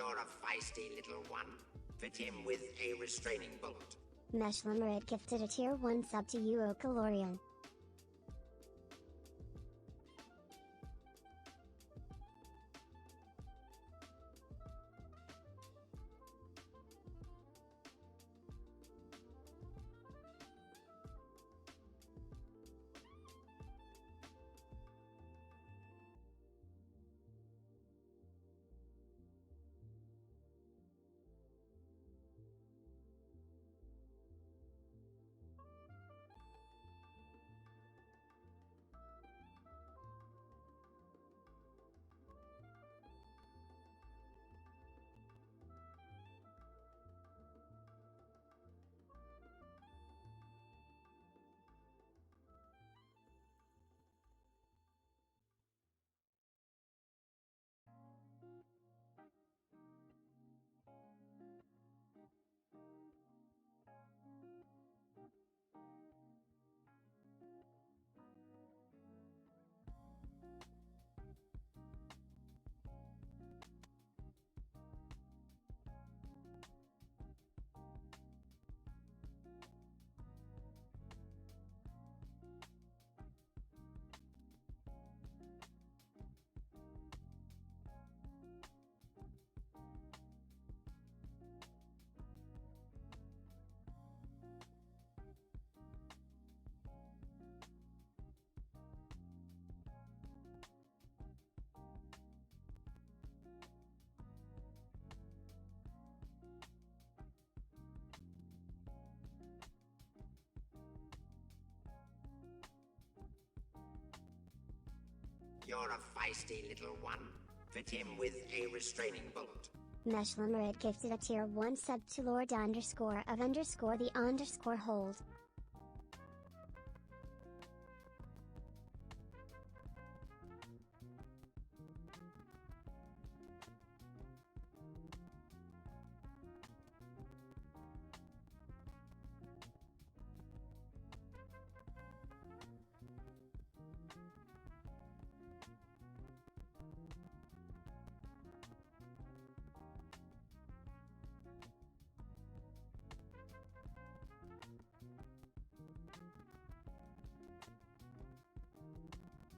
You're a feisty little one. Fit him with a restraining bolt. Meshlamrid gifted a tier 1 sub to you, O Calorian. You're a feisty little one. Fit him with a restraining bolt. Meshlamrid gifted a tier 1 sub to Lord _of_ the _hold.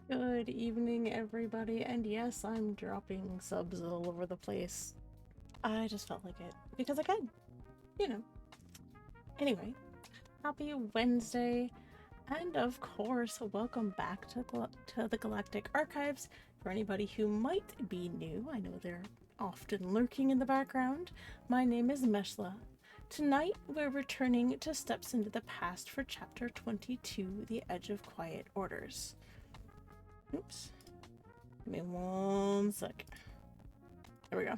Good evening, everybody, and yes, I'm dropping subs all over the place. I just felt like it, because I could, you know. Anyway, happy Wednesday, and of course, welcome back to the Galactic Archives. For anybody who might be new, I know they're often lurking in the background, my name is Meshla. Tonight, we're returning to Steps into the Past for Chapter 22, The Edge of Quiet Orders. Oops. Give me 1 sec. There we go.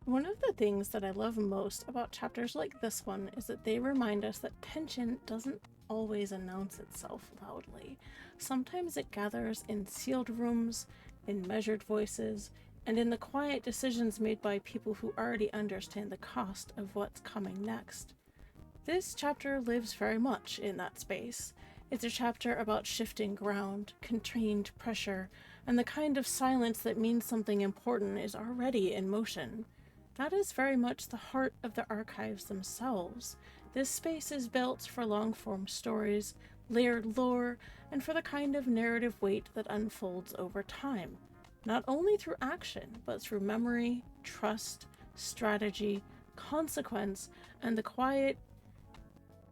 One of the things that I love most about chapters like this one is that they remind us that tension doesn't always announce itself loudly. Sometimes it gathers in sealed rooms, in measured voices, and in the quiet decisions made by people who already understand the cost of what's coming next. This chapter lives very much in that space. It's a chapter about shifting ground, contained pressure, and the kind of silence that means something important is already in motion. That is very much the heart of the archives themselves. This space is built for long-form stories, layered lore, and for the kind of narrative weight that unfolds over time, not only through action, but through memory, trust, strategy, consequence, and the quiet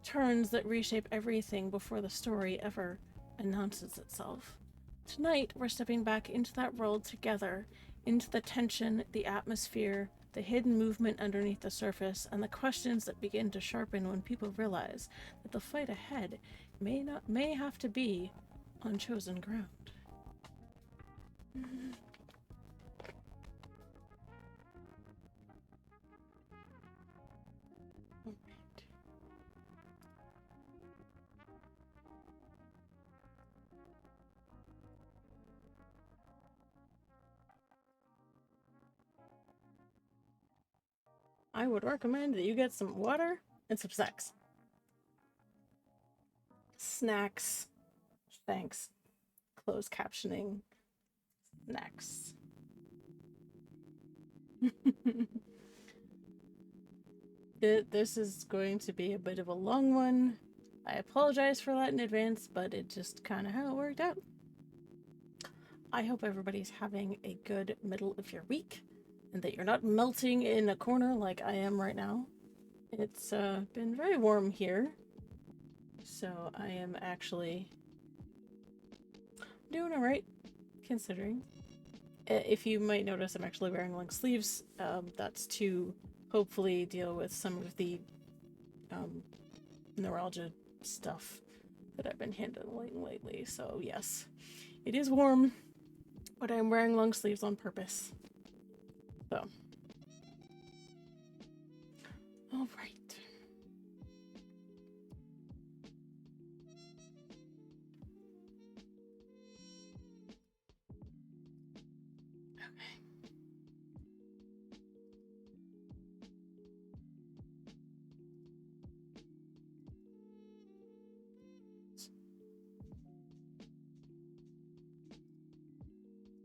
turns that reshape everything before the story ever announces itself. Tonight, we're stepping back into that world together, into the tension, the atmosphere, the hidden movement underneath the surface, and the questions that begin to sharpen when people realize that the fight ahead may have to be on chosen ground. I would recommend that you get some water and some sex. Snacks. Thanks. closed captioning next. This is going to be a bit of a long one. I apologize for that in advance, but it just kind of how it worked out. I hope everybody's having a good middle of your week and that you're not melting in a corner like I am right now. It's been very warm here, so I am actually doing alright, considering. If you might notice, I'm actually wearing long sleeves. That's to hopefully deal with some of the neuralgia stuff that I've been handling lately. So yes, it is warm, but I'm wearing long sleeves on purpose. So, all right.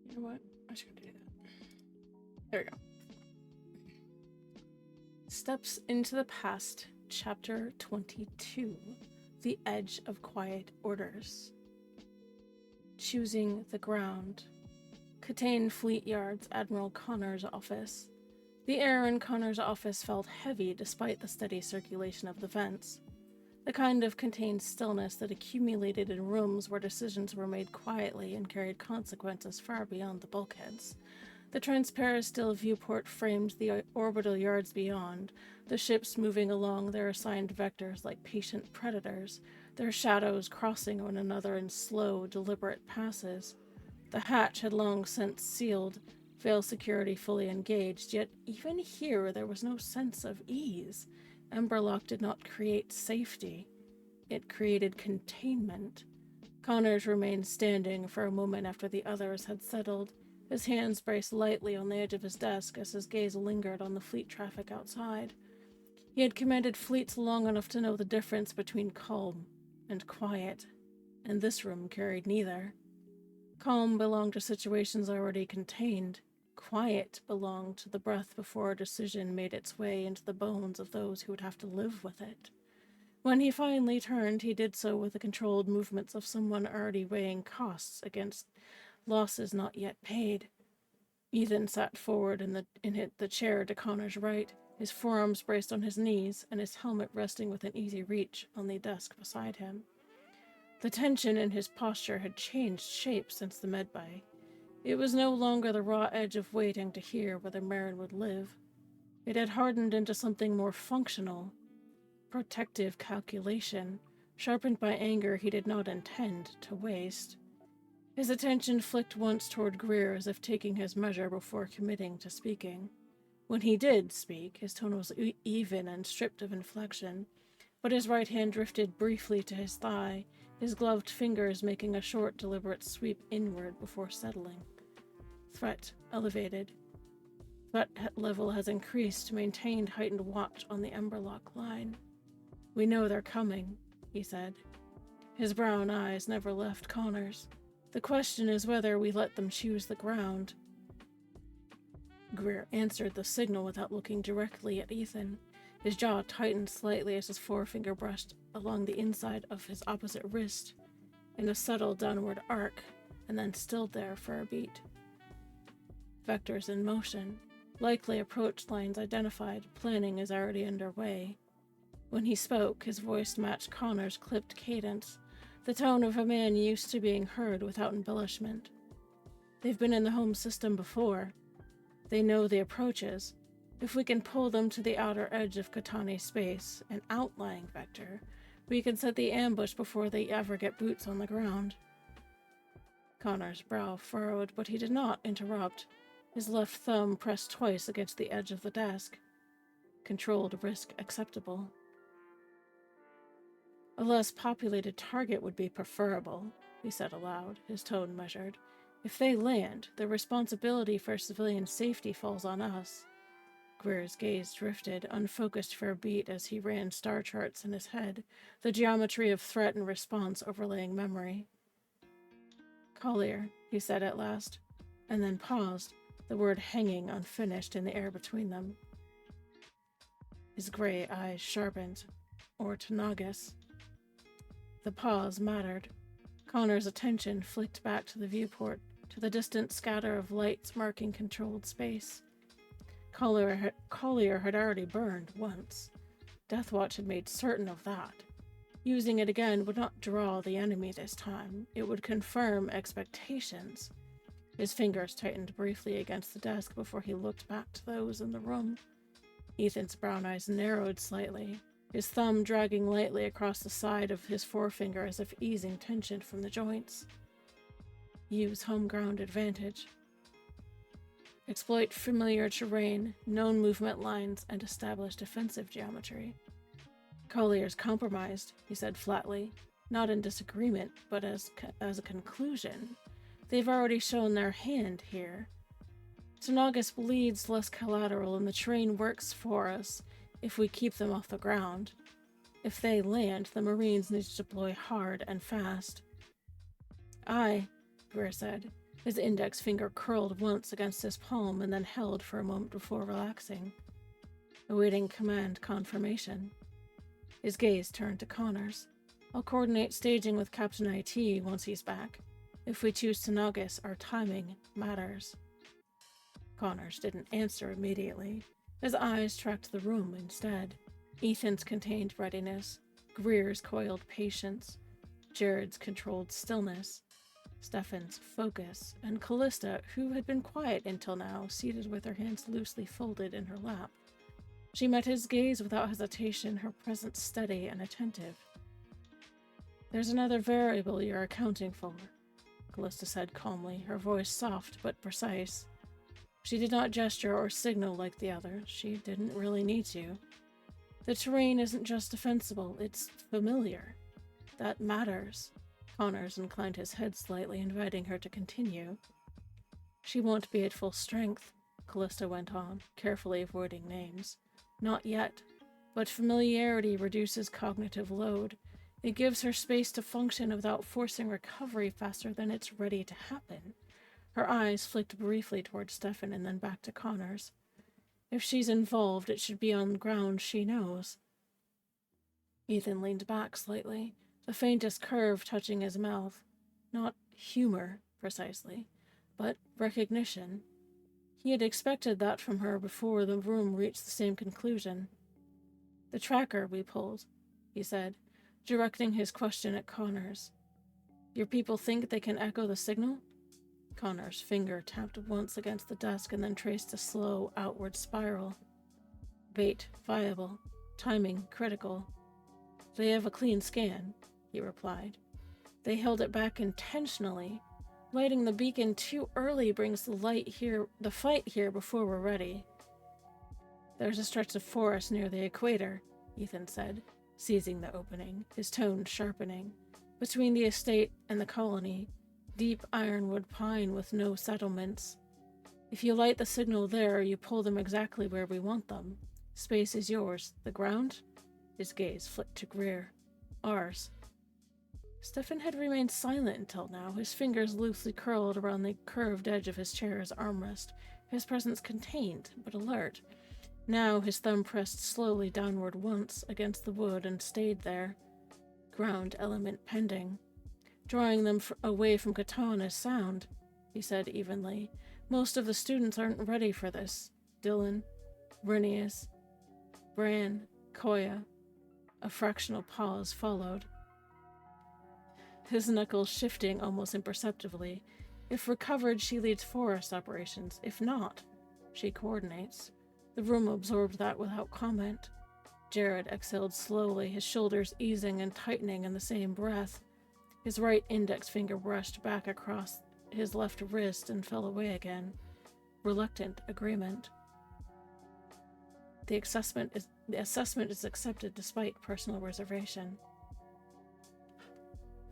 You know what? I'm just gonna do that. There we go. Steps into the Past, Chapter 22. The Edge of Quiet Orders. Choosing the Ground. Catane Fleet Yard's Admiral Connor's office. The air in Connor's office felt heavy despite the steady circulation of the vents. The kind of contained stillness that accumulated in rooms where decisions were made quietly and carried consequences far beyond the bulkheads. The transparent steel viewport framed the orbital yards beyond, the ships moving along their assigned vectors like patient predators, their shadows crossing one another in slow, deliberate passes. The hatch had long since sealed, veil security fully engaged, yet even here there was no sense of ease. Emberlock did not create safety. It created containment. Connors remained standing for a moment after the others had settled, his hands braced lightly on the edge of his desk as his gaze lingered on the fleet traffic outside. He had commanded fleets long enough to know the difference between calm and quiet, and this room carried neither. Calm belonged to situations already contained. Quiet belonged to the breath before a decision made its way into the bones of those who would have to live with it. When he finally turned, he did so with the controlled movements of someone already weighing costs against losses not yet paid. Ethan sat forward in the chair to Connor's right, his forearms braced on his knees and his helmet resting within easy reach on the desk beside him. The tension in his posture had changed shape since the medbay. It was no longer the raw edge of waiting to hear whether Marin would live. It had hardened into something more functional. Protective calculation, sharpened by anger he did not intend to waste. His attention flicked once toward Greer as if taking his measure before committing to speaking. When he did speak, his tone was even and stripped of inflection, but his right hand drifted briefly to his thigh, his gloved fingers making a short, deliberate sweep inward before settling. Threat elevated. Threat level has increased, maintained heightened watch on the Emberlock line. "We know they're coming," he said. His brown eyes never left Connor's. "The question is whether we let them choose the ground." Greer answered the signal without looking directly at Ethan. His jaw tightened slightly as his forefinger brushed along the inside of his opposite wrist in a subtle downward arc, and then stilled there for a beat. Vectors in motion, likely approach lines identified, planning is already underway. When he spoke, his voice matched Connor's clipped cadence, the tone of a man used to being heard without embellishment. "They've been in the home system before. They know the approaches. If we can pull them to the outer edge of Katani space, an outlying vector, we can set the ambush before they ever get boots on the ground." Connor's brow furrowed, but he did not interrupt. His left thumb pressed twice against the edge of the desk. Controlled risk acceptable. "A less populated target would be preferable," he said aloud, his tone measured. "If they land, the responsibility for civilian safety falls on us." Greer's gaze drifted, unfocused for a beat as he ran star charts in his head, the geometry of threat and response overlaying memory. Collier, he said at last, and then paused, the word hanging unfinished in the air between them. His gray eyes sharpened. Or Tanagus. The pause mattered. Connor's attention flicked back to the viewport, to the distant scatter of lights marking controlled space. Collier had already burned once. Deathwatch had made certain of that. Using it again would not draw the enemy this time. It would confirm expectations. His fingers tightened briefly against the desk before he looked back to those in the room. Ethan's brown eyes narrowed slightly, his thumb dragging lightly across the side of his forefinger as if easing tension from the joints. Use home ground advantage. Exploit familiar terrain, known movement lines, and establish defensive geometry. Collier's compromised, he said flatly, not in disagreement, but as a conclusion. They've already shown their hand here. Tanagus bleeds less collateral and the terrain works for us if we keep them off the ground. If they land, the Marines need to deploy hard and fast. Aye, Greer said. His index finger curled once against his palm and then held for a moment before relaxing, awaiting command confirmation. His gaze turned to Connors. I'll coordinate staging with Captain IT once he's back. If we choose Tanagus, our timing matters. Connors didn't answer immediately. His eyes tracked the room instead. Ethan's contained readiness, Greer's coiled patience, Jared's controlled stillness, Stefan's focus, and Callista, who had been quiet until now, seated with her hands loosely folded in her lap. She met his gaze without hesitation, her presence steady and attentive. There's another variable you're accounting for, Callista said calmly, her voice soft but precise. She did not gesture or signal like the others. She didn't really need to. The terrain isn't just defensible, it's familiar. That matters. Connors inclined his head slightly, inviting her to continue. She won't be at full strength, Callista went on, carefully avoiding names. Not yet, but familiarity reduces cognitive load. It gives her space to function without forcing recovery faster than it's ready to happen. Her eyes flicked briefly toward Stefan and then back to Connors. If she's involved, it should be on ground she knows. Ethan leaned back slightly, the faintest curve touching his mouth. Not humor, precisely, but recognition. He had expected that from her before the room reached the same conclusion. The tracker we pulled, he said, directing his question at Connors. Your people think they can echo the signal? Connor's finger tapped once against the desk and then traced a slow, outward spiral. Bait viable. Timing critical. They have a clean scan, he replied. They held it back intentionally. Lighting the beacon too early brings the fight here before we're ready. There's a stretch of forest near the equator, Ethan said, seizing the opening, his tone sharpening. Between the estate and the colony. Deep ironwood pine with no settlements. If you light the signal there, you pull them exactly where we want them. Space is yours. The ground? His gaze flicked to Greer. Ours. Stefan had remained silent until now, his fingers loosely curled around the curved edge of his chair's armrest, his presence contained, but alert. Now his thumb pressed slowly downward once against the wood and stayed there. Ground element pending. Drawing them away from Katana's sound, he said evenly. Most of the students aren't ready for this. Dylan, Renius, Bran, Koya. A fractional pause followed. His knuckles shifting almost imperceptibly. If recovered, she leads forest operations. If not, she coordinates. The room absorbed that without comment. Jared exhaled slowly, his shoulders easing and tightening in the same breath. His right index finger brushed back across his left wrist and fell away again. Reluctant agreement. The assessment is accepted despite personal reservation.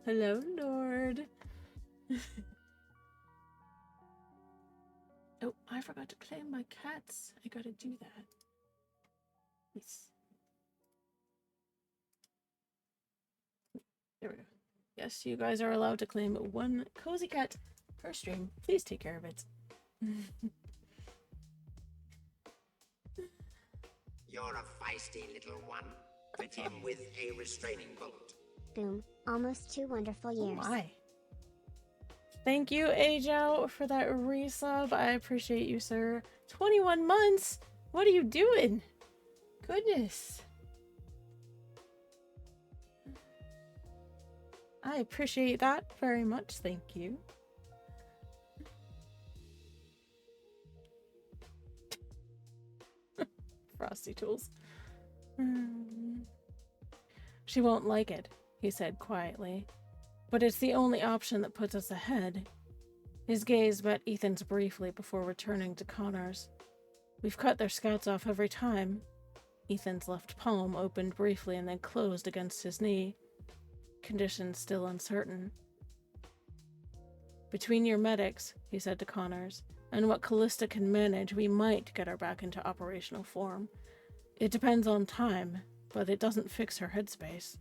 Hello, Lord. Oh, I forgot to claim my cats. I gotta do that. Yes. There we go. Yes, you guys are allowed to claim one cozy cat per stream. Please take care of it. You're a feisty little one. Fit him with a restraining bolt. Boom. Almost 2 wonderful Oh years. my. Thank you, Ajao, for that resub. I appreciate you, sir. 21 months? What are you doing? Goodness. I appreciate that very much. Thank you. Frosty tools. She won't like it, he said quietly. But it's the only option that puts us ahead. His gaze met Ethan's briefly before returning to Connor's. We've cut their scouts off every time. Ethan's left palm opened briefly and then closed against his knee. Conditions still uncertain. Between your medics, he said to Connors, and what Callista can manage, we might get her back into operational form. It depends on time, but it doesn't fix her headspace.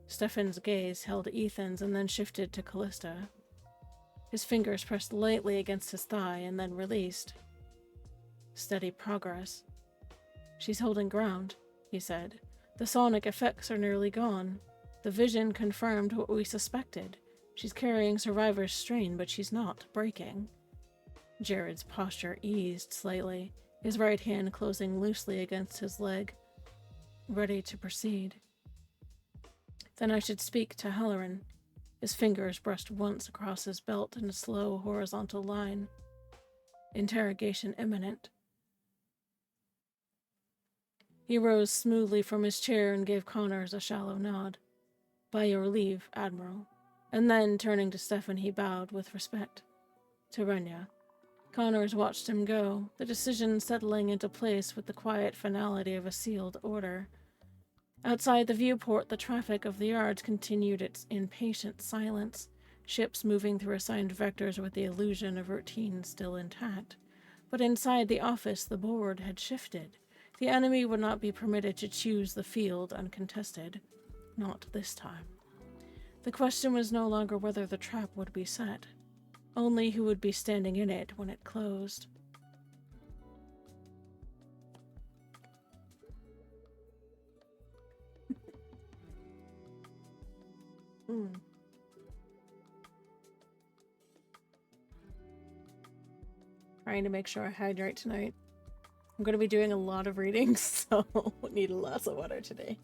Stefan's gaze held Ethan's and then shifted to Callista. His fingers pressed lightly against his thigh and then released. Steady progress. She's holding ground, he said. The sonic effects are nearly gone. The vision confirmed what we suspected. She's carrying survivor's strain, but she's not breaking. Jared's posture eased slightly, his right hand closing loosely against his leg, ready to proceed. Then I should speak to Halloran. His fingers brushed once across his belt in a slow horizontal line. Interrogation imminent. He rose smoothly from his chair and gave Connors a shallow nod. By your leave, Admiral. And then, turning to Stefan, he bowed with respect. To Renya. Connors watched him go, the decision settling into place with the quiet finality of a sealed order. Outside the viewport, the traffic of the yards continued its impatient silence, ships moving through assigned vectors with the illusion of routine still intact. But inside the office, the board had shifted. The enemy would not be permitted to choose the field uncontested. Not this time. The question was no longer whether the trap would be set, only who would be standing in it when it closed. Trying to make sure I hydrate tonight. I'm going to be doing a lot of readings, so need a glass of water today.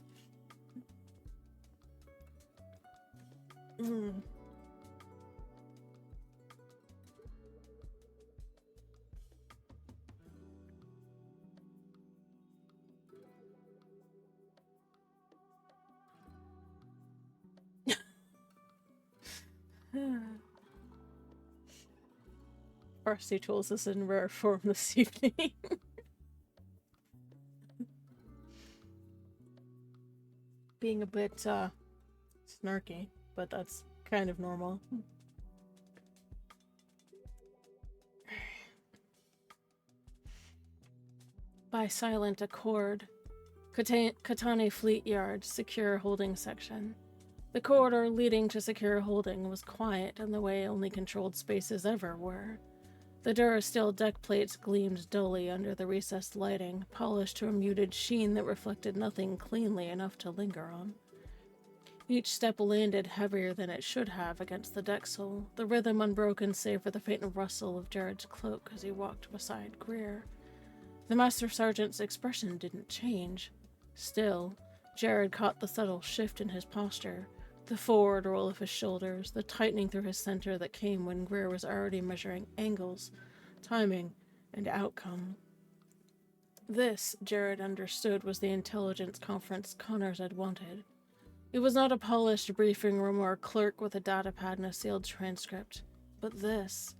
Varsity Tools is in rare form this evening. Being a bit snarky, but that's kind of normal. By silent accord, Katane Fleet Yard, secure holding section. The corridor leading to secure holding was quiet in the way only controlled spaces ever were. The Durasteel deck plates gleamed dully under the recessed lighting, polished to a muted sheen that reflected nothing cleanly enough to linger on. Each step landed heavier than it should have against the deck sole, the rhythm unbroken save for the faint rustle of Jared's cloak as he walked beside Greer. The Master Sergeant's expression didn't change. Still, Jared caught the subtle shift in his posture, the forward roll of his shoulders, the tightening through his center that came when Greer was already measuring angles, timing, and outcome. This, Jared understood, was the intelligence conference Connors had wanted. It was not a polished briefing room or a clerk with a datapad and a sealed transcript, but this.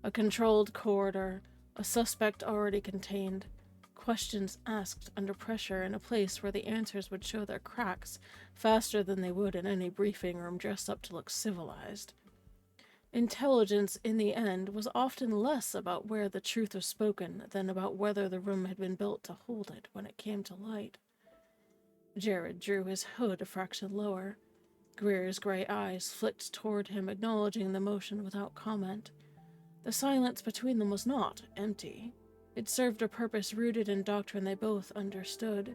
A controlled corridor, a suspect already contained, questions asked under pressure in a place where the answers would show their cracks faster than they would in any briefing room dressed up to look civilized. Intelligence, in the end, was often less about where the truth was spoken than about whether the room had been built to hold it when it came to light. Jared drew his hood a fraction lower. Greer's gray eyes flicked toward him, acknowledging the motion without comment. The silence between them was not empty. It served a purpose rooted in doctrine they both understood.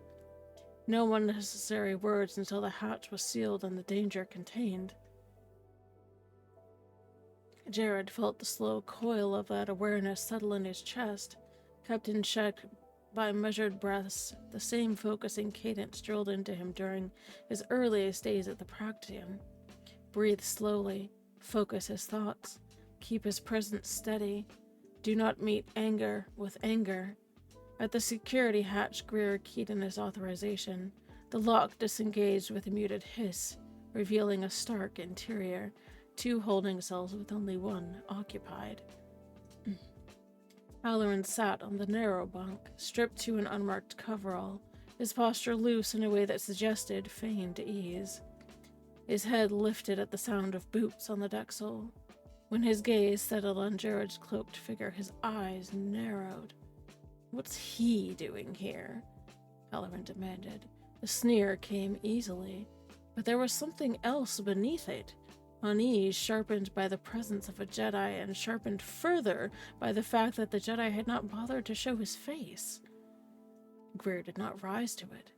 No unnecessary words until the hatch was sealed and the danger contained. Jared felt the slow coil of that awareness settle in his chest, kept in check by measured breaths, the same focusing cadence drilled into him during his earliest days at the Practium. Breathe slowly, focus his thoughts, keep his presence steady. Do not meet anger with anger. At the security hatch, Greer keyed in his authorization. The lock disengaged with a muted hiss, revealing a stark interior, 2 holding cells with only 1 occupied. Halloran sat on the narrow bunk, stripped to an unmarked coverall, his posture loose in a way that suggested feigned ease. His head lifted at the sound of boots on the deck sole. When his gaze settled on Jared's cloaked figure, his eyes narrowed. "What's he doing here?" Halloran demanded. The sneer came easily, but there was something else beneath it. Unease sharpened by the presence of a Jedi and sharpened further by the fact that the Jedi had not bothered to show his face. Greer did not rise to it.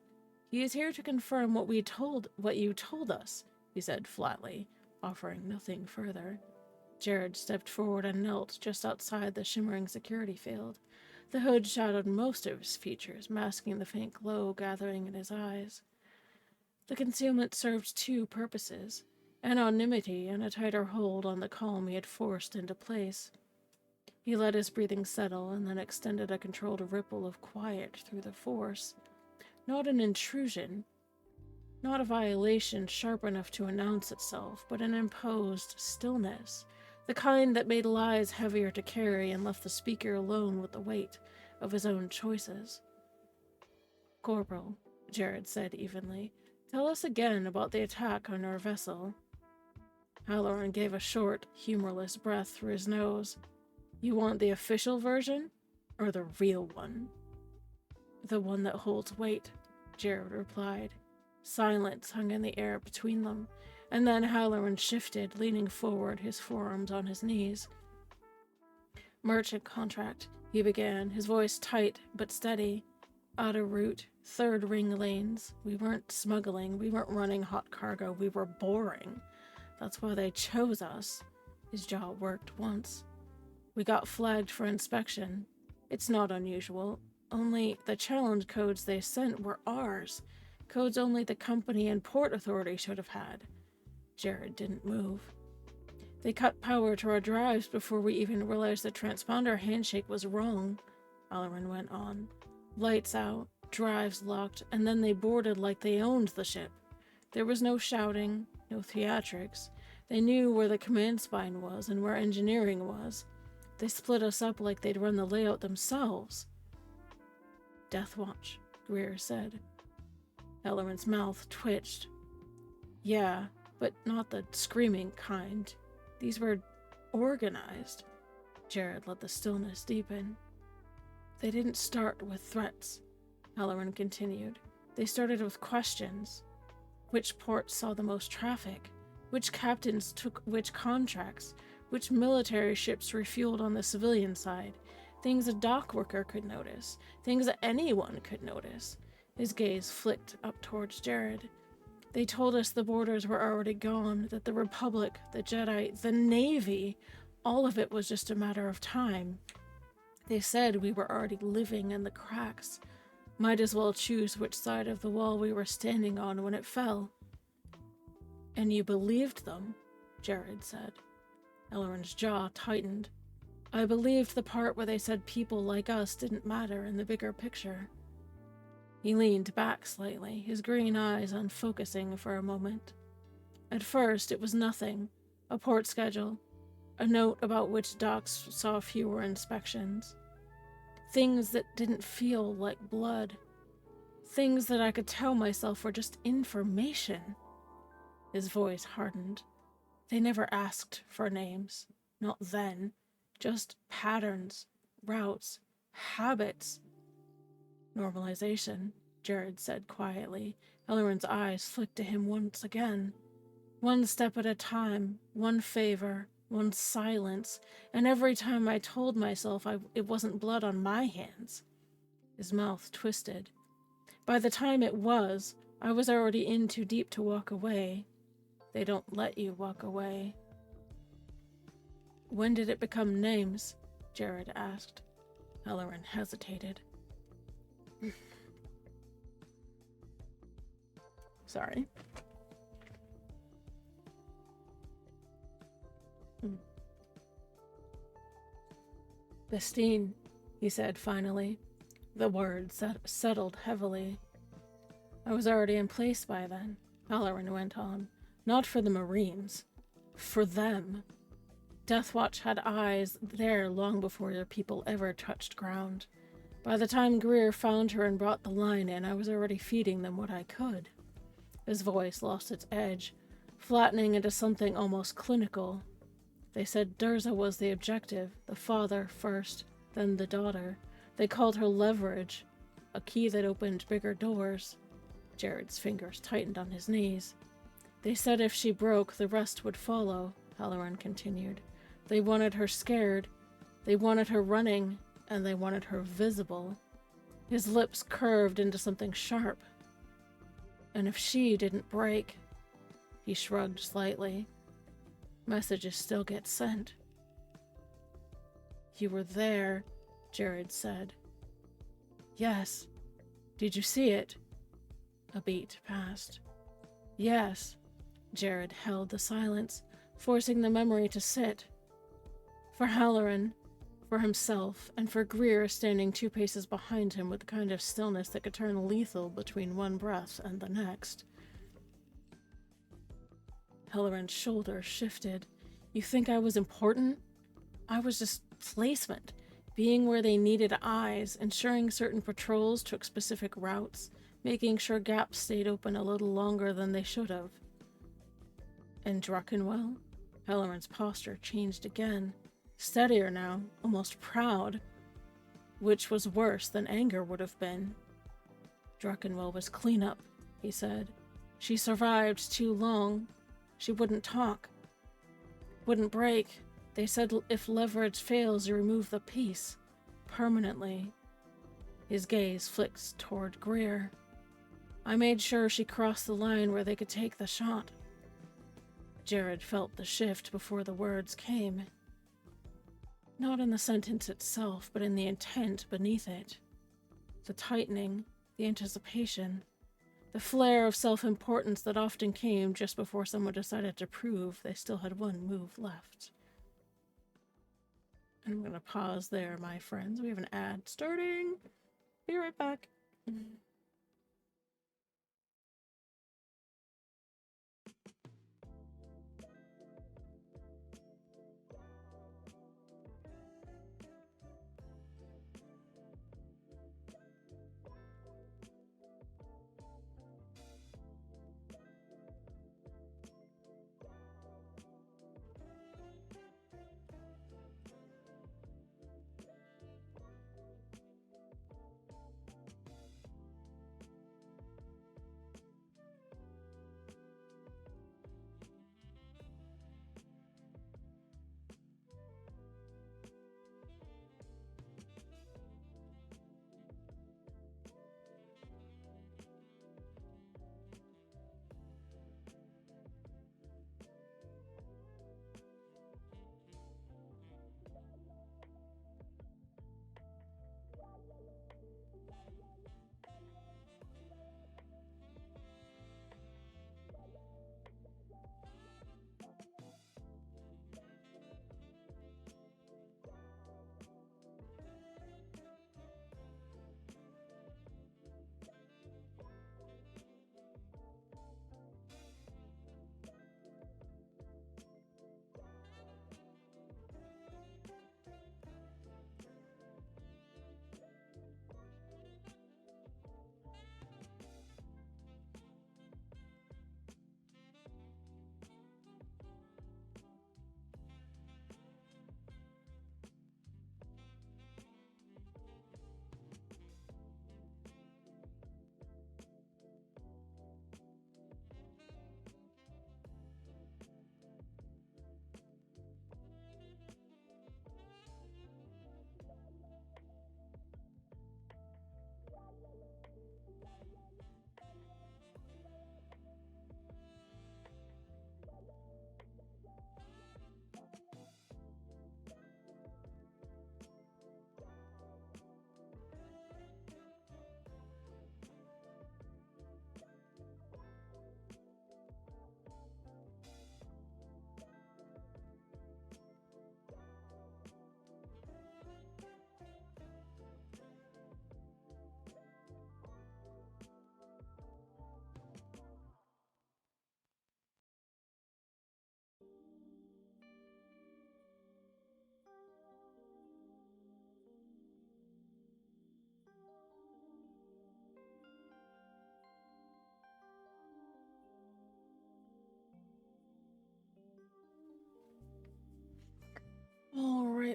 "He is here to confirm what you told us," he said flatly, offering nothing further. Jared stepped forward and knelt just outside the shimmering security field. The hood shadowed most of his features, masking the faint glow gathering in his eyes. The concealment served 2 purposes: anonymity and a tighter hold on the calm he had forced into place. He let his breathing settle and then extended a controlled ripple of quiet through the force. Not an intrusion, not a violation sharp enough to announce itself, but an imposed stillness, the kind that made lies heavier to carry and left the speaker alone with the weight of his own choices. "Corporal," Jared said evenly, "tell us again about the attack on our vessel." Halloran gave a short, humorless breath through his nose. "You want the official version, or the real one?" "The one that holds weight," Jared replied. Silence hung in the air between them, and then Halloran shifted, leaning forward, his forearms on his knees. "Merchant contract," he began, his voice tight but steady. "Outer route, 3rd ring lanes. We weren't smuggling, we weren't running hot cargo, we were boring. That's why they chose us." His jaw worked once. "We got flagged for inspection. It's not unusual. Only the challenge codes they sent were ours. Codes only the company and port authority should have had." Jared didn't move. "They cut power to our drives before we even realized the transponder handshake was wrong," Halloran went on. "Lights out, drives locked, and then they boarded like they owned the ship. There was no shouting, no theatrics. They knew where the command spine was and where engineering was. They split us up like they'd run the layout themselves." "Death Watch," Greer said. Halloran's mouth twitched. "Yeah, but not the screaming kind. These were organized." Jared let the stillness deepen. "They didn't start with threats," Halloran continued. "They started with questions. Which ports saw the most traffic? Which captains took which contracts? Which military ships refueled on the civilian side? Things a dock worker could notice. Things that anyone could notice." His gaze flicked up towards Jared. "They told us the borders were already gone, that the Republic, the Jedi, the Navy, all of it was just a matter of time. They said we were already living in the cracks. Might as well choose which side of the wall we were standing on when it fell." "And you believed them?" Jared said. Halloran's jaw tightened. "I believed the part where they said people like us didn't matter in the bigger picture." He leaned back slightly, his green eyes unfocusing for a moment. "At first, it was nothing. A port schedule. A note about which docks saw fewer inspections. Things that didn't feel like blood. Things that I could tell myself were just information." His voice hardened. "They never asked for names. Not then. Just patterns, routes, habits." "Normalization," Jared said quietly. Halloran's eyes flicked to him once again. One step at a time, one favor, one silence, and every time I told myself it wasn't blood on my hands. His mouth twisted. By the time it was, I was already in too deep to walk away. They don't let you walk away. When did it become names? Jared asked. Halloran hesitated. Sorry. Bestine, he said finally. The word settled heavily. I was already in place by then, Halloran went on. Not for the Marines. For them. Deathwatch had eyes there long before their people ever touched ground. By the time Greer found her and brought the line in, I was already feeding them what I could. His voice lost its edge, flattening into something almost clinical. They said Durza was the objective, the father first, then the daughter. They called her leverage, a key that opened bigger doors. Jared's fingers tightened on his knees. They said if she broke, the rest would follow, Halloran continued. They wanted her scared, they wanted her running, and they wanted her visible. His lips curved into something sharp. And if she didn't break, he shrugged slightly. Messages still get sent. You were there, Jared said. Yes. Did you see it? A beat passed. Yes. Jared held the silence, forcing the memory to sit. For Halloran, for himself, and for Greer standing 2 paces behind him with the kind of stillness that could turn lethal between one breath and the next. Halloran's shoulders shifted. You think I was important? I was just placement, being where they needed eyes, ensuring certain patrols took specific routes, making sure gaps stayed open a little longer than they should have. And Druckenwell? Halloran's posture changed again. Steadier now, almost proud, which was worse than anger would have been. Druckenwell was cleanup, he said. She survived too long. She wouldn't talk. Wouldn't break. They said if leverage fails, you remove the piece. Permanently. His gaze flicked toward Greer. I made sure she crossed the line where they could take the shot. Jared felt the shift before the words came. Not in the sentence itself, but in the intent beneath it. The tightening, the anticipation, the flare of self-importance that often came just before someone decided to prove they still had one move left. And I'm going to pause there, my friends. We have an ad starting. Be right back.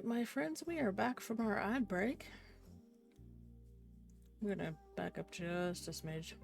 Alright, my friends, we are back from our ad break. I'm gonna back up just a smidge.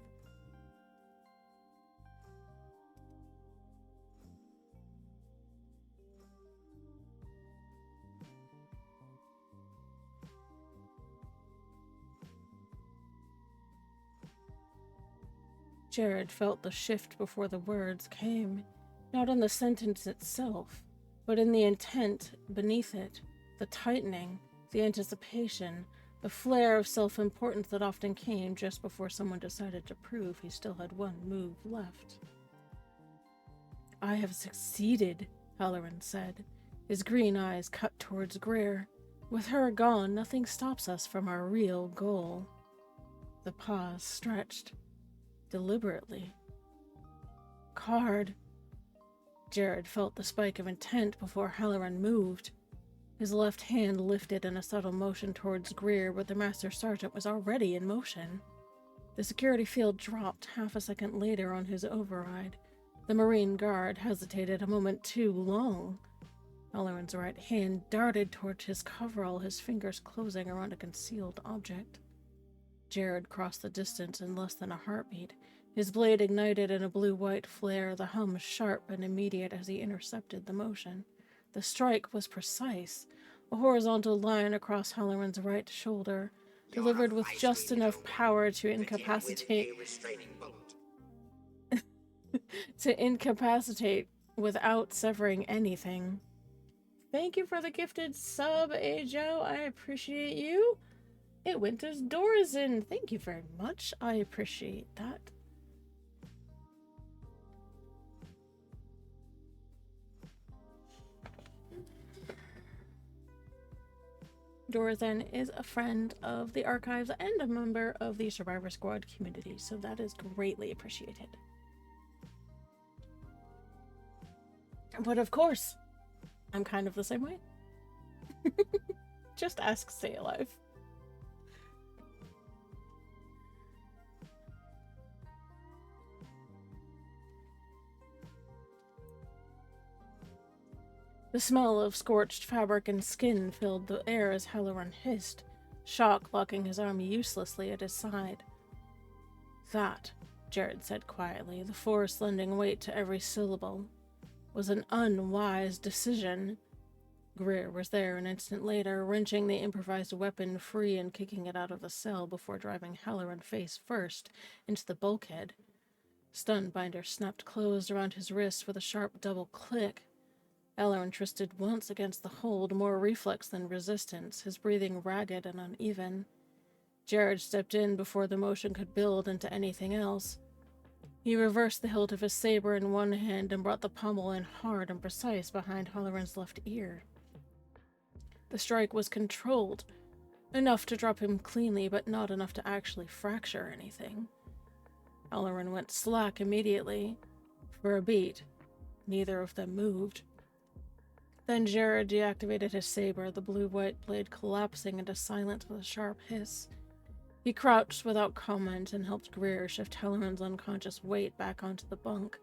Jared felt the shift before the words came, not in the sentence itself, but in the intent beneath it, the tightening, the anticipation, the flare of self-importance that often came just before someone decided to prove he still had one move left. "I have succeeded," Halloran said, his green eyes cut towards Greer. "With her gone, nothing stops us from our real goal." The pause stretched. Deliberately. "Card." Jared felt the spike of intent before Halloran moved. His left hand lifted in a subtle motion towards Greer, but the Master Sergeant was already in motion. The security field dropped half a second later on his override. The Marine Guard hesitated a moment too long. Halloran's right hand darted towards his coverall, his fingers closing around a concealed object. Jared crossed the distance in less than a heartbeat. His blade ignited in a blue-white flare, the hum sharp and immediate as he intercepted the motion. The strike was precise, a horizontal line across Halloran's right shoulder, delivered with just enough power to incapacitate without severing anything. Thank you for the gifted sub, Ajo. I appreciate you. It went as Dorizin. Thank you very much. I appreciate that. Dorizin is a friend of the archives and a member of the Survivor Squad community, so that is greatly appreciated. But of course, I'm kind of the same way. Just ask Stay Alive. The smell of scorched fabric and skin filled the air as Halloran hissed, shock locking his arm uselessly at his side. "That," Jared said quietly, the force lending weight to every syllable, "was an unwise decision." Greer was there an instant later, wrenching the improvised weapon free and kicking it out of the cell before driving Halloran face first into the bulkhead. Stun binder snapped closed around his wrist with a sharp double click. Halloran twisted once against the hold, more reflex than resistance, his breathing ragged and uneven. Jared stepped in before the motion could build into anything else. He reversed the hilt of his saber in one hand and brought the pommel in hard and precise behind Halloran's left ear. The strike was controlled, enough to drop him cleanly, but not enough to actually fracture anything. Halloran went slack immediately. For a beat, neither of them moved. Then Jared deactivated his saber, the blue-white blade collapsing into silence with a sharp hiss. He crouched without comment and helped Greer shift Halloran's unconscious weight back onto the bunk,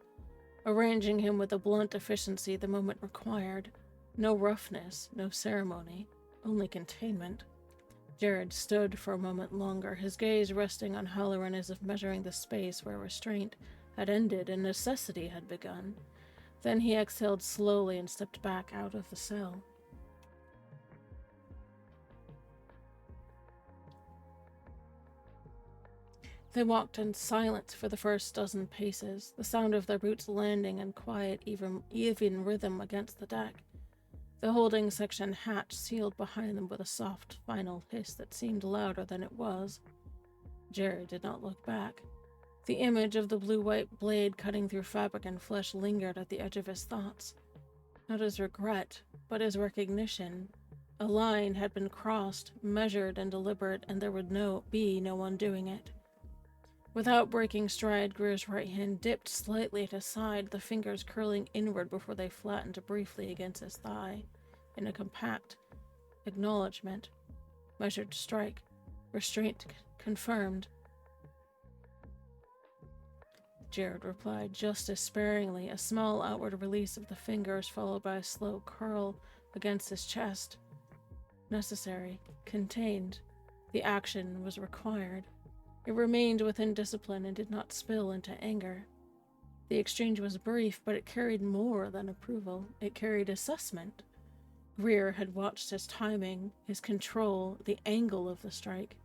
arranging him with the blunt efficiency the moment required. No roughness, no ceremony, only containment. Jared stood for a moment longer, his gaze resting on Halloran as if measuring the space where restraint had ended and necessity had begun. Then he exhaled slowly and stepped back out of the cell. They walked in silence for the first dozen paces, the sound of their boots landing in quiet, even rhythm against the deck. The holding section hatch sealed behind them with a soft, final hiss that seemed louder than it was. Jared did not look back. The image of the blue-white blade cutting through fabric and flesh lingered at the edge of his thoughts. Not his regret, but his recognition. A line had been crossed, measured and deliberate, and there would be no undoing it. Without breaking stride, Greer's right hand dipped slightly at his side, the fingers curling inward before they flattened briefly against his thigh, in a compact acknowledgement. Measured strike. Restraint confirmed. Jared replied just as sparingly, a small outward release of the fingers followed by a slow curl against his chest. necessary, contained. The action was required. It remained within discipline and did not spill into anger. The exchange was brief, but it carried more than approval. It carried assessment. Greer had watched his timing, his control, the angle of the strike.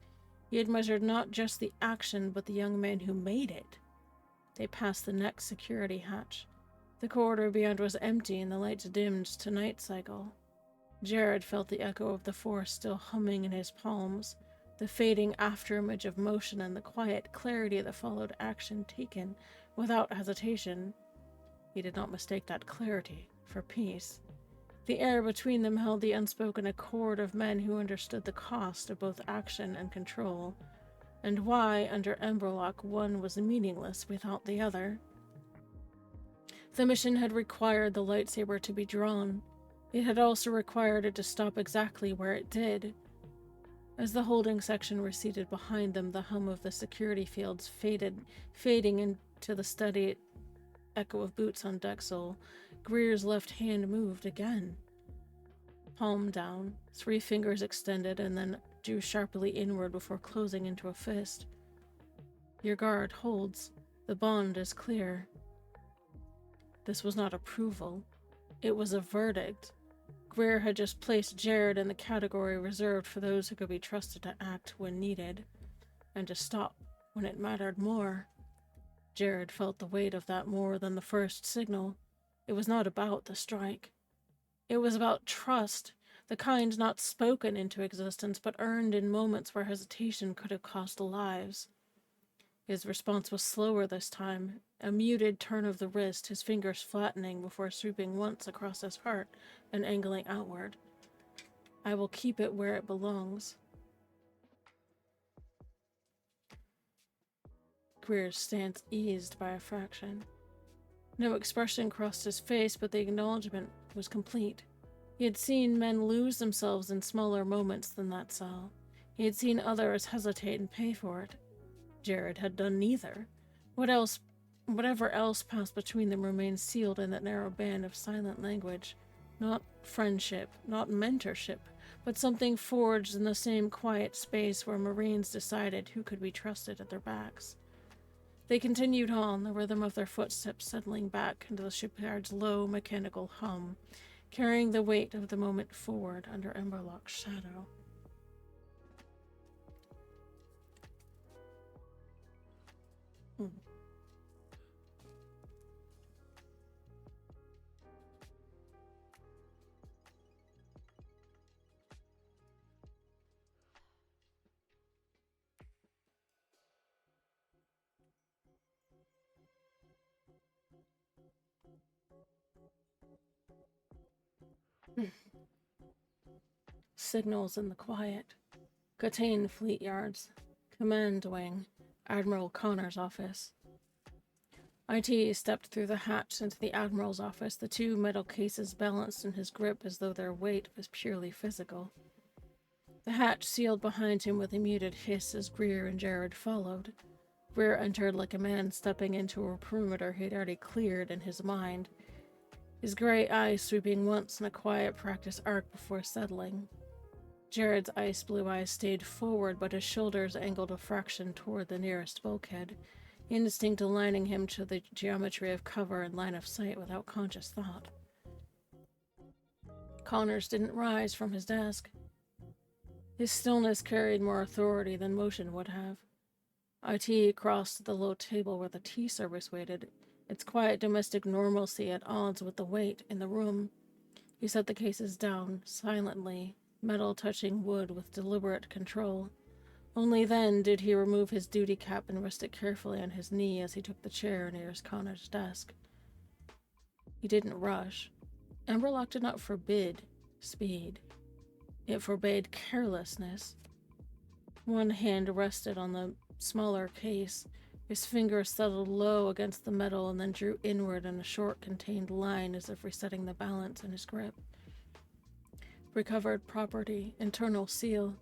He had measured not just the action, but the young man who made it. They passed the next security hatch. The corridor beyond was empty and the lights dimmed to night cycle. Jared felt the echo of the force still humming in his palms, the fading afterimage of motion and the quiet clarity that followed action taken without hesitation. He did not mistake that clarity for peace. The air between them held the unspoken accord of men who understood the cost of both action and control, and why, under Emberlock, one was meaningless without the other. The mission had required the lightsaber to be drawn. It had also required it to stop exactly where it did. As the holding section receded behind them, the hum of the security fields fading into the steady echo of boots on deck sole. Greer's left hand moved again. Palm down, 3 fingers extended, and then drew sharply inward before closing into a fist. Your guard holds. The bond is clear. This was not approval. It was a verdict. Greer had just placed Jared in the category reserved for those who could be trusted to act when needed, and to stop when it mattered more. Jared felt the weight of that more than the first signal. It was not about the strike. It was about trust, the kind not spoken into existence, but earned in moments where hesitation could have cost lives. His response was slower this time, a muted turn of the wrist, his fingers flattening before sweeping once across his heart and angling outward. I will keep it where it belongs. Greer's stance eased by a fraction. No expression crossed his face, but the acknowledgement was complete. He had seen men lose themselves in smaller moments than that cell. He had seen others hesitate and pay for it. Jared had done neither. Whatever else passed between them remained sealed in that narrow band of silent language. Not friendship, not mentorship, but something forged in the same quiet space where Marines decided who could be trusted at their backs. They continued on, the rhythm of their footsteps settling back into the shipyard's low mechanical hum, carrying the weight of the moment forward under Emberlock's shadow. Signals in the quiet. Catane Fleet Yards. Command Wing. Admiral Connor's office. IT stepped through the hatch into the Admiral's office, the 2 metal cases balanced in his grip as though their weight was purely physical. The hatch sealed behind him with a muted hiss as Greer and Jared followed. Greer entered like a man stepping into a perimeter he'd already cleared in his mind, his gray eyes sweeping once in a quiet practice arc before settling. Jared's ice blue eyes stayed forward, but his shoulders angled a fraction toward the nearest bulkhead, instinct aligning him to the geometry of cover and line of sight without conscious thought. Connors didn't rise from his desk. His stillness carried more authority than motion would have. IT crossed to the low table where the tea service waited, its quiet domestic normalcy at odds with the weight in the room. He set the cases down, silently, metal touching wood with deliberate control. Only then did he remove his duty cap and rest it carefully on his knee as he took the chair nearest Connor's desk. He didn't rush. Emberlock did not forbid speed. It forbade carelessness. One hand rested on the smaller case. His fingers settled low against the metal and then drew inward in a short, contained line as if resetting the balance in his grip. Recovered property, internal seal.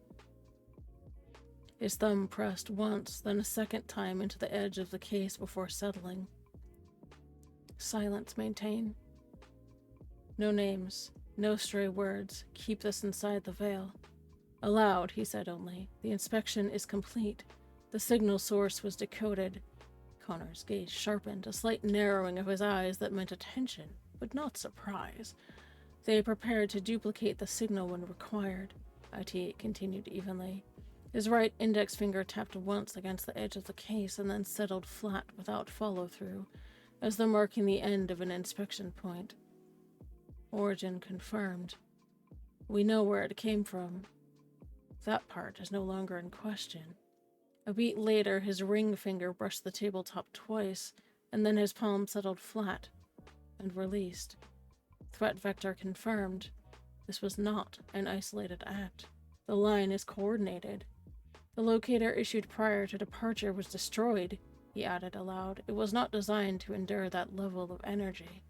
His thumb pressed once, then a second time into the edge of the case before settling. Silence maintained. No names, no stray words. Keep this inside the veil. Aloud, he said only, "The inspection is complete. The signal source was decoded." Connor's gaze sharpened, a slight narrowing of his eyes that meant attention, but not surprise. "They prepared to duplicate the signal when required," IT continued evenly. His right index finger tapped once against the edge of the case and then settled flat without follow-through, as though marking the end of an inspection point. "Origin confirmed. We know where it came from. That part is no longer in question." A beat later, his ring finger brushed the tabletop twice, and then his palm settled flat and released. Threat vector confirmed. This was not an isolated act. The line is coordinated. "The locator issued prior to departure was destroyed," he added aloud. "It was not designed to endure that level of energy."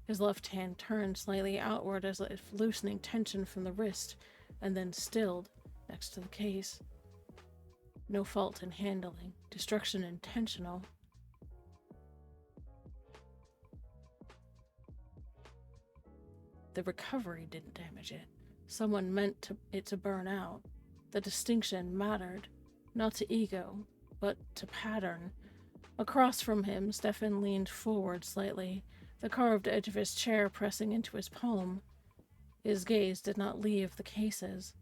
His left hand turned slightly outward as if loosening tension from the wrist, and then stilled next to the case. "No fault in handling. Destruction intentional." The recovery didn't damage it. Someone meant it to burn out. The distinction mattered, not to ego, but to pattern. Across from him, Stefan leaned forward slightly, the carved edge of his chair pressing into his palm. His gaze did not leave the cases.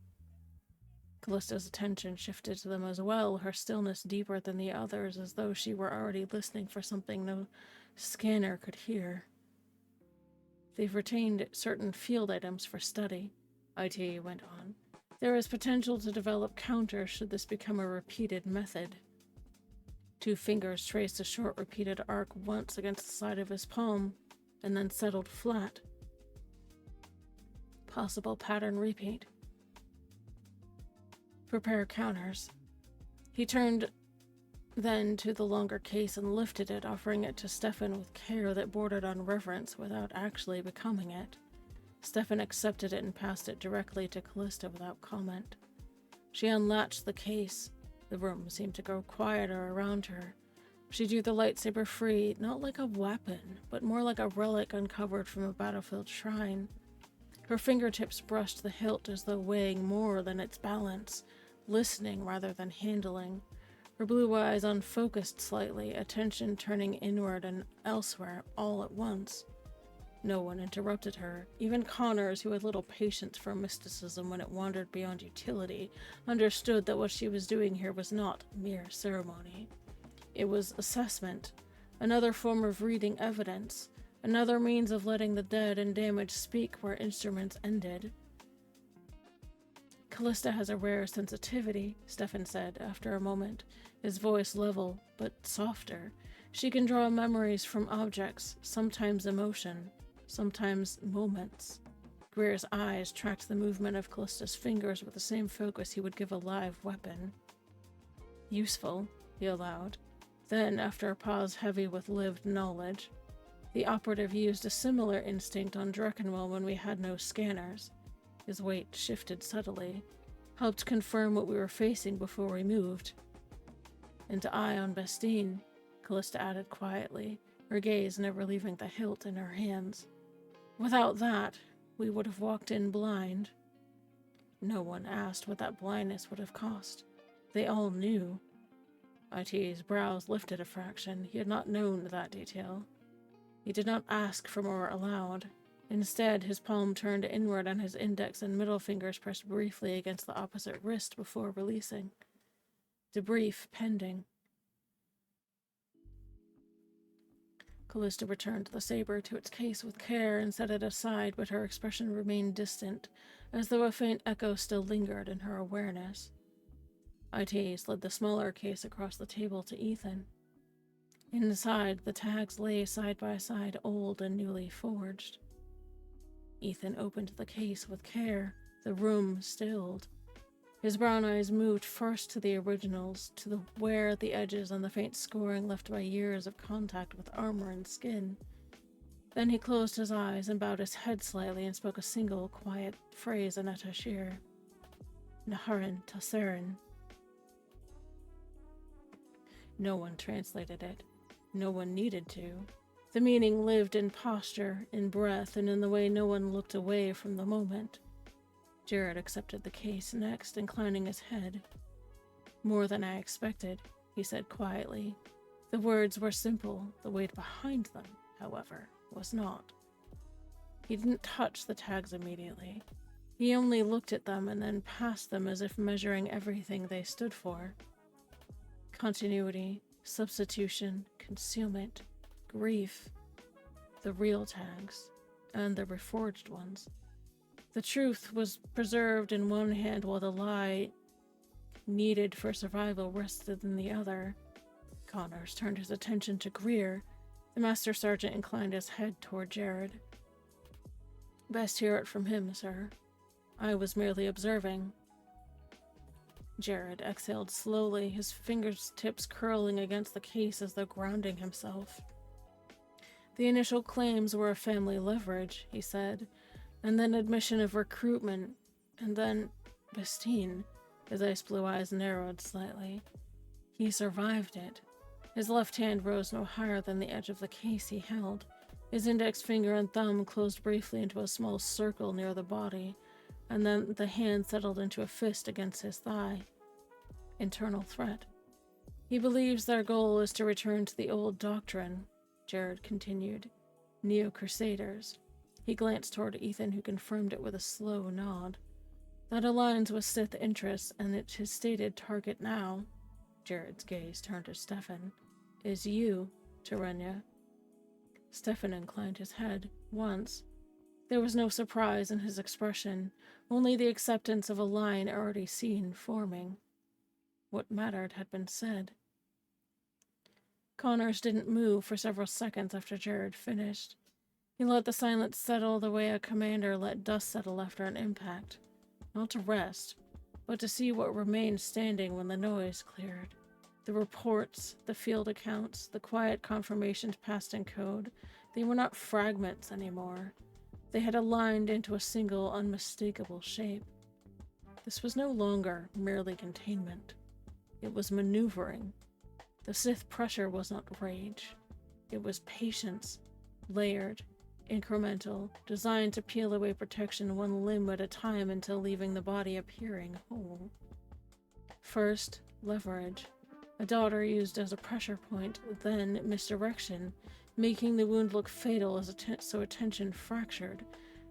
Callista's attention shifted to them as well, her stillness deeper than the others, as though she were already listening for something no scanner could hear. "They've retained certain field items for study," IT went on. "There is potential to develop counters should this become a repeated method." Two fingers traced a short repeated arc once against the side of his palm, and then settled flat. "Possible pattern repeat. Prepare counters." He turned then to the longer case and lifted it, offering it to Stefan with care that bordered on reverence without actually becoming it. Stefan accepted it and passed it directly to Callista without comment. She unlatched the case. The room seemed to grow quieter around her. She drew the lightsaber free, not like a weapon, but more like a relic uncovered from a battlefield shrine. Her fingertips brushed the hilt as though weighing more than its balance, listening rather than handling. Her blue eyes unfocused slightly, attention turning inward and elsewhere all at once. No one interrupted her. Even Connors, who had little patience for mysticism when it wandered beyond utility, understood that what she was doing here was not mere ceremony. It was assessment, another form of reading evidence, another means of letting the dead and damaged speak where instruments ended. "Callista has a rare sensitivity," Stefan said after a moment, his voice level but softer. "She can draw memories from objects, sometimes emotion, sometimes moments." Greer's eyes tracked the movement of Callista's fingers with the same focus he would give a live weapon. "Useful," he allowed. Then, after a pause heavy with lived knowledge, "The operative used a similar instinct on Dreckenwell when we had no scanners." His weight shifted subtly. "Helped confirm what we were facing before we moved." "And to eye on Bestine," Callista added quietly, her gaze never leaving the hilt in her hands. "Without that, we would have walked in blind." No one asked what that blindness would have cost. They all knew. IT's brows lifted a fraction. He had not known that detail. He did not ask for more aloud. Instead, his palm turned inward and his index and middle fingers pressed briefly against the opposite wrist before releasing. Debrief pending. Callista returned the saber to its case with care and set it aside, but her expression remained distant, as though a faint echo still lingered in her awareness. IT slid the smaller case across the table to Ethan. Inside, the tags lay side by side, old and newly forged. Ethan opened the case with care. The room stilled. His brown eyes moved first to the originals, to the wear at the edges and the faint scoring left by years of contact with armor and skin. Then he closed his eyes and bowed his head slightly and spoke a single, quiet phrase in Atashir. Naharin Tassarin. No one translated it. No one needed to. The meaning lived in posture, in breath, and in the way no one looked away from the moment. Jared accepted the case next, inclining his head. "More than I expected," he said quietly. The words were simple, the weight behind them, however, was not. He didn't touch the tags immediately. He only looked at them and then passed them as if measuring everything they stood for. Continuity, substitution, concealment, grief. The real tags, and the reforged ones. The truth was preserved in one hand while the lie needed for survival rested in the other. Connors turned his attention to Greer. The Master Sergeant inclined his head toward Jared. "Best hear it from him, sir. I was merely observing." Jared exhaled slowly, his fingertips curling against the case as though grounding himself. "The initial claims were a family leverage," he said, "and then admission of recruitment, and then Bastine." His ice blue eyes narrowed slightly. "He survived it." His left hand rose no higher than the edge of the case he held. His index finger and thumb closed briefly into a small circle near the body, and then the hand settled into a fist against his thigh. "Internal threat. He believes their goal is to return to the old doctrine," Jared continued. "Neo-Crusaders." He glanced toward Ethan, who confirmed it with a slow nod. "That aligns with Sith interests, and it's his stated target now." Jared's gaze turned to Stefan. "Is you, Terenia." Stefan inclined his head, once. There was no surprise in his expression, only the acceptance of a line already seen forming. What mattered had been said. Connors didn't move for several seconds after Jared finished. He let the silence settle the way a commander let dust settle after an impact. Not to rest, but to see what remained standing when the noise cleared. The reports, the field accounts, the quiet confirmations passed in code, they were not fragments anymore. They had aligned into a single, unmistakable shape. This was no longer merely containment. It was maneuvering. The Sith pressure was not rage. It was patience, layered, incremental, designed to peel away protection one limb at a time until leaving the body appearing whole. First, leverage. A daughter used as a pressure point, then misdirection, making the wound look fatal as so attention fractured.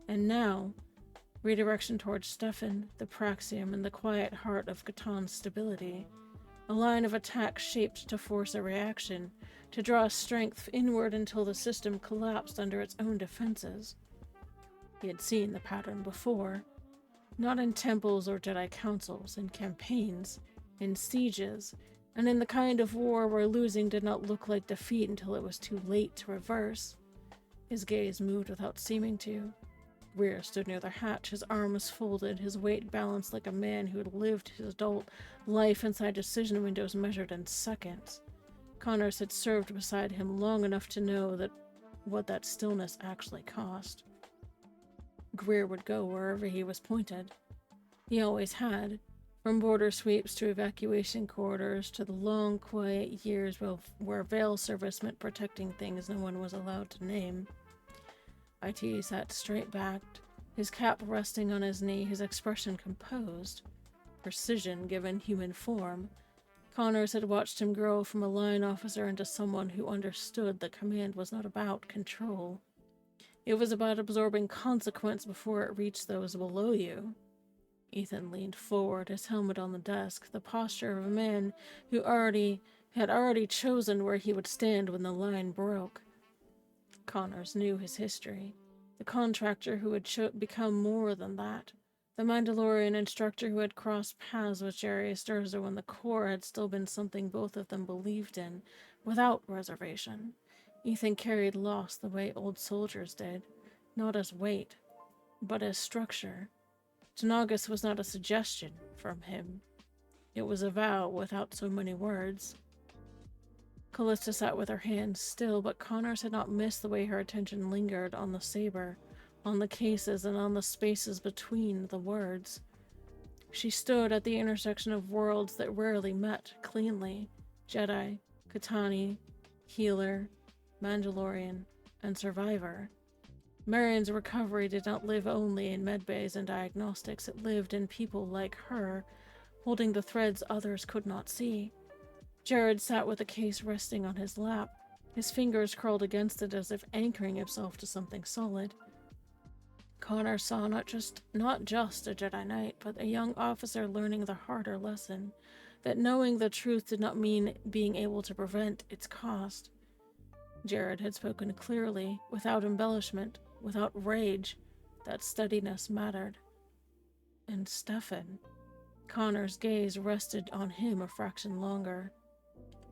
And now, redirection towards Stefan, the Praxium, and the quiet heart of Catan stability. A line of attack shaped to force a reaction, to draw strength inward until the system collapsed under its own defenses. He had seen the pattern before. Not in temples or Jedi councils, in campaigns, in sieges, and in the kind of war where losing did not look like defeat until it was too late to reverse. His gaze moved without seeming to. Greer stood near the hatch, his arms folded, his weight balanced like a man who had lived his adult life inside decision windows measured in seconds. Connors had served beside him long enough to know what that stillness actually cost. Greer would go wherever he was pointed. He always had, from border sweeps to evacuation corridors to the long, quiet years where veil service meant protecting things no one was allowed to name. IT sat straight-backed, his cap resting on his knee, his expression composed. Precision given human form. Connors had watched him grow from a line officer into someone who understood that command was not about control. It was about absorbing consequence before it reached those below you. Ethan leaned forward, his helmet on the desk, the posture of a man who had already chosen where he would stand when the line broke. Connors knew his history. The contractor who had become more than that. The Mandalorian instructor who had crossed paths with Jerry Sturza when the core had still been something both of them believed in, without reservation. Ethan carried loss the way old soldiers did, not as weight, but as structure. Tanagas was not a suggestion from him. It was a vow without so many words. Callista sat with her hands still, but Connors had not missed the way her attention lingered on the saber, on the cases, and on the spaces between the words. She stood at the intersection of worlds that rarely met cleanly: Jedi, Katani, Healer, Mandalorian, and Survivor. Marion's recovery did not live only in medbays and diagnostics, it lived in people like her, holding the threads others could not see. Jared sat with the case resting on his lap, his fingers curled against it as if anchoring himself to something solid. Connor saw not just a Jedi Knight, but a young officer learning the harder lesson, that knowing the truth did not mean being able to prevent its cost. Jared had spoken clearly, without embellishment, without rage, that steadiness mattered. And Stefan. Connor's gaze rested on him a fraction longer.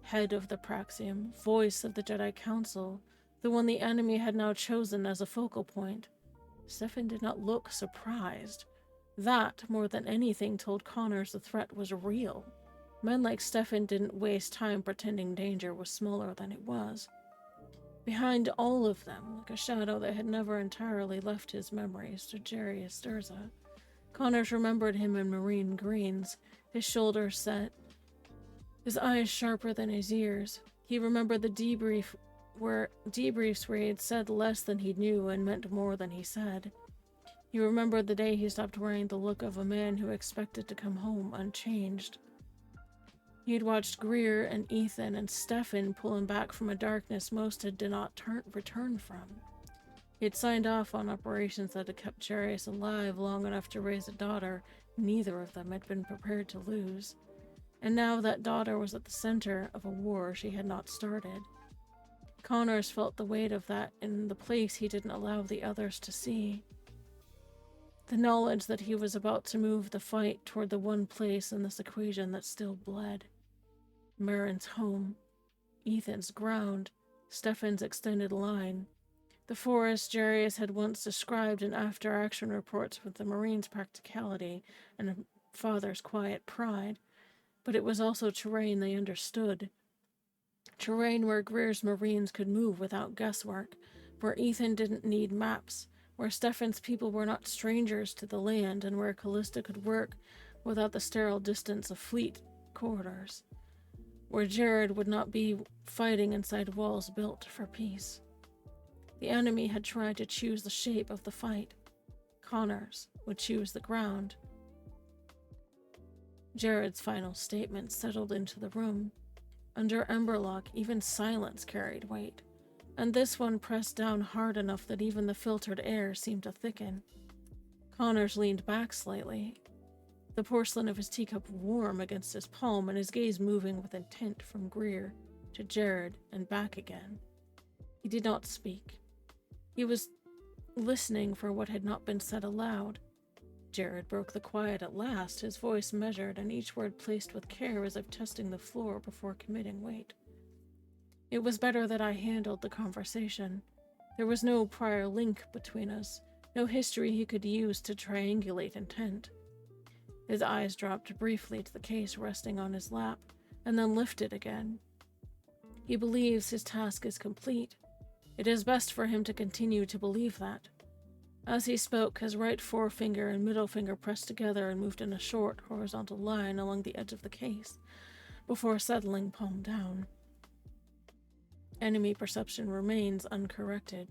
Head of the Praxium, voice of the Jedi Council, the one the enemy had now chosen as a focal point. Stefan did not look surprised. That, more than anything, told Connors the threat was real. Men like Stefan didn't waste time pretending danger was smaller than it was. Behind all of them, like a shadow that had never entirely left his memories, stood Jerry Esturza. Connors remembered him in marine greens, his shoulders set, his eyes sharper than his ears. He remembered the debriefs where he had said less than he knew and meant more than he said. He remembered the day he stopped wearing the look of a man who expected to come home unchanged. He had watched Greer and Ethan and Stefan pull him back from a darkness most did not return from. He had signed off on operations that had kept Jarius alive long enough to raise a daughter neither of them had been prepared to lose. And now that daughter was at the center of a war she had not started. Connors felt the weight of that in the place he didn't allow the others to see. The knowledge that he was about to move the fight toward the one place in this equation that still bled. Marin's home, Ethan's ground, Stefan's extended line. The forest Jarius had once described in after-action reports with the Marines' practicality and a father's quiet pride, but it was also terrain they understood. Terrain where Greer's Marines could move without guesswork, where Ethan didn't need maps, where Stefan's people were not strangers to the land, and where Callista could work without the sterile distance of fleet corridors, where Jared would not be fighting inside walls built for peace. The enemy had tried to choose the shape of the fight. Connors would choose the ground. Jared's final statement settled into the room. Under Emberlock, even silence carried weight, and this one pressed down hard enough that even the filtered air seemed to thicken. Connors leaned back slightly, the porcelain of his teacup warm against his palm and his gaze moving with intent from Greer to Jared and back again. He did not speak. He was listening for what had not been said aloud. Jared broke the quiet at last, his voice measured and each word placed with care as if testing the floor before committing weight. It was better that I handled the conversation. There was no prior link between us, no history he could use to triangulate intent. His eyes dropped briefly to the case resting on his lap, and then lifted again. He believes his task is complete. It is best for him to continue to believe that. As he spoke, his right forefinger and middle finger pressed together and moved in a short, horizontal line along the edge of the case, before settling palm down. Enemy perception remains uncorrected.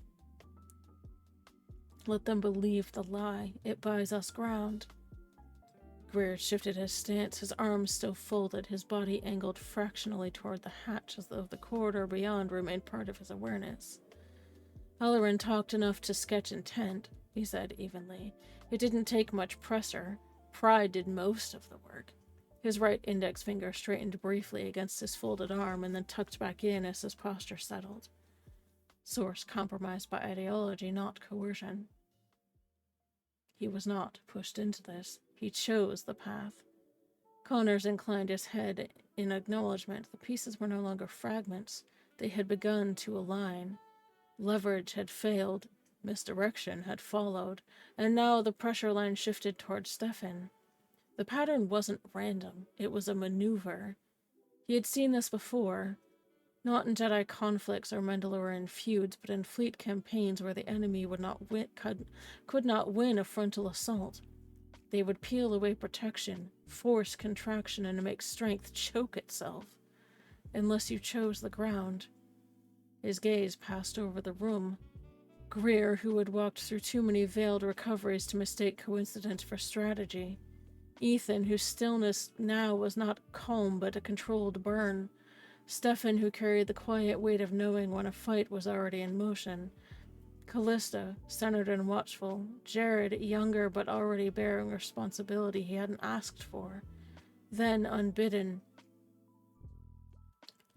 Let them believe the lie. It buys us ground. Greer shifted his stance, his arms still folded, his body angled fractionally toward the hatch as though the corridor beyond remained part of his awareness. Halloran talked enough to sketch intent, he said evenly. It didn't take much pressure. Pride did most of the work. His right index finger straightened briefly against his folded arm and then tucked back in as his posture settled. Source compromised by ideology, not coercion. He was not pushed into this. He chose the path. Connors inclined his head in acknowledgement. The pieces were no longer fragments. They had begun to align. Leverage had failed. Misdirection had followed. And now the pressure line shifted toward Stefan. The pattern wasn't random. It was a maneuver. He had seen this before. Not in Jedi conflicts or Mandalorian feuds, but in fleet campaigns where the enemy could not win a frontal assault. They would peel away protection, force contraction, and make strength choke itself. Unless you chose the ground. His gaze passed over the room. Greer, who had walked through too many veiled recoveries to mistake coincidence for strategy. Ethan, whose stillness now was not calm but a controlled burn. Stefan, who carried the quiet weight of knowing when a fight was already in motion. Callista, centered and watchful. Jared, younger but already bearing responsibility he hadn't asked for. Then, unbidden,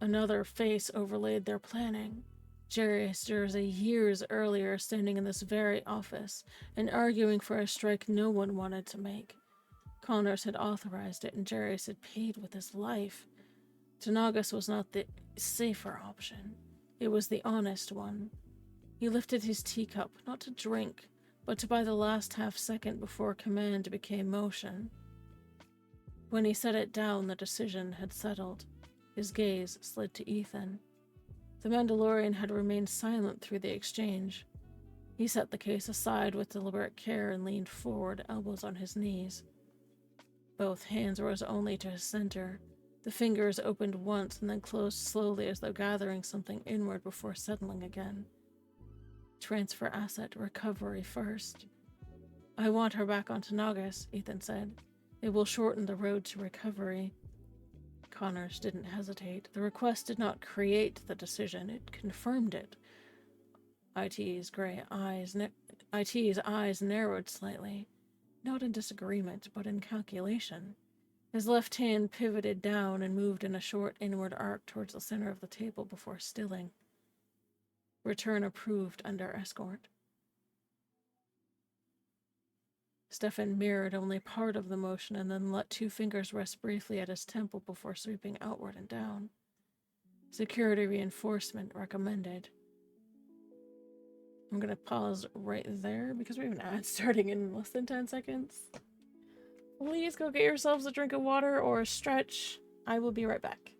another face overlaid their planning. Jarius Jersey, years earlier, standing in this very office and arguing for a strike no one wanted to make. Connors had authorized it, and Jarius had paid with his life. Tanagas was not the safer option. It was the honest one. He lifted his teacup, not to drink, but to buy the last half-second before command became motion. When he set it down, the decision had settled. His gaze slid to Ethan. The Mandalorian had remained silent through the exchange. He set the case aside with deliberate care and leaned forward, elbows on his knees. Both hands rose only to his center. The fingers opened once and then closed slowly as though gathering something inward before settling again. Transfer asset recovery first. I want her back on Tanagas, Ethan said. It will shorten the road to recovery. Connors didn't hesitate. The request did not create the decision, it confirmed it. IT's eyes narrowed slightly, not in disagreement, but in calculation. His left hand pivoted down and moved in a short inward arc towards the center of the table before stilling. Return approved under escort. Stefan mirrored only part of the motion and then let two fingers rest briefly at his temple before sweeping outward and down. Security reinforcement recommended. I'm going to pause right there because we have an ad starting in less than 10 seconds. Please go get yourselves a drink of water or a stretch. I will be right back.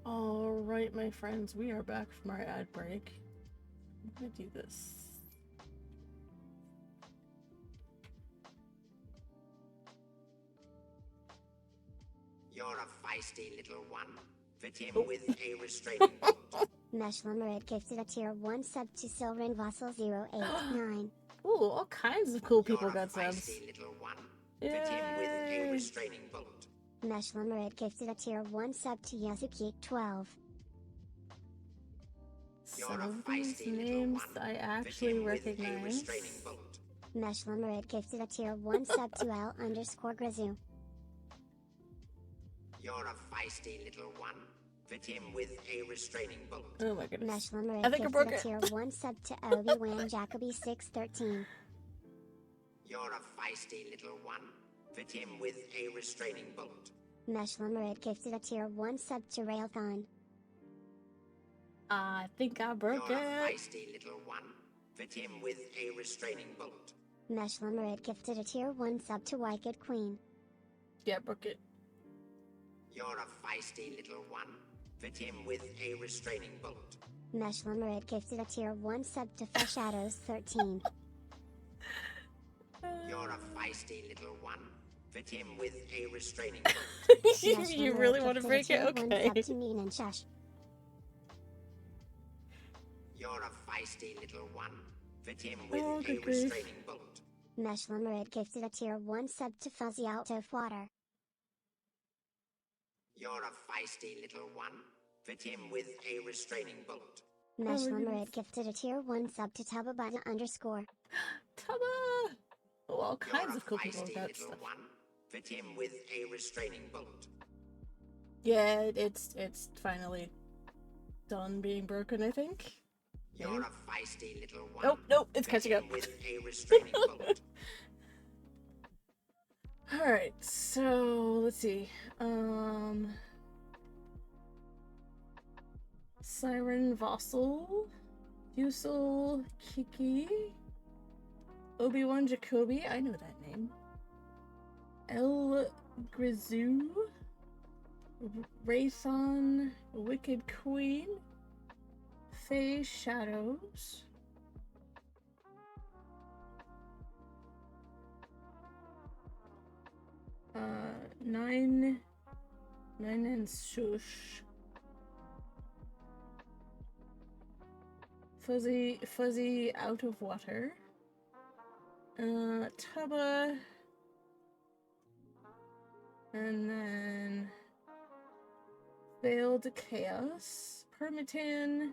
Alright, my friends, we are back from our ad break. I'm gonna do this. You're a feisty little one. Fit him with a restraining bolt. Meshlammerid gifted a tier 1 sub to Silverin Vassal 089. Ooh, all kinds of cool people You're a got subs. feisty little one. Fit him with a restraining bolt. Meshlammerid gifted a tier 1 sub to Yasuki 12. Some of these names I actually recognize. Meshlammerid gifted a tier 1 sub to L_Grizu. You're a feisty little one. Fit him with a restraining bolt. Oh my goodness. Meshlammerid I think I broke gifted it. a tier 1 sub to Obi-Wan Jacoby 613. You're a feisty little one. Fit him with a restraining bolt. Meshlammerid gifted a tier 1 sub to Railthon. I think I broke You're it. a feisty little one. Fit him with a restraining bolt. Meshlammerid gifted a tier 1 sub to Wicked Queen. Yeah, broke it. You're a feisty little one. Fit him with a restraining bolt. Meshlammerid gifted a tier 1 sub to Foreshadows 13. You're a feisty little one. Fit him with a restraining bolt. You really want to break it? Okay. Sub to Neen and Shush. You're a feisty little one. Fit him with Oh, a good grief. restraining bolt. Meshlammerid gifted a tier 1 sub to Fuzzy Out of Water. You're a feisty little one. Fit him with a restraining bolt. Meshlammerid gifted a tier 1 sub to Tubabata _ Taba! Oh, all You're kinds a of cool people feisty got little stuff. one. Fit him with a restraining bolt. Yeah, it's finally done being broken, I think. You're a feisty little one. Oh, no, it's Fit catching him up. with a restraining bolt. Alright, so let's see. Siren Vassal, Fusil Kiki, Obi-Wan Jacoby, I know that name. El Grizu, Raython, Wicked Queen, Faye Shadows. Nine and Shush. Fuzzy Out of Water. Tubba. And then Veiled Chaos. Permitan.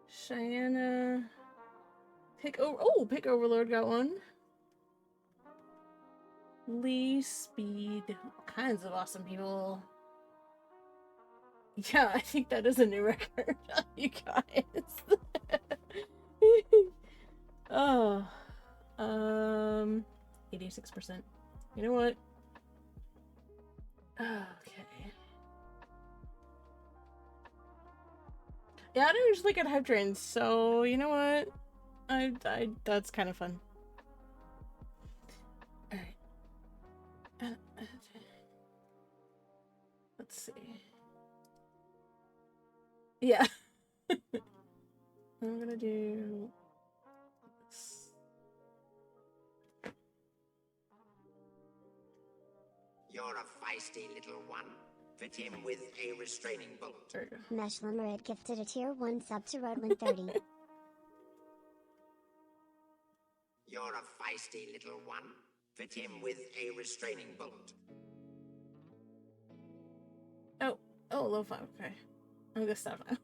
Cheyenne. Pick Overlord got one. Lee Speed. All kinds of awesome people. Yeah, I think that is a new record, you guys. Oh. 86%. You know what? Okay. Yeah, I don't usually get hype trains, so you know what? I that's kind of fun. Alright. Let's see. Yeah. I'm gonna do this. You're a feisty little one. Fit him with a restraining bolt. There we go. Meshlammerid gifted a tier 1 sub to Rodwin 30. You're a feisty little one. Fit him with a restraining bolt. Oh, low 5, okay. I'm gonna stop now.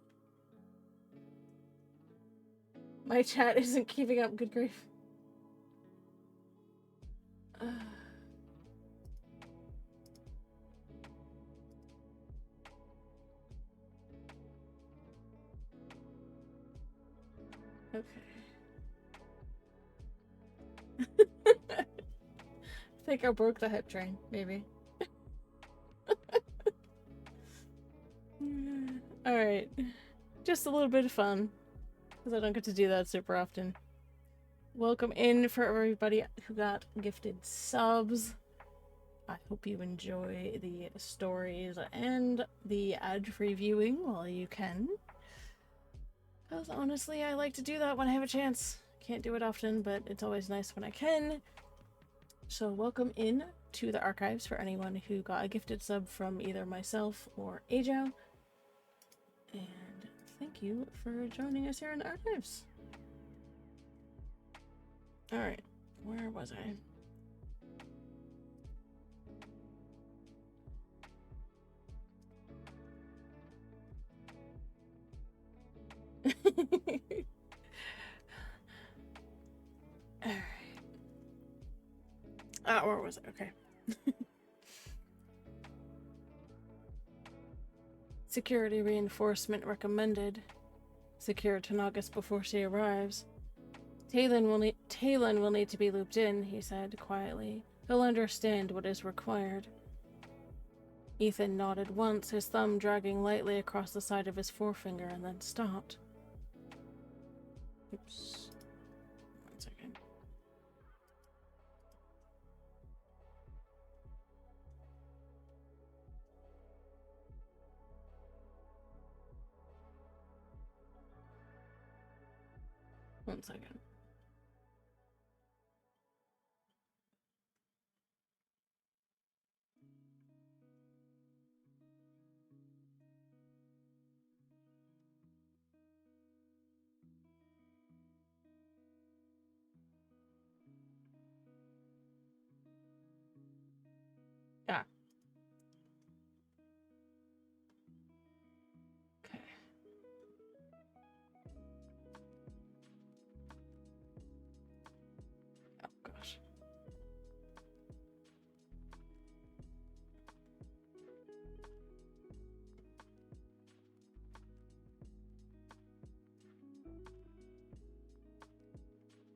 My chat isn't keeping up, good grief. Okay. I think I broke the hype train, maybe. Alright. Just a little bit of fun. Because I don't get to do that super often. Welcome in for everybody who got gifted subs. I hope you enjoy the stories and the ad-free viewing while you can. Because honestly, I like to do that when I have a chance. Can't do it often, but it's always nice when I can. So welcome in to the archives for anyone who got a gifted sub from either myself or Ajao. And thank you for joining us here in the archives. Alright, where was I? Alright. Where was it? Okay. Security reinforcement recommended. Secure Tanagas before she arrives. Talon will need to be looped in, he said quietly. He'll understand what is required. Ethan nodded once, his thumb dragging lightly across the side of his forefinger, and then stopped. Oops. 1 second. One second. Ah. Okay. Oh gosh.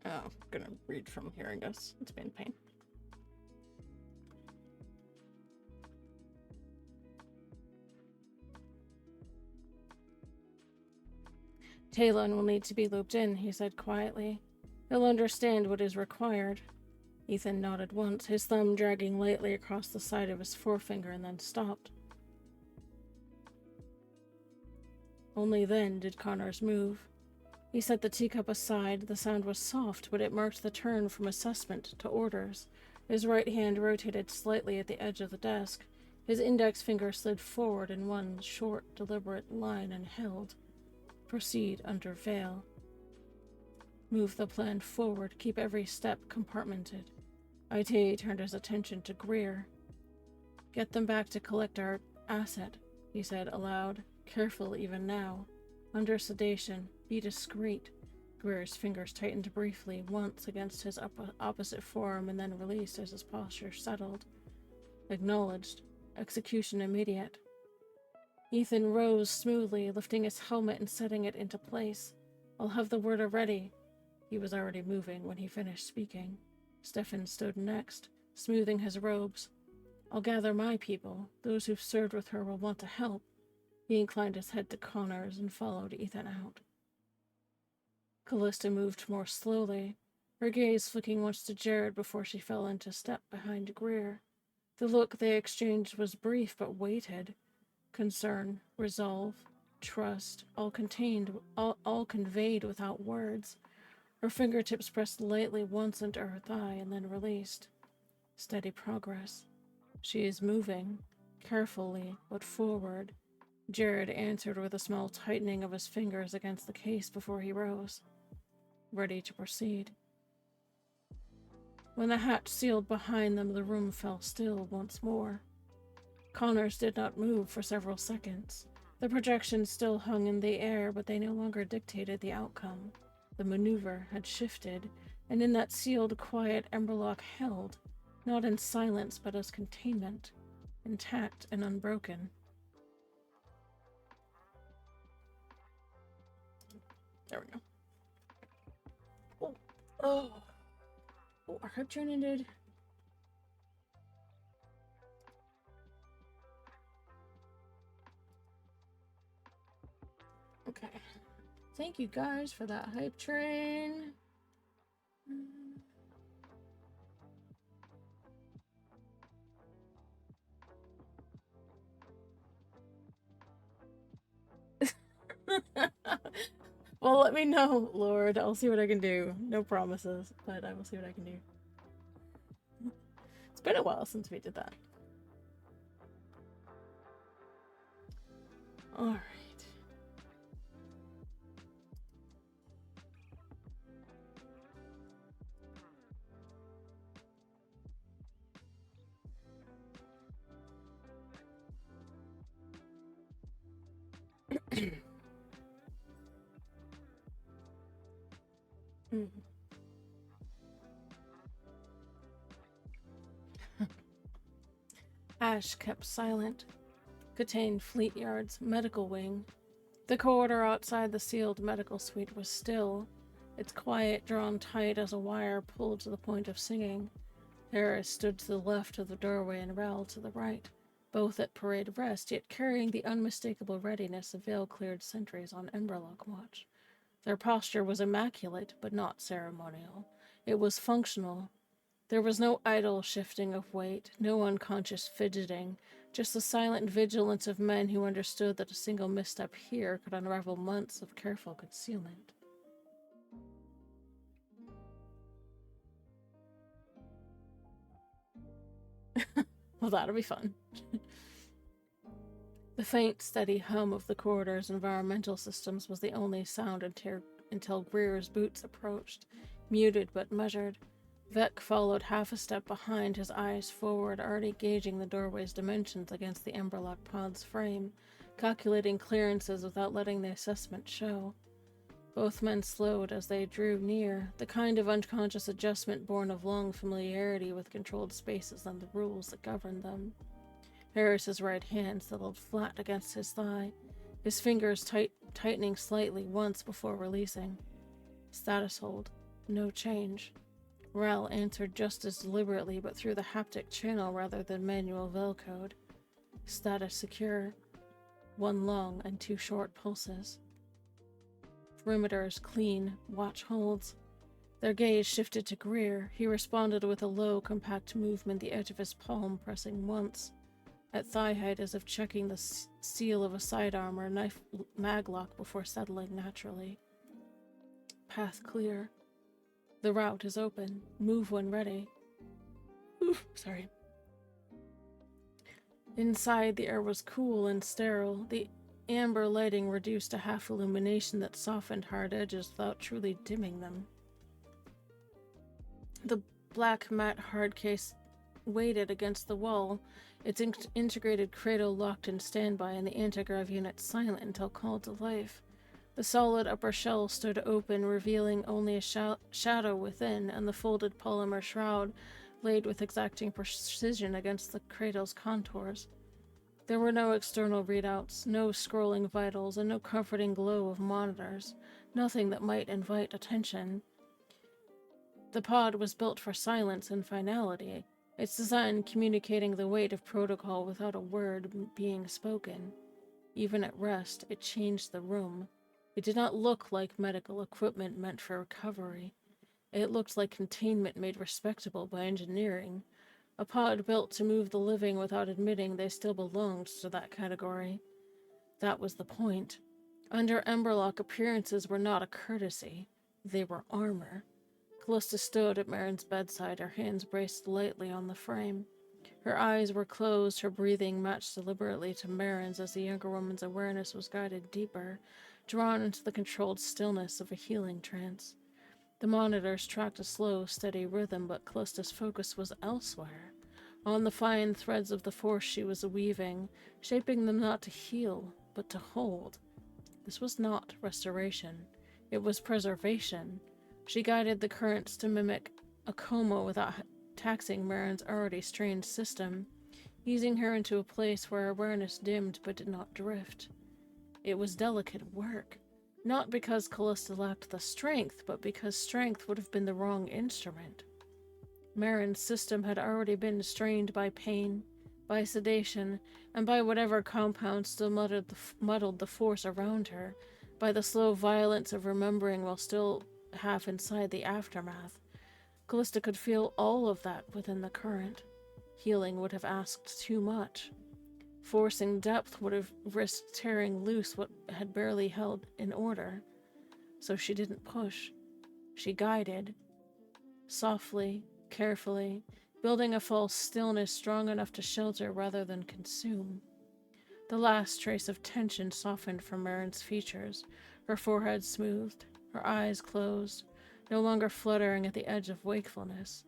Oh, I'm gonna read from here, I guess. It's been pain. Talon will need to be looped in, he said quietly. He'll understand what is required. Ethan nodded once, his thumb dragging lightly across the side of his forefinger, and then stopped. Only then did Connors move. He set the teacup aside. The sound was soft, but it marked the turn from assessment to orders. His right hand rotated slightly at the edge of the desk. His index finger slid forward in one short, deliberate line and held. Proceed under veil. Move the plan forward. Keep every step compartmented. Ite turned his attention to Greer. Get them back to collect our asset, he said aloud. Careful even now. Under sedation, be discreet. Greer's fingers tightened briefly, once against his opposite forearm and then released as his posture settled. Acknowledged. Execution immediate. Ethan rose smoothly, lifting his helmet and setting it into place. I'll have the word ready. He was already moving when he finished speaking. Stefan stood next, smoothing his robes. I'll gather my people. Those who've served with her will want to help. He inclined his head to Connors and followed Ethan out. Callista moved more slowly, her gaze flicking once to Jared before she fell into step behind Greer. The look they exchanged was brief but weighted. Concern, resolve, trust, all conveyed without words. Her fingertips pressed lightly once into her thigh and then released. Steady progress. She is moving, carefully, but forward. Jared answered with a small tightening of his fingers against the case before he rose, ready to proceed. When the hatch sealed behind them, the room fell still once more. Connors did not move for several seconds. The projections still hung in the air, but they no longer dictated the outcome. The maneuver had shifted, and in that sealed, quiet Emberlock held, not in silence but as containment, intact and unbroken. There we go. Oh, our hype train ended. Okay. Thank you guys for that hype train. Well, let me know, Lord. I'll see what I can do. No promises, but I will see what I can do. It's been a while since we did that. Alright. Ash kept silent. Contained Fleet Yard's medical wing. The corridor outside the sealed medical suite was still, its quiet drawn tight as a wire pulled to the point of singing. Harris stood to the left of the doorway and Rel to the right, both at parade rest, yet carrying the unmistakable readiness of veil-cleared sentries on Emberlock watch. Their posture was immaculate, but not ceremonial. It was functional. There was no idle shifting of weight, no unconscious fidgeting, just the silent vigilance of men who understood that a single misstep here could unravel months of careful concealment. Well, that'll be fun. The faint, steady hum of the corridor's environmental systems was the only sound until Greer's boots approached, muted but measured. Vec followed half a step behind, his eyes forward, already gauging the doorway's dimensions against the Emberlock pod's frame, calculating clearances without letting the assessment show. Both men slowed as they drew near, the kind of unconscious adjustment born of long familiarity with controlled spaces and the rules that governed them. Harris's right hand settled flat against his thigh, his fingers tightening slightly once before releasing. Status hold. No change. Rel answered just as deliberately, but through the haptic channel rather than manual vel code. Status secure. 1 long and 2 short pulses. Perimeters clean. Watch holds. Their gaze shifted to Greer. He responded with a low, compact movement, the edge of his palm pressing once. At thigh height, as if checking the seal of a sidearm or knife maglock before settling naturally. Path clear. The route is open. Move when ready. Oof, sorry. Inside, the air was cool and sterile. The amber lighting reduced to half illumination that softened hard edges without truly dimming them. The black matte hard case weighted against the wall, its integrated cradle locked in standby, and the anti-grav unit silent until called to life. The solid upper shell stood open, revealing only a shadow within, and the folded polymer shroud laid with exacting precision against the cradle's contours. There were no external readouts, no scrolling vitals, and no comforting glow of monitors, nothing that might invite attention. The pod was built for silence and finality, its design communicating the weight of protocol without a word being spoken. Even at rest, it changed the room. It did not look like medical equipment meant for recovery. It looked like containment made respectable by engineering. A pod built to move the living without admitting they still belonged to that category. That was the point. Under Emberlock, appearances were not a courtesy. They were armor. Callista stood at Marin's bedside, her hands braced lightly on the frame. Her eyes were closed, her breathing matched deliberately to Marin's as the younger woman's awareness was guided deeper, drawn into the controlled stillness of a healing trance. The monitors tracked a slow, steady rhythm, but Callista's focus was elsewhere, on the fine threads of the force she was weaving, shaping them not to heal, but to hold. This was not restoration. It was preservation. She guided the currents to mimic a coma without taxing Marin's already strained system, easing her into a place where awareness dimmed but did not drift. It was delicate work, not because Callista lacked the strength, but because strength would have been the wrong instrument. Marin's system had already been strained by pain, by sedation, and by whatever compound still muddled the force around her, by the slow violence of remembering while still half inside the aftermath. Callista could feel all of that within the current. Healing would have asked too much. Forcing depth would have risked tearing loose what had barely held in order. so she didn't push. She guided, softly, carefully, building a false stillness strong enough to shelter rather than consume. The last trace of tension softened from Marin's features, her forehead smoothed, her eyes closed, no longer fluttering at the edge of wakefulness.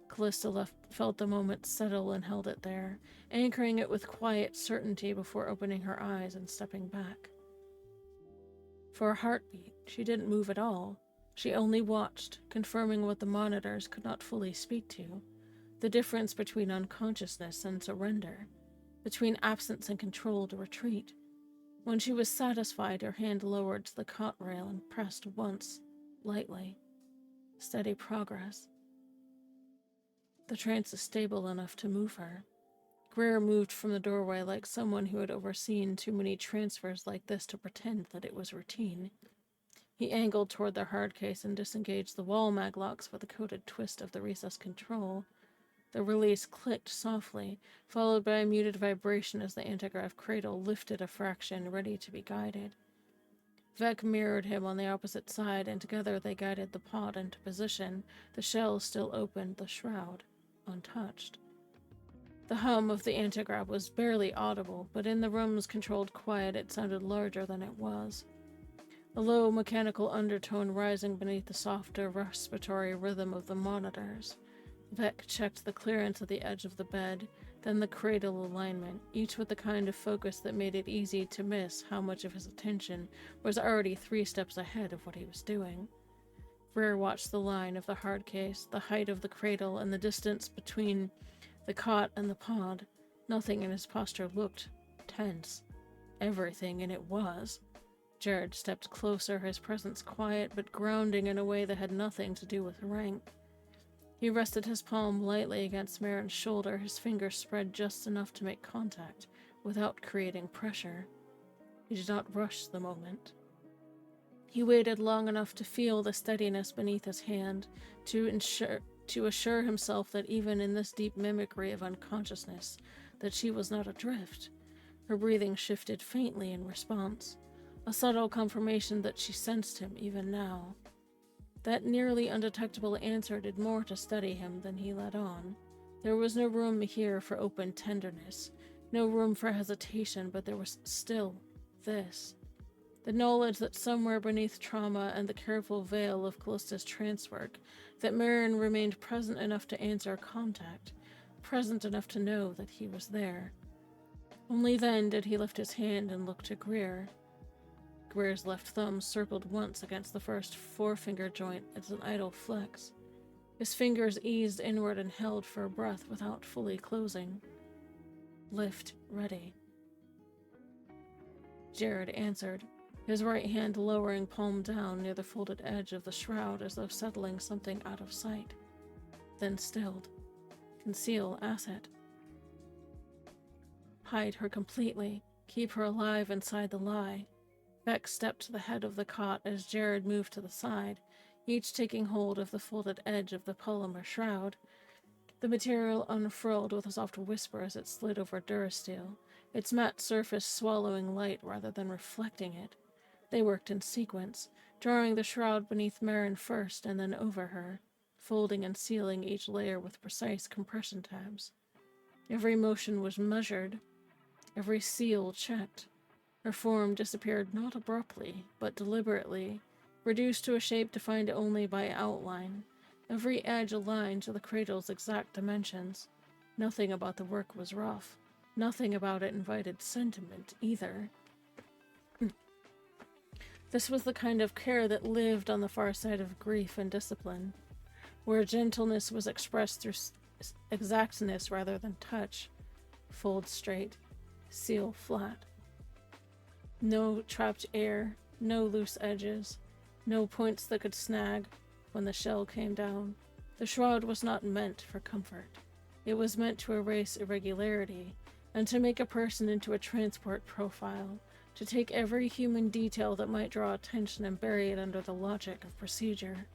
Callista felt the moment settle and held it there, anchoring it with quiet certainty before opening her eyes and stepping back. For a heartbeat, she didn't move at all. She only watched, confirming what the monitors could not fully speak to: the difference between unconsciousness and surrender, between absence and controlled retreat. When she was satisfied, her hand lowered to the cot rail and pressed once, lightly. Steady progress. The trance is stable enough to move her. Greer moved from the doorway like someone who had overseen too many transfers like this to pretend that it was routine. He angled toward the hard case and disengaged the wall maglocks with a coded twist of the recess control. The release clicked softly, followed by a muted vibration as the antigrav cradle lifted a fraction, ready to be guided. Vec mirrored him on the opposite side, and together they guided the pod into position, the shell still open, the shroud untouched. The hum of the antigrav was barely audible, but in the room's controlled quiet it sounded larger than it was. A low mechanical undertone rising beneath the softer respiratory rhythm of the monitors. Vec checked the clearance at the edge of the bed, then the cradle alignment, each with the kind of focus that made it easy to miss how much of his attention was already 3 steps ahead of what he was doing. Greer watched the line of the hard case, the height of the cradle, and the distance between the cot and the pod. Nothing in his posture looked tense. Everything in it was. Jared stepped closer, his presence quiet but grounding in a way that had nothing to do with rank. He rested his palm lightly against Marin's shoulder, his fingers spread just enough to make contact, without creating pressure. He did not rush the moment. He waited long enough to feel the steadiness beneath his hand, to assure himself that even in this deep mimicry of unconsciousness, that she was not adrift. Her breathing shifted faintly in response, a subtle confirmation that she sensed him even now. That nearly undetectable answer did more to steady him than he let on. There was no room here for open tenderness, no room for hesitation, but there was still this. The knowledge that somewhere beneath trauma and the careful veil of Callista's trance work, that Marin remained present enough to answer contact, present enough to know that he was there. Only then did he lift his hand and look to Greer. Greer's left thumb circled once against the first forefinger joint as an idle flex. His fingers eased inward and held for a breath without fully closing. Lift ready. Jared answered, his right hand lowering palm down near the folded edge of the shroud as though settling something out of sight. Then stilled. Conceal asset. Hide her completely. Keep her alive inside the lie. Beck stepped to the head of the cot as Jared moved to the side, each taking hold of the folded edge of the polymer shroud. The material unfurled with a soft whisper as it slid over Durasteel, its matte surface swallowing light rather than reflecting it. They worked in sequence, drawing the shroud beneath Marin first and then over her, folding and sealing each layer with precise compression tabs. Every motion was measured, every seal checked. Her form disappeared not abruptly, but deliberately, reduced to a shape defined only by outline, every edge aligned to the cradle's exact dimensions. Nothing about the work was rough. Nothing about it invited sentiment, either. This was the kind of care that lived on the far side of grief and discipline, where gentleness was expressed through exactness rather than touch. Fold straight, seal flat. No trapped air, no loose edges, no points that could snag when the shell came down. The shroud was not meant for comfort. It was meant to erase irregularity, and to make a person into a transport profile, to take every human detail that might draw attention and bury it under the logic of procedure.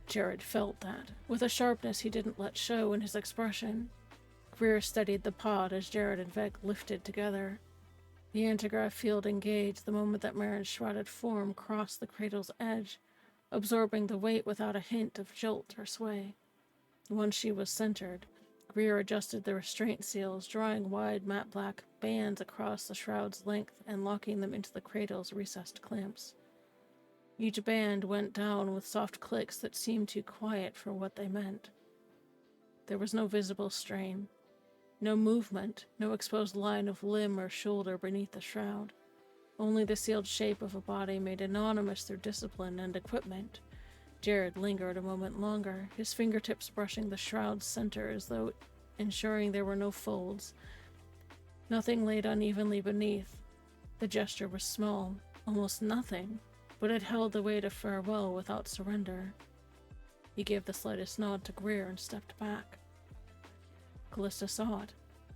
Jared felt that, with a sharpness he didn't let show in his expression. Greer steadied the pod as Jared and Vec lifted together. The antigrav field engaged the moment that Marin's shrouded form crossed the cradle's edge, absorbing the weight without a hint of jolt or sway. Once she was centered, Greer adjusted the restraint seals, drawing wide matte black bands across the shroud's length and locking them into the cradle's recessed clamps. Each band went down with soft clicks that seemed too quiet for what they meant. There was no visible strain, no movement, no exposed line of limb or shoulder beneath the shroud. Only the sealed shape of a body made anonymous through discipline and equipment. Jared lingered a moment longer, his fingertips brushing the shroud's center as though ensuring there were no folds. Nothing laid unevenly beneath. The gesture was small, almost nothing, but it held the weight of farewell without surrender. He gave the slightest nod to Greer and stepped back. Callista saw it.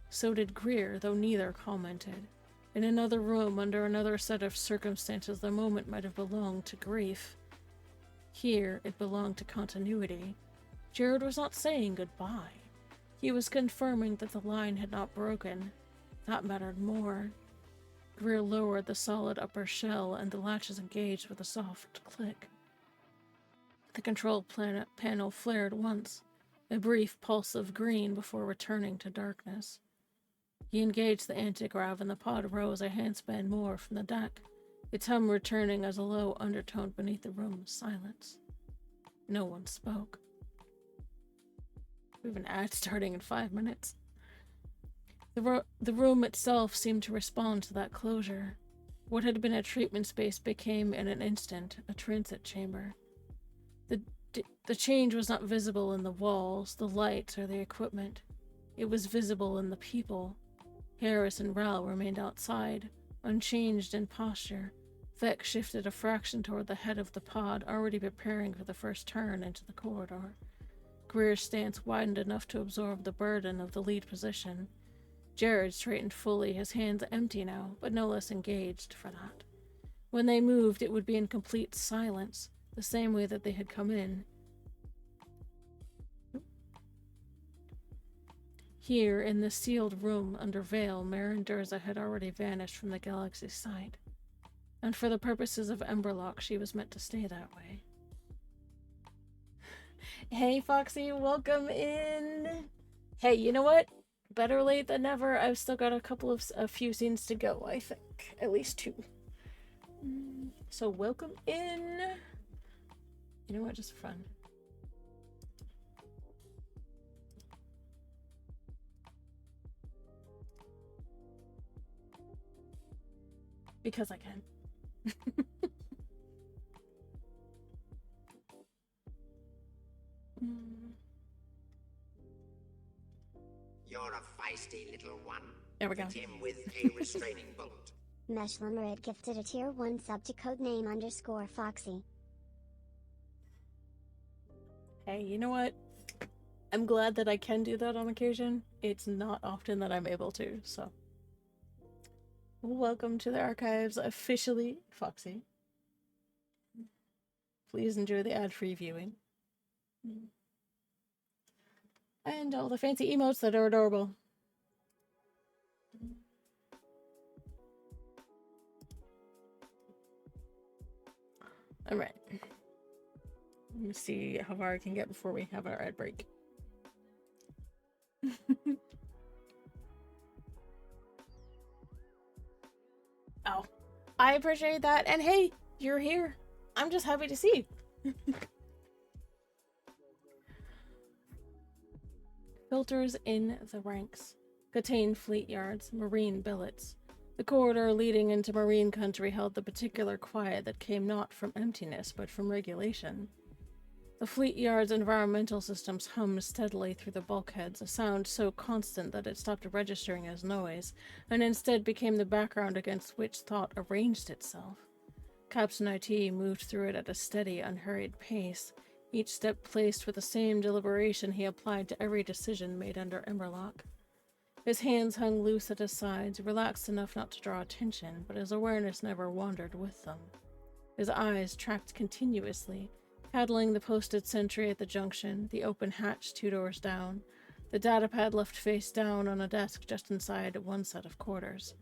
So did Greer, though neither commented. In another room, under another set of circumstances, the moment might have belonged to grief. Here, it belonged to continuity. Jared was not saying goodbye. He was confirming that the line had not broken. That mattered more. Greer lowered the solid upper shell, and the latches engaged with a soft click. The control panel flared once, a brief pulse of green before returning to darkness. He engaged the antigrav, and the pod rose a handspan more from the deck, its hum returning as a low undertone beneath the room's silence. No one spoke. We have an ad starting in 5 minutes. The room itself seemed to respond to that closure. What had been a treatment space became, in an instant, a transit chamber. The change was not visible in the walls, the lights, or the equipment. It was visible in the people. Harris and Ral remained outside, unchanged in posture. Vec shifted a fraction toward the head of the pod, already preparing for the first turn into the corridor. Greer's stance widened enough to absorb the burden of the lead position. Jared straightened fully, his hands empty now, but no less engaged for that. When they moved, it would be in complete silence, the same way that they had come in. Here, in the sealed room under veil, Marin Durza had already vanished from the galaxy's sight. And for the purposes of Emberlock, she was meant to stay that way. Hey, Foxy, welcome in! Hey, you know what? Better late than never. I've still got a few scenes to go, I think. At least 2. So welcome in! You know what? Just for fun. Because I can. You're a feisty little one. There we go. Hit him with a restraining bolt. Meshlamrid gifted a tier 1 sub to codename _Foxy. Hey, you know what? I'm glad that I can do that on occasion. It's not often that I'm able to, so. Welcome to the archives, officially, Foxy. Please enjoy the ad-free viewing. And all the fancy emotes that are adorable. Alright. Let me see how far I can get before we have our ad break. Oh, I appreciate that. And hey, you're here. I'm just happy to see you. Filters in the ranks. Contained fleet yards, marine billets. The corridor leading into marine country held the particular quiet that came not from emptiness, but from regulation. The fleet yard's environmental systems hummed steadily through the bulkheads, a sound so constant that it stopped registering as noise, and instead became the background against which thought arranged itself. Captain IT moved through it at a steady, unhurried pace, each step placed with the same deliberation he applied to every decision made under Emberlock. His hands hung loose at his sides, relaxed enough not to draw attention, but his awareness never wandered with them. His eyes tracked continuously, paddling the posted sentry at the junction, the open hatch 2 doors down, the datapad left face down on a desk just inside one set of quarters.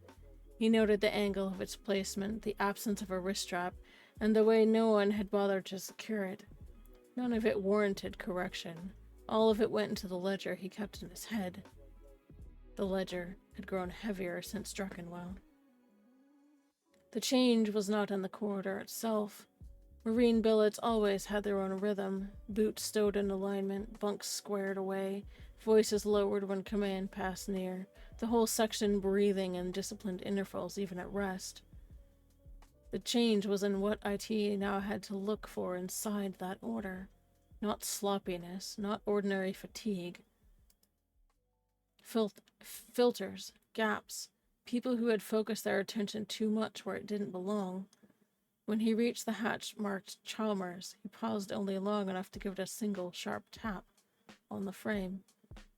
He noted the angle of its placement, the absence of a wrist strap, and the way no one had bothered to secure it. None of it warranted correction. All of it went into the ledger he kept in his head. The ledger had grown heavier since Druckenwell. The change was not in the corridor itself. Marine billets always had their own rhythm, boots stowed in alignment, bunks squared away, voices lowered when command passed near, the whole section breathing in disciplined intervals even at rest. The change was in what IT now had to look for inside that order. Not sloppiness, not ordinary fatigue. Filters, gaps, people who had focused their attention too much where it didn't belong. When he reached the hatch marked Chalmers, he paused only long enough to give it a single sharp tap on the frame.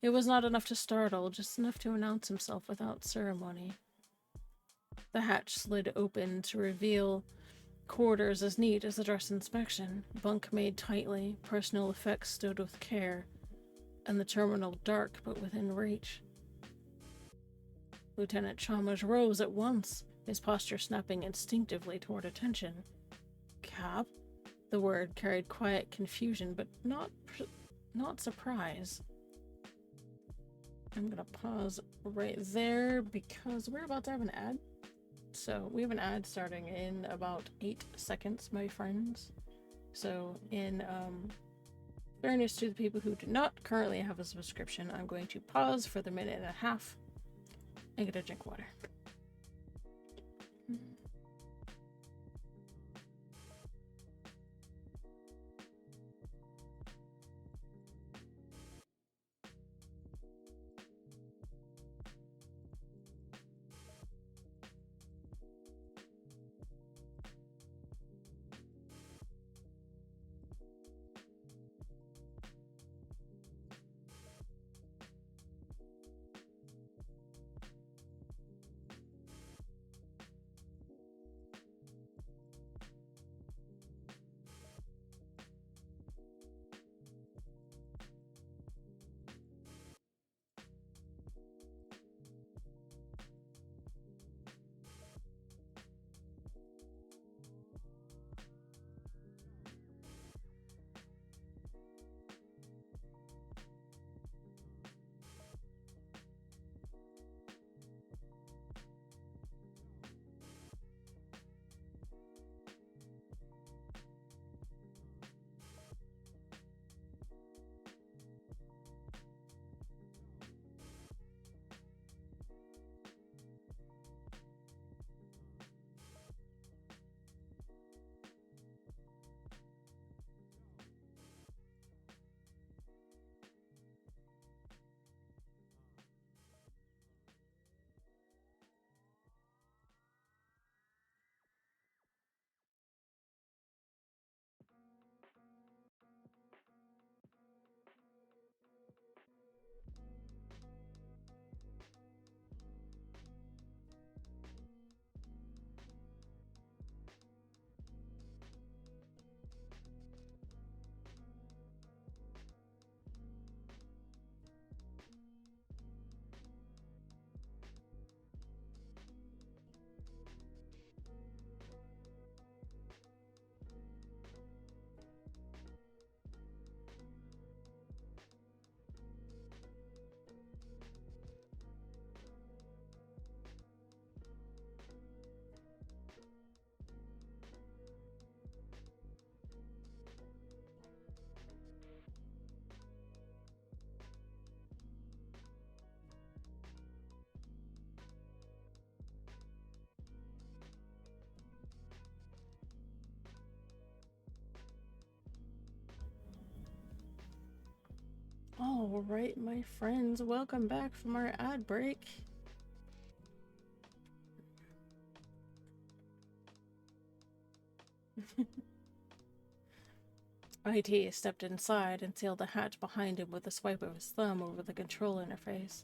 It was not enough to startle, just enough to announce himself without ceremony. The hatch slid open to reveal quarters as neat as a dress inspection, bunk made tightly, personal effects stowed with care, and the terminal dark but within reach. Lieutenant Chalmers rose at once, his posture snapping instinctively toward attention. Cap? The word carried quiet confusion, but not surprise. I'm gonna pause right there because we're about to have an ad. So we have an ad starting in about 8 seconds, my friends. So in fairness to the people who do not currently have a subscription, I'm going to pause for the minute and a half and get a drink of water. All right, my friends, welcome back from our ad break. IT stepped inside and sealed the hatch behind him with a swipe of his thumb over the control interface.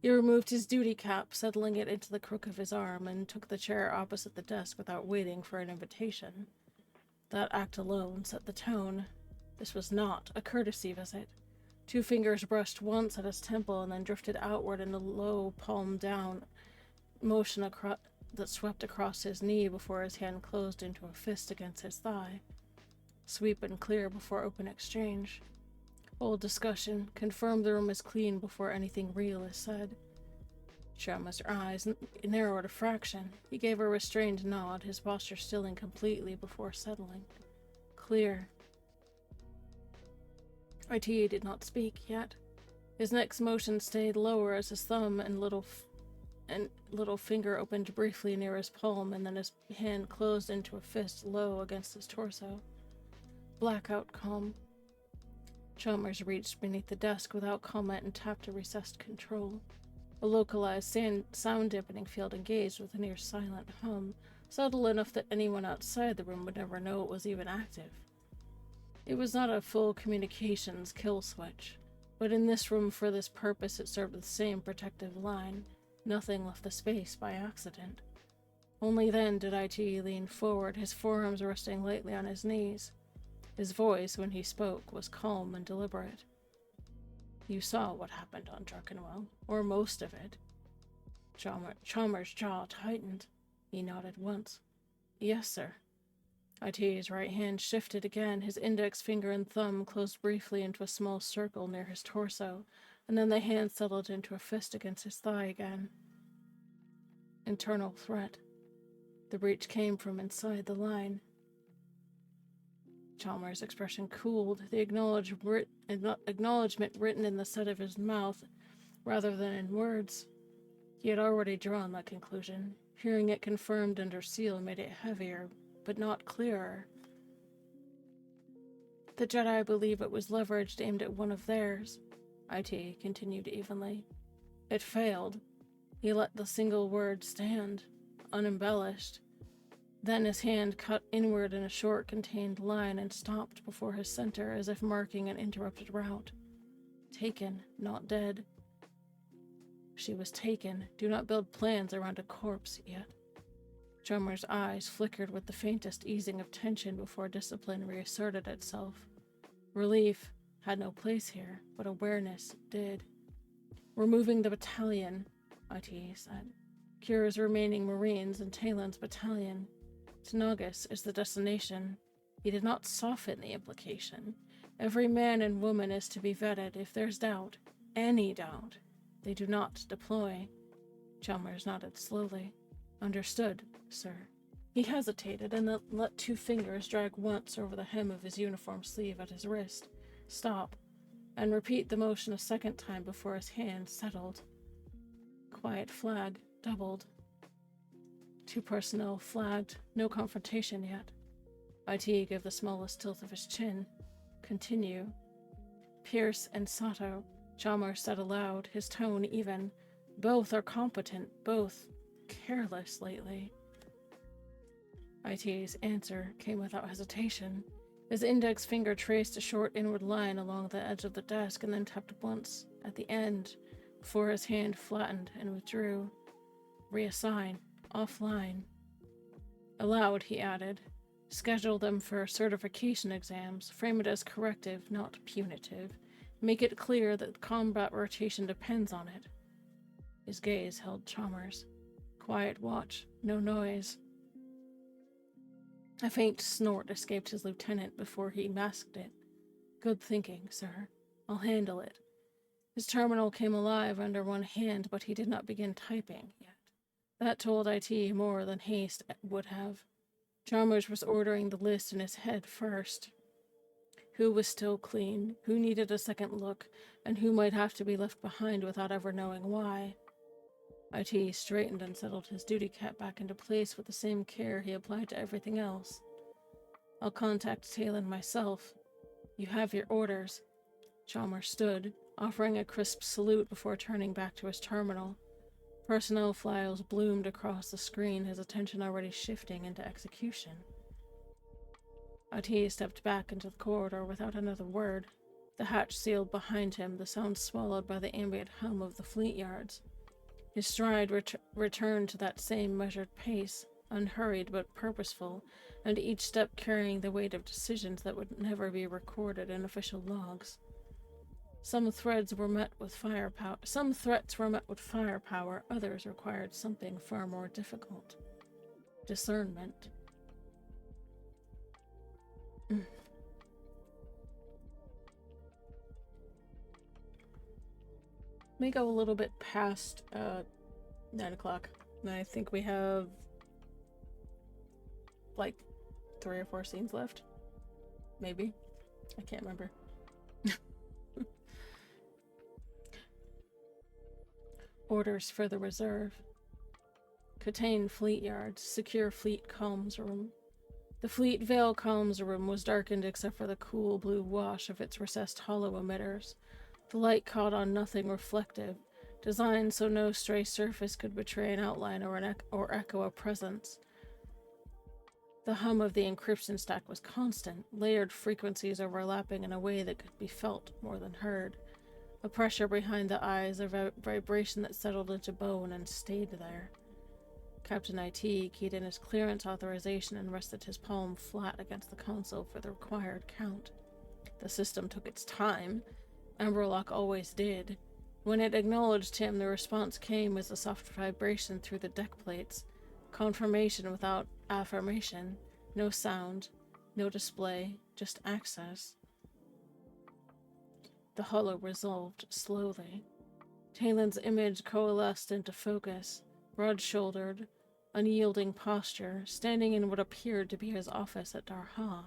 He removed his duty cap, settling it into the crook of his arm, and took the chair opposite the desk without waiting for an invitation. That act alone set the tone. This was not a courtesy visit. 2 fingers brushed once at his temple and then drifted outward in a low palm down motion that swept across his knee before his hand closed into a fist against his thigh. Sweep and clear before open exchange. Old discussion. Confirm the room is clean before anything real is said. Sharma's eyes narrowed a fraction. He gave a restrained nod, his posture stilling completely before settling. Clear. IT did not speak yet. His next motion stayed lower as his thumb and little finger opened briefly near his palm, and then his hand closed into a fist low against his torso. Blackout calm. Chalmers reached beneath the desk without comment and tapped a recessed control. A localized sound dampening field engaged with a near silent hum, subtle enough that anyone outside the room would never know it was even active. It was not a full communications kill switch, but in this room for this purpose it served the same protective line. Nothing left the space by accident. Only then did IT lean forward, his forearms resting lightly on his knees. His voice, when he spoke, was calm and deliberate. You saw what happened on Druckenwell, or most of it. Chalmers' jaw tightened. He nodded once. Yes, sir. IT's right hand shifted again, his index finger and thumb closed briefly into a small circle near his torso, and then the hand settled into a fist against his thigh again. Internal threat. The breach came from inside the line. Chalmers' expression cooled, the acknowledgement written in the set of his mouth rather than in words. He had already drawn that conclusion. Hearing it confirmed under seal made it heavier, but not clearer. The Jedi believe it was leveraged aimed at one of theirs, IT continued evenly. It failed. He let the single word stand, unembellished. Then his hand cut inward in a short, contained line and stopped before his center as if marking an interrupted route. Taken, not dead. She was taken. Do not build plans around a corpse yet. Chalmers' eyes flickered with the faintest easing of tension before discipline reasserted itself. Relief had no place here, but awareness did. Removing the battalion, IT said. Cures remaining Marines and Talon's battalion. Tanagus is the destination. He did not soften the implication. Every man and woman is to be vetted. If there's doubt, any doubt, they do not deploy. Chalmers nodded slowly. Understood, sir. He hesitated and then let two fingers drag once over the hem of his uniform sleeve at his wrist. Stop, and repeat the motion a second time before his hand settled. Quiet flag doubled. Two personnel flagged. No confrontation yet. IT gave the smallest tilt of his chin. Continue. Pierce and Sato, Chalmers said aloud, his tone even. Both are competent, both careless lately. IT's answer came without hesitation. His index finger traced a short inward line along the edge of the desk and then tapped once at the end before his hand flattened and withdrew. Reassign. Offline. Aloud, he added. Schedule them for certification exams. Frame it as corrective, not punitive. Make it clear that combat rotation depends on it. His gaze held Chalmers. Quiet watch. No noise. A faint snort escaped his lieutenant before he masked it. Good thinking, sir. I'll handle it. His terminal came alive under one hand, but he did not begin typing yet. That told IT more than haste would have. Chalmers was ordering the list in his head first. Who was still clean, who needed a second look, and who might have to be left behind without ever knowing why. IT straightened and settled his duty cap back into place with the same care he applied to everything else. I'll contact Talon myself. You have your orders. Chalmers stood, offering a crisp salute before turning back to his terminal. Personnel files bloomed across the screen, his attention already shifting into execution. IT stepped back into the corridor without another word. The hatch sealed behind him, the sound swallowed by the ambient hum of the fleet yards. His stride returned to that same measured pace, unhurried but purposeful, and each step carrying the weight of decisions that would never be recorded in official logs. Some threats were met with firepower, others required something far more difficult. Discernment. May go a little bit past 9 o'clock. I think we have like 3 or 4 scenes left. Maybe. I can't remember. Orders for the reserve. Contain fleet yards. Secure fleet comms room. The fleet veil comms room was darkened except for the cool blue wash of its recessed hollow emitters. The light caught on nothing reflective, designed so no stray surface could betray an outline or echo a presence. The hum of the encryption stack was constant, layered frequencies overlapping in a way that could be felt more than heard. A pressure behind the eyes, a vibration that settled into bone and stayed there. Captain IT keyed in his clearance authorization and rested his palm flat against the console for the required count. The system took its time. Emberlock always did. When it acknowledged him, the response came as a soft vibration through the deck plates. Confirmation without affirmation. No sound, no display, just access. The hollow resolved slowly. Talon's image coalesced into focus, broad-shouldered, unyielding posture, standing in what appeared to be his office at Darha.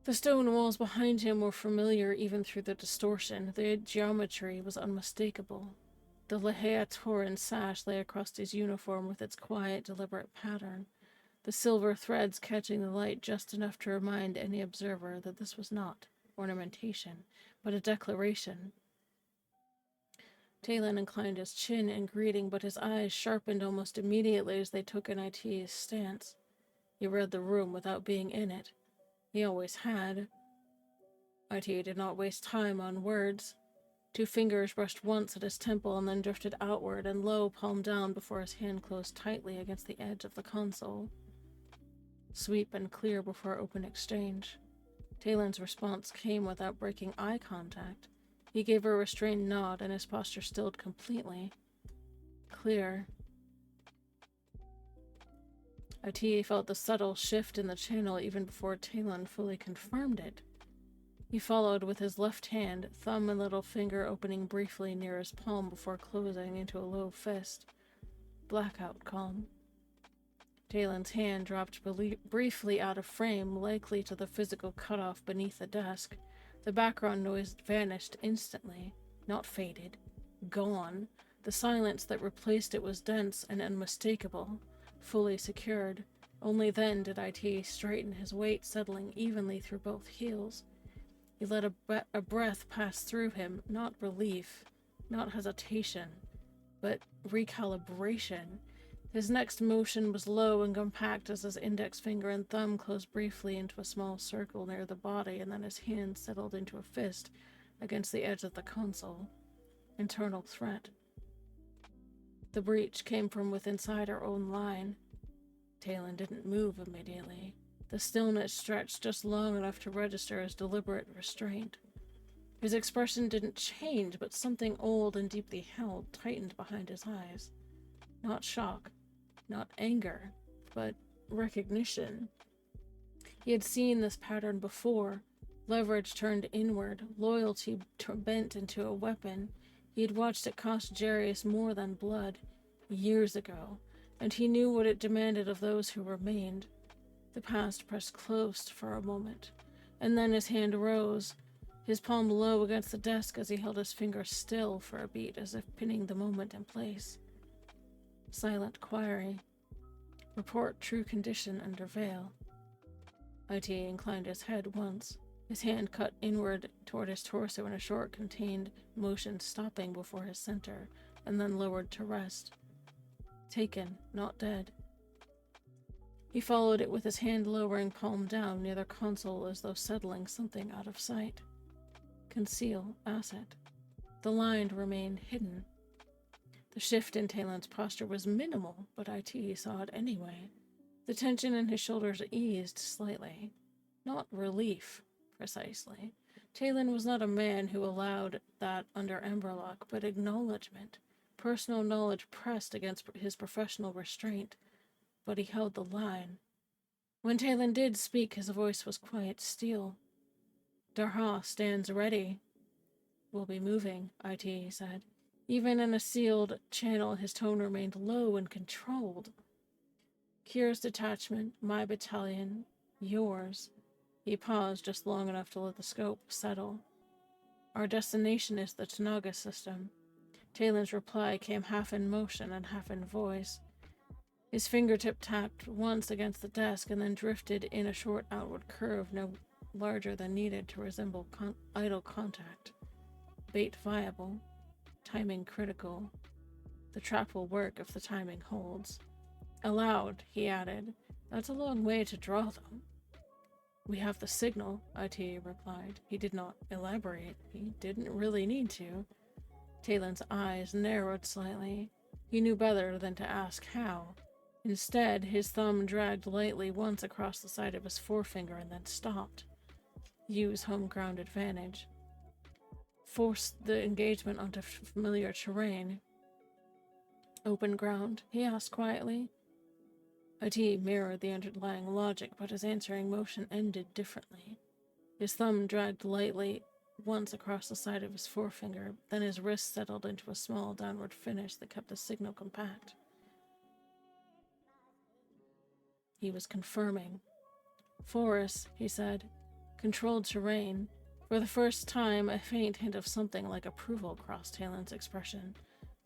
The stone walls behind him were familiar even through the distortion. The geometry was unmistakable. The Lehea Torin sash lay across his uniform with its quiet, deliberate pattern, the silver threads catching the light just enough to remind any observer that this was not ornamentation, but a declaration. Talon inclined his chin in greeting, but his eyes sharpened almost immediately as they took in IT's stance. He read the room without being in it. He always had. IT did not waste time on words. 2 fingers brushed once at his temple and then drifted outward and low, palm down before his hand closed tightly against the edge of the console. Sweep and clear before open exchange. Talon's response came without breaking eye contact. He gave a restrained nod and his posture stilled completely. Clear. IT felt the subtle shift in the channel even before Talon fully confirmed it. He followed with his left hand, thumb and little finger opening briefly near his palm before closing into a low fist. Blackout calm. Talon's hand dropped briefly out of frame, likely to the physical cutoff beneath the desk. The background noise vanished instantly, not faded, gone. The silence that replaced it was dense and unmistakable, fully secured. Only then did IT straighten his weight, settling evenly through both heels. He let a breath pass through him, not relief, not hesitation, but recalibration. His next motion was low and compact as his index finger and thumb closed briefly into a small circle near the body, and then his hand settled into a fist against the edge of the console. Internal threat. The breach came from within our own line. Talon didn't move immediately. The stillness stretched just long enough to register as deliberate restraint. His expression didn't change, but something old and deeply held tightened behind his eyes. Not shock, not anger, but recognition. He had seen this pattern before. Leverage turned inward, loyalty bent into a weapon. He had watched it cost Jarius more than blood, years ago, and he knew what it demanded of those who remained. The past pressed close for a moment, and then his hand rose, his palm low against the desk as he held his finger still for a beat, as if pinning the moment in place. Silent query. Report true condition under veil. IT inclined his head once, his hand cut inward toward his torso in a short, contained motion, stopping before his center, and then lowered to rest. Taken, not dead. He followed it with his hand lowering palm down near the console as though settling something out of sight. Conceal asset. The line remained hidden. The shift in Talon's posture was minimal, but IT saw it anyway. The tension in his shoulders eased slightly. Not relief, precisely. Talon was not a man who allowed that under Emberlock, but acknowledgement. Personal knowledge pressed against his professional restraint, but he held the line. When Talon did speak, his voice was quiet steel. Darha stands ready. We'll be moving, IT said. Even in a sealed channel, his tone remained low and controlled. Kira's detachment, my battalion, yours. He paused just long enough to let the scope settle. Our destination is the Tanaga system. Talon's reply came half in motion and half in voice. His fingertip tapped once against the desk and then drifted in a short outward curve no larger than needed to resemble idle contact. Bait viable. Timing critical. The trap will work if the timing holds. Aloud, he added. That's a long way to draw them. We have the signal, IT replied. He did not elaborate. He didn't really need to. Talon's eyes narrowed slightly. He knew better than to ask how. Instead, his thumb dragged lightly once across the side of his forefinger and then stopped. Use home ground advantage. Force the engagement onto familiar terrain. Open ground, he asked quietly. IT mirrored the underlying logic, but his answering motion ended differently. His thumb dragged lightly once across the side of his forefinger, then his wrist settled into a small downward finish that kept the signal compact. He was confirming. Forest, he said. Controlled terrain. For the first time, a faint hint of something like approval crossed Talon's expression.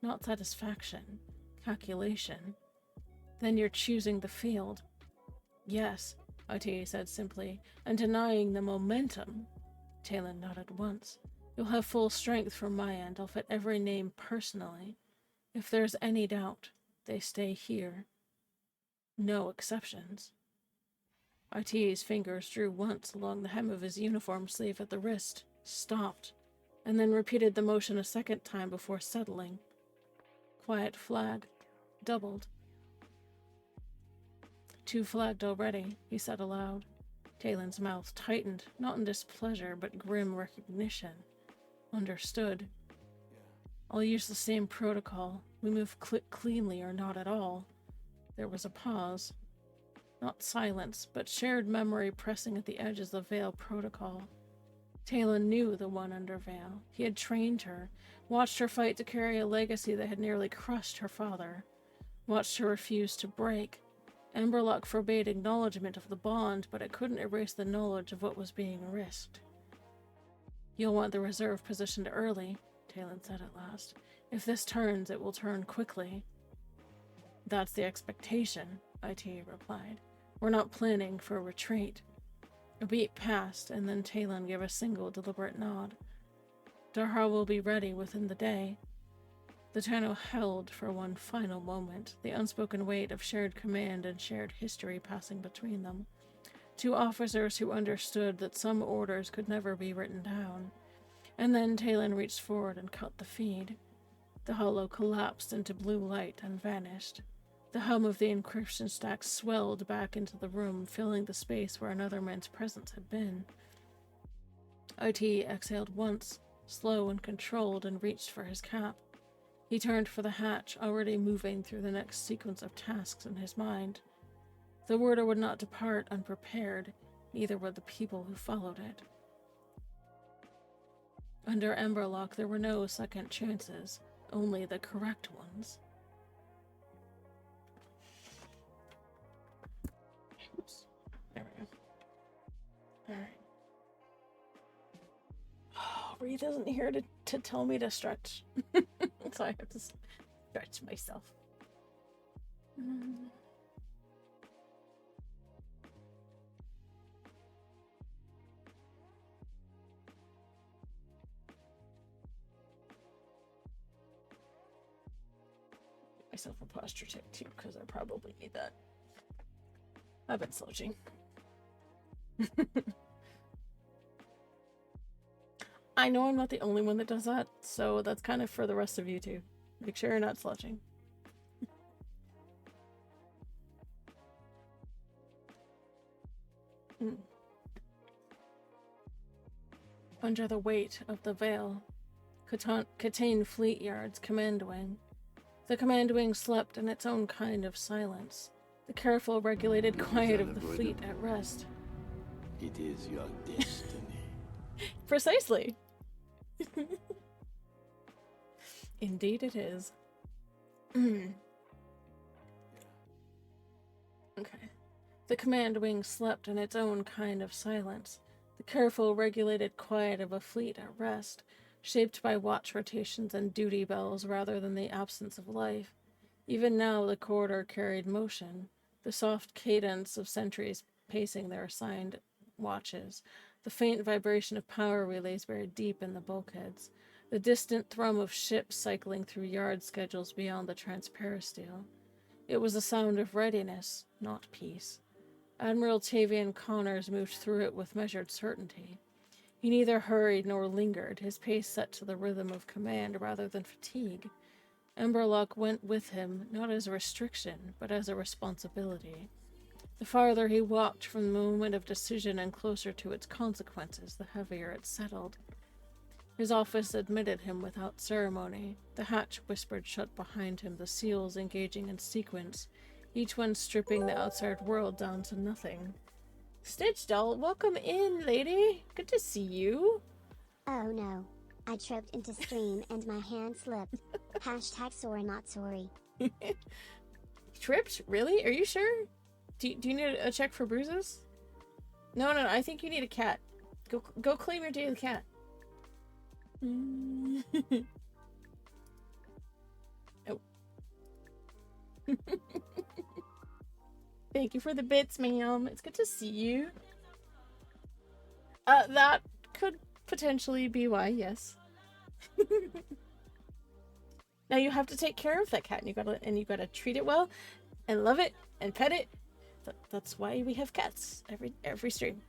Not satisfaction. Calculation. Then you're choosing the field. Yes, IT said simply, and denying the momentum. Talon nodded once. You'll have full strength from my end. I'll fit every name personally. If there's any doubt, they stay here. No exceptions. IT's fingers drew once along the hem of his uniform sleeve at the wrist, stopped, and then repeated the motion a second time before settling. Quiet flag. Doubled. 2 flagged already, he said aloud. Talon's mouth tightened, not in displeasure, but grim recognition. Understood. I'll use the same protocol. We move cleanly or not at all. There was a pause. Not silence, but shared memory pressing at the edges of Veil protocol. Talon knew the one under Veil. He had trained her, watched her fight to carry a legacy that had nearly crushed her father, watched her refuse to break. Emberlock forbade acknowledgement of the bond, but it couldn't erase the knowledge of what was being risked. You'll want the reserve positioned early, Talon said at last. If this turns, it will turn quickly. That's the expectation, IT replied. We're not planning for a retreat. A beat passed, and then Talon gave a single deliberate nod. Darha will be ready within the day. The channel held for one final moment, the unspoken weight of shared command and shared history passing between them. 2 officers who understood that some orders could never be written down. And then Talon reached forward and cut the feed. The hollow collapsed into blue light and vanished. The hum of the encryption stack swelled back into the room, filling the space where another man's presence had been. IT exhaled once, slow and controlled, and reached for his cap. He turned for the hatch, already moving through the next sequence of tasks in his mind. The warder would not depart unprepared, neither would the people who followed it. Under Emberlock, there were no second chances, only the correct ones. Oops. There we go. Alright. Reed isn't here to tell me to stretch. So I have to stretch myself. Myself a posture check too, because I probably need that. I've been slouching. I know I'm not the only one that does that, so that's kind of for the rest of you too. Make sure you're not slouching. under the weight of the Veil. Catane Fleet Yard's command wing. The command wing slept in its own kind of silence, the careful, regulated quiet of the fleet at rest. It is your destiny. Precisely. Indeed it is. Okay. The command wing slept in its own kind of silence, the careful, regulated quiet of a fleet at rest, shaped by watch rotations and duty bells rather than the absence of life. Even now the corridor carried motion, the soft cadence of sentries pacing their assigned watches, the faint vibration of power relays buried deep in the bulkheads, the distant thrum of ships cycling through yard schedules beyond the transperistyle. It was a sound of readiness, not peace. Admiral Tavian Connors moved through it with measured certainty. He neither hurried nor lingered, his pace set to the rhythm of command rather than fatigue. Emberlock went with him, not as a restriction, but as a responsibility. The farther he walked from the moment of decision and closer to its consequences, the heavier it settled. His office admitted him without ceremony. The hatch whispered shut behind him, the seals engaging in sequence, each one stripping the outside world down to nothing. Stitch Doll, welcome in, lady. Good to see you. Oh no. I tripped into stream and my hand slipped. Hashtag sorry not sorry. Tripped? Really? Are you sure? Do you need a check for bruises? No, I think you need a cat. Go claim your day of the cat. Oh. Thank you for the bits, ma'am. It's good to see you. That could potentially be why, yes. Now you have to take care of that cat, and you gotta treat it well, and love it, and pet it. That's why we have cats every stream.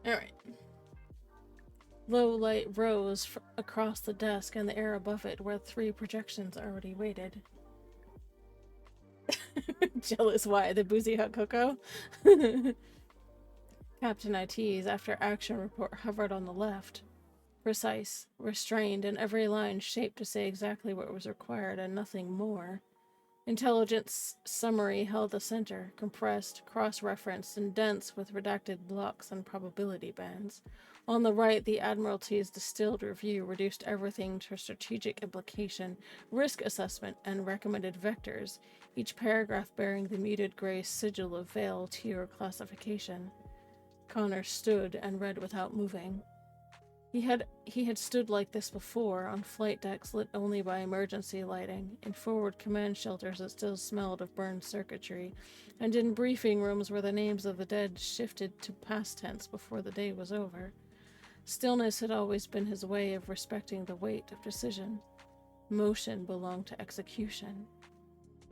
Alright. Low light rose across the desk and the air above it where 3 projections already waited. Jealous why? The boozy hot cocoa? Captain IT's after action report hovered on the left. Precise, restrained, and every line shaped to say exactly what was required and nothing more. Intelligence summary held the center, compressed, cross-referenced, and dense with redacted blocks and probability bands. On the right, the Admiralty's distilled review reduced everything to strategic implication, risk assessment, and recommended vectors, each paragraph bearing the muted gray sigil of Veil tier classification. Connor stood and read without moving. He had stood like this before, on flight decks lit only by emergency lighting, in forward command shelters that still smelled of burned circuitry, and in briefing rooms where the names of the dead shifted to past tense before the day was over. Stillness had always been his way of respecting the weight of decision. Motion belonged to execution.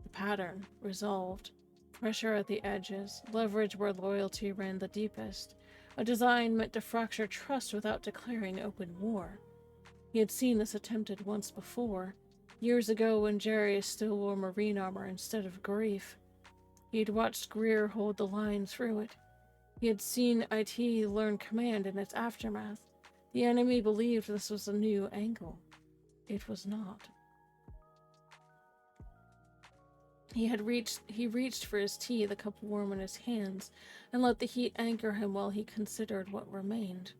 The pattern, resolved. Pressure at the edges, leverage where loyalty ran the deepest. A design meant to fracture trust without declaring open war. He had seen this attempted once before, years ago when Jarius still wore marine armor instead of grief. He had watched Greer hold the line through it. He had seen IT learn command in its aftermath. The enemy believed this was a new angle. It was not. He reached for his tea, the cup warm in his hands, and let the heat anchor him while he considered what remained.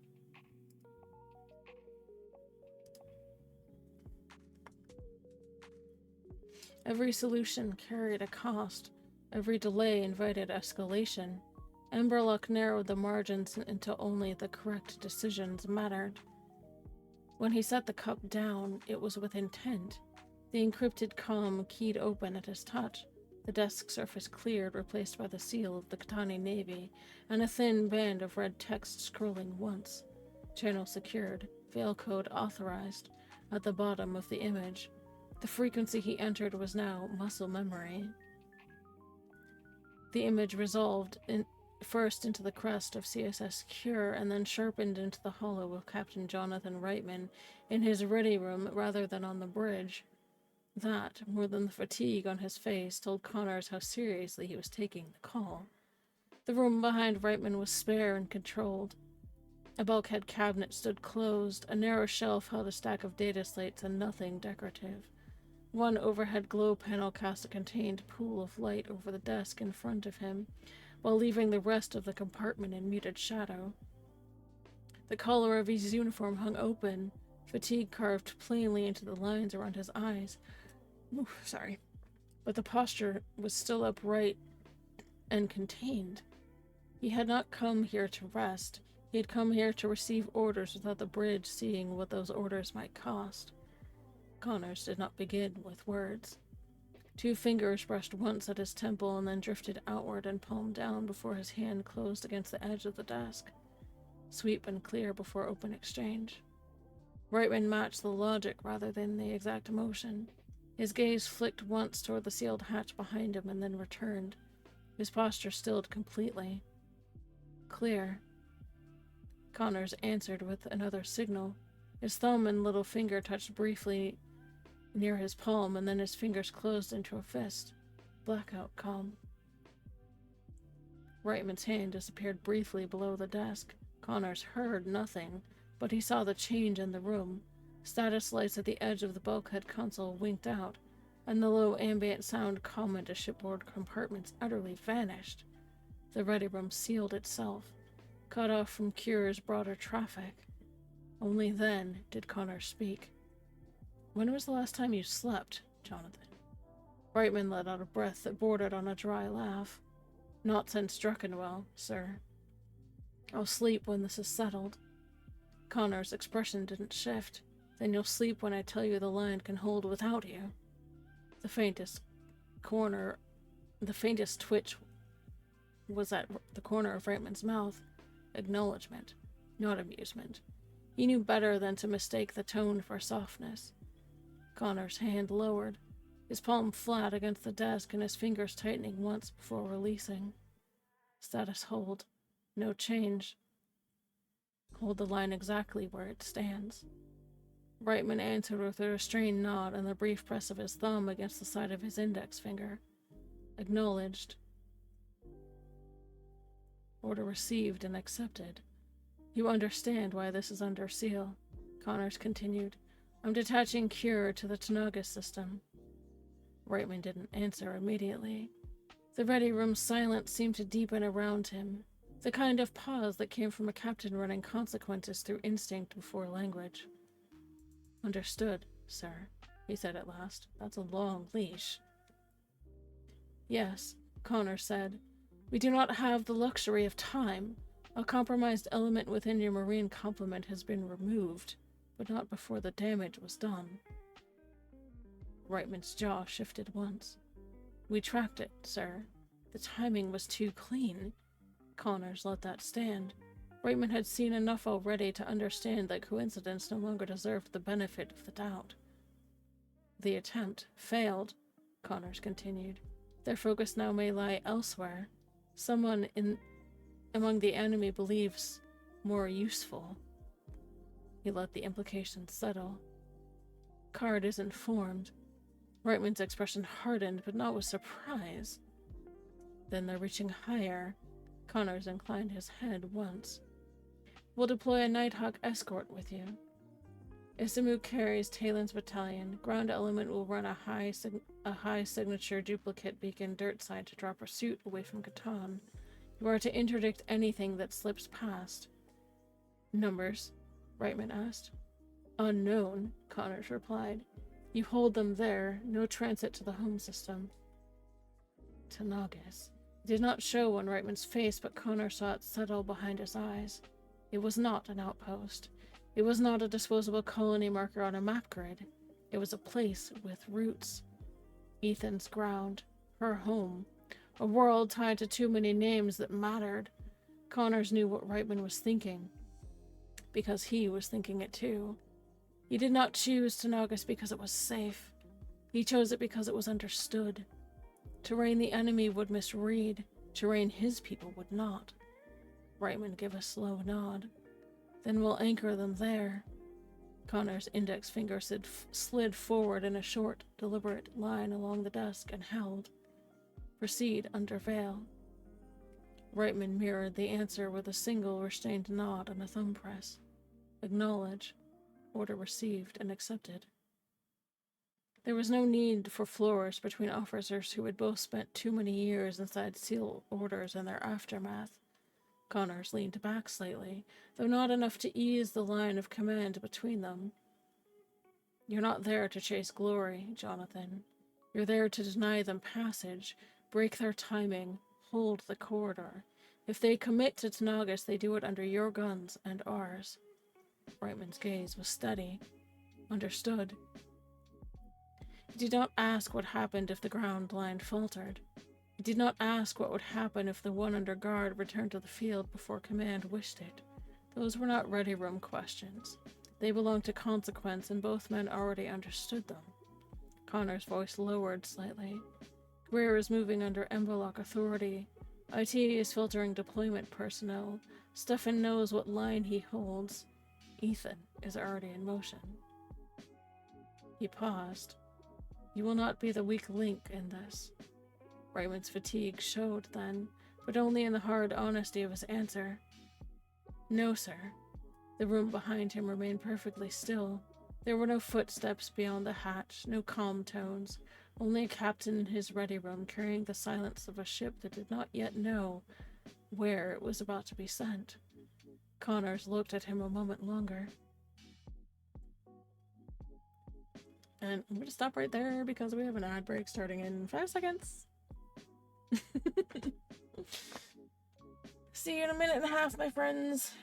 Every solution carried a cost. Every delay invited escalation. Emberlock narrowed the margins until only the correct decisions mattered. When he set the cup down, it was with intent. The encrypted comm keyed open at his touch. The desk surface cleared, replaced by the seal of the Katani Navy, and a thin band of red text scrolling once. Channel secured. Veil code authorized. At the bottom of the image. The frequency he entered was now muscle memory. The image resolved first into the crest of CSS Cure, and then sharpened into the hollow of Captain Jonathan Reitman in his ready room rather than on the bridge. That, more than the fatigue on his face, told Connors how seriously he was taking the call. The room behind Reitman was spare and controlled. A bulkhead cabinet stood closed, a narrow shelf held a stack of data slates and nothing decorative. One overhead glow panel cast a contained pool of light over the desk in front of him, while leaving the rest of the compartment in muted shadow. The collar of his uniform hung open, fatigue carved plainly into the lines around his eyes. But the posture was still upright and contained. He had not come here to rest. He had come here to receive orders without the bridge seeing what those orders might cost. Connors did not begin with words. 2 fingers brushed once at his temple and then drifted outward and palm down before his hand closed against the edge of the desk. Sweep and clear before open exchange. Reitman matched the logic rather than the exact motion. His gaze flicked once toward the sealed hatch behind him and then returned. His posture stilled completely. Clear. Connors answered with another signal. His thumb and little finger touched briefly near his palm, and then his fingers closed into a fist. Blackout calm. Reitman's hand disappeared briefly below the desk. Connors heard nothing, but he saw the change in the room. Status lights at the edge of the bulkhead console winked out, and the low ambient sound common to shipboard compartments utterly vanished. The ready room sealed itself, cut off from Cure's broader traffic. Only then did Connors speak. "When was the last time you slept, Jonathan?" Reitman let out a breath that bordered on a dry laugh. "Not since Druckenwell, sir. I'll sleep when this is settled." Connor's expression didn't shift. "Then you'll sleep when I tell you the line can hold without you." The faintest twitch was at the corner of Reitman's mouth. Acknowledgement, not amusement. He knew better than to mistake the tone for softness. Connor's hand lowered, his palm flat against the desk and his fingers tightening once before releasing. Status hold. No change. Hold the line exactly where it stands. Reitman answered with a restrained nod and the brief press of his thumb against the side of his index finger. Acknowledged. Order received and accepted. "You understand why this is under seal," Connors continued. "I'm detaching Cure to the Tanagas system." Reitman didn't answer immediately. The ready room's silence seemed to deepen around him, the kind of pause that came from a captain running consequences through instinct before language. "Understood, sir," he said at last. "That's a long leash." "Yes," Connor said. "We do not have the luxury of time. A compromised element within your marine complement has been removed, but not before the damage was done." Reitman's jaw shifted once. "We tracked it, sir. The timing was too clean." Connors let that stand. Reitman had seen enough already to understand that coincidence no longer deserved the benefit of the doubt. "The attempt failed," Connors continued. "Their focus now may lie elsewhere. Someone among the enemy believes more useful." He let the implications settle. Card is informed. Reitman's expression hardened, but not with surprise. "Then they're reaching higher." Connors inclined his head once. "We'll deploy a Nighthawk escort with you. Isamu carries Talon's battalion. Ground element will run a high signature duplicate beacon dirt side to draw pursuit away from Catan. You are to interdict anything that slips past." "Numbers?" Reitman asked. "Unknown," Connors replied. "You hold them there, no transit to the home system." Tanagas. It did not show on Reitman's face, but Connor saw it settle behind his eyes. It was not an outpost. It was not a disposable colony marker on a map grid. It was a place with roots. Ethan's ground. Her home. A world tied to too many names that mattered. Connors knew what Reitman was thinking, because he was thinking it too. He did not choose Tanagas because it was safe. He chose it because it was understood. Terrain the enemy would misread. Terrain his people would not. Reitman gave a slow nod. "Then we'll anchor them there." Connor's index finger slid forward in a short, deliberate line along the desk and held. Proceed under veil. Reitman mirrored the answer with a single restrained nod and a thumb press. Acknowledge. Order received and accepted. There was no need for flourish between officers who had both spent too many years inside SEAL orders and their aftermath. Connors leaned back slightly, though not enough to ease the line of command between them. You're not there to chase glory, Jonathan. You're there to deny them passage, break their timing, hold the corridor. If they commit to Tanagas, they do it under your guns and ours. Reitman's gaze was steady. Understood. He did not ask what happened if the ground line faltered. He did not ask what would happen if the one under guard returned to the field before command wished it. Those were not ready-room questions. They belonged to consequence, and both men already understood them. Connor's voice lowered slightly. Greer is moving under Emberlock authority. IT is filtering deployment personnel. Stefan knows what line he holds. Ethan is already in motion. He paused. You will not be the weak link in this. Reitman's fatigue showed then, but only in the hard honesty of his answer. No, sir. The room behind him remained perfectly still. There were no footsteps beyond the hatch, no calm tones, only a captain in his ready room carrying the silence of a ship that did not yet know where it was about to be sent. Connors looked at him a moment longer. And I'm going to stop right there because we have an ad break starting in 5 seconds. See you in a minute and a half, my friends.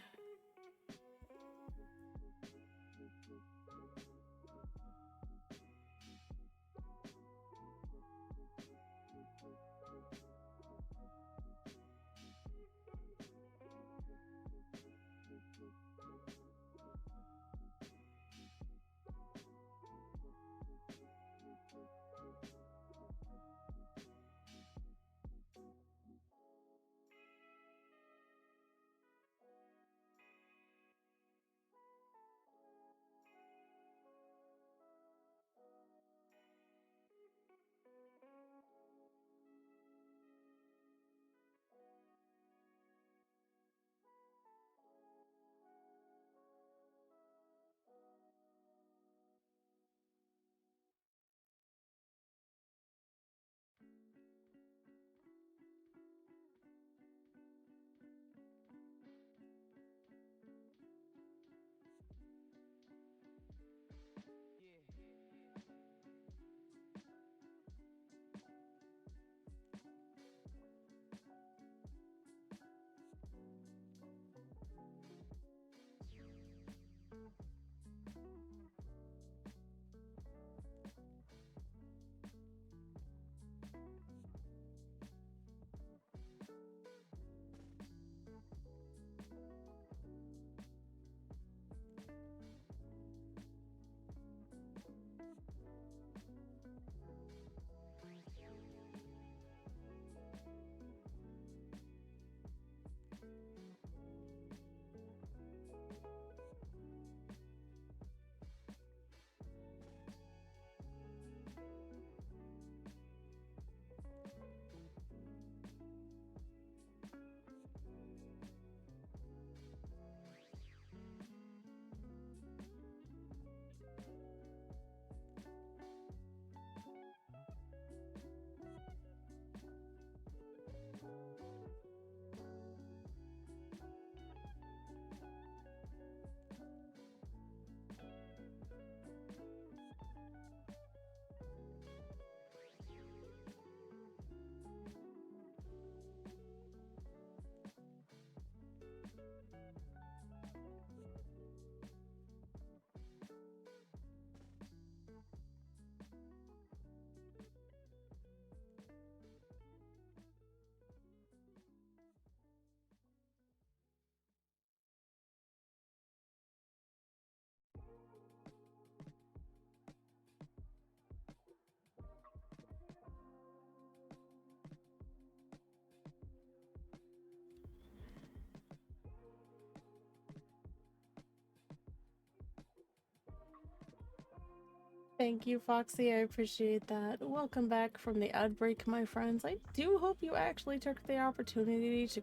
Thank you, Foxy. I appreciate that. Welcome back from the ad break, my friends. I do hope you actually took the opportunity to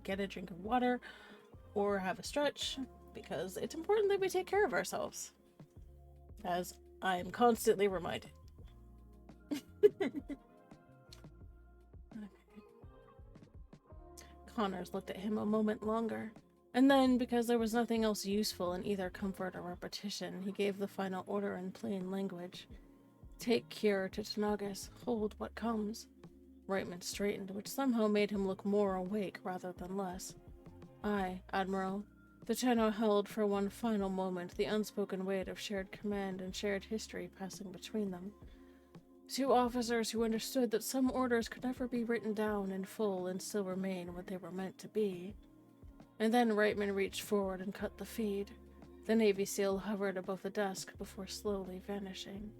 get a drink of water or have a stretch, because it's important that we take care of ourselves, as I am constantly reminded. Connors looked at him a moment longer, and then, because there was nothing else useful in either comfort or repetition, he gave the final order in plain language. Take cure to Tanagas, hold what comes. Reitman straightened, which somehow made him look more awake rather than less. Aye, Admiral. The Tenno held for one final moment the unspoken weight of shared command and shared history passing between them. Two officers who understood that some orders could never be written down in full and still remain what they were meant to be. And then Reitman reached forward and cut the feed. The Navy SEAL hovered above the desk before slowly vanishing.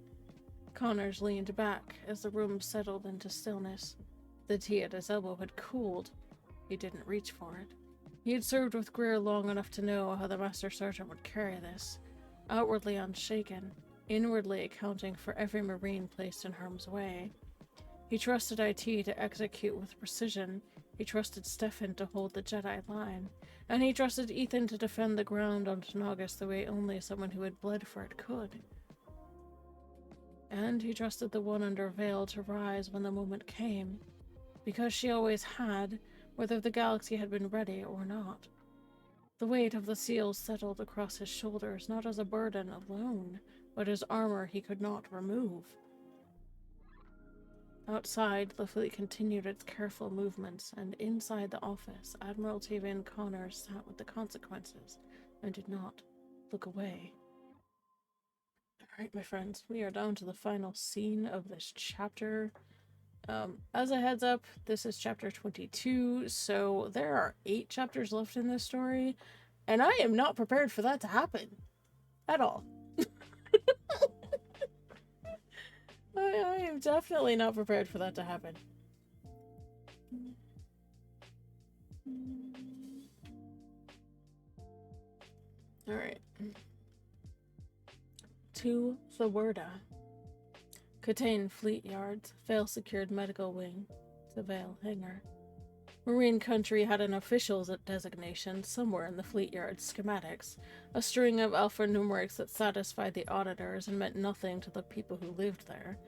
Connors leaned back as the room settled into stillness. The tea at his elbow had cooled. He didn't reach for it. He had served with Greer long enough to know how the Master Sergeant would carry this. Outwardly unshaken, inwardly accounting for every Marine placed in harm's way. He trusted IT to execute with precision. He trusted Stefan to hold the Jedi line. And he trusted Ethan to defend the ground on Tanagas the way only someone who had bled for it could. And he trusted the one under veil to rise when the moment came, because she always had, whether the galaxy had been ready or not. The weight of the seals settled across his shoulders, not as a burden alone, but as armor he could not remove. Outside, the fleet continued its careful movements, and inside the office, Admiral Tavian Connors sat with the consequences and did not look away. Alright, my friends, we are down to the final scene of this chapter. As a heads up, this is chapter 22, so there are 8 chapters left in this story, and I am not prepared for that to happen. At all. I am definitely not prepared for that to happen. Alright. To the Werda. Catane Fleet Yards, Vale Secured Medical Wing, the Vale Hangar. Marine Country had an official's designation somewhere in the Fleet Yard's schematics, a string of alphanumerics that satisfied the auditors and meant nothing to the people who lived there.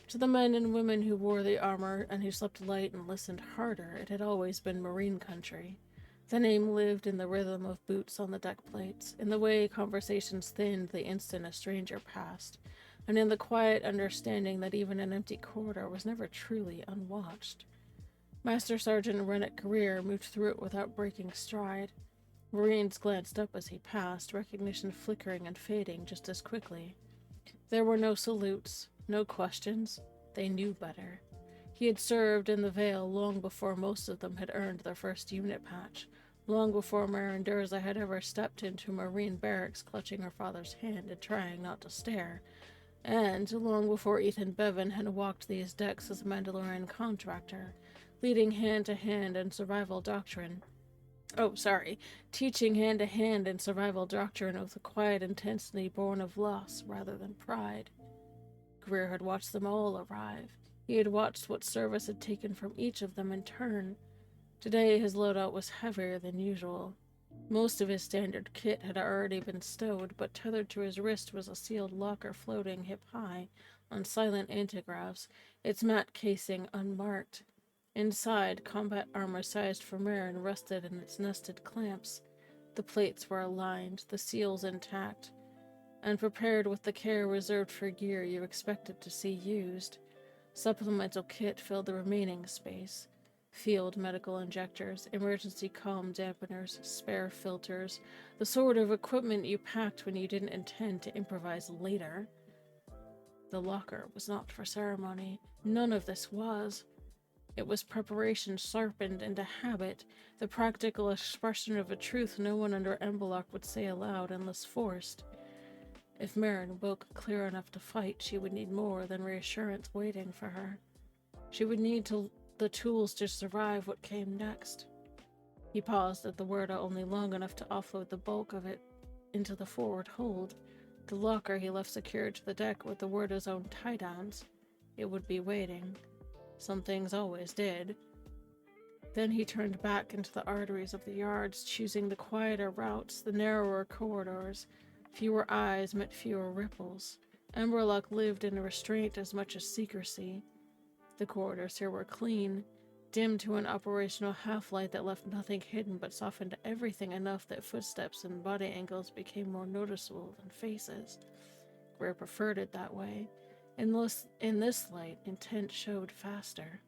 To the men and women who wore the armor and who slept light and listened harder, it had always been Marine Country. The name lived in the rhythm of boots on the deck plates, in the way conversations thinned the instant a stranger passed, and in the quiet understanding that even an empty corridor was never truly unwatched. Master Sergeant Rennet Greer moved through it without breaking stride. Marines glanced up as he passed, recognition flickering and fading just as quickly. There were no salutes, no questions. They knew better. He had served in the Vale long before most of them had earned their first unit patch, long before Maranderza had ever stepped into Marine barracks clutching her father's hand and trying not to stare, and long before Ethan Bevan had walked these decks as a Mandalorian contractor, leading hand-to-hand in survival doctrine. Teaching hand-to-hand in survival doctrine of the quiet intensity born of loss rather than pride. Greer had watched them all arrive. He had watched what service had taken from each of them in turn. Today his loadout was heavier than usual. Most of his standard kit had already been stowed, but tethered to his wrist was a sealed locker floating hip-high on silent antigraphs, its matte casing unmarked. Inside, combat armor sized for Marin rested in its nested clamps. The plates were aligned, the seals intact, and prepared with the care reserved for gear you expected to see used. Supplemental kit filled the remaining space. Field medical injectors, emergency comm dampeners, spare filters, the sort of equipment you packed when you didn't intend to improvise later. The locker was not for ceremony. None of this was. It was preparation sharpened into habit, the practical expression of a truth no one under Embalock would say aloud unless forced. If Marin woke clear enough to fight, she would need more than reassurance waiting for her. She would need the tools to survive what came next. He paused at the Werda only long enough to offload the bulk of it into the forward hold. The locker he left secured to the deck with the word his own tie-downs. It would be waiting. Some things always did. Then he turned back into the arteries of the yards, choosing the quieter routes, the narrower corridors. Fewer eyes meant fewer ripples. Emberluck lived in restraint as much as secrecy. The corridors here were clean, dim to an operational half-light that left nothing hidden but softened everything enough that footsteps and body angles became more noticeable than faces. Greer preferred it that way. In this light, intent showed faster.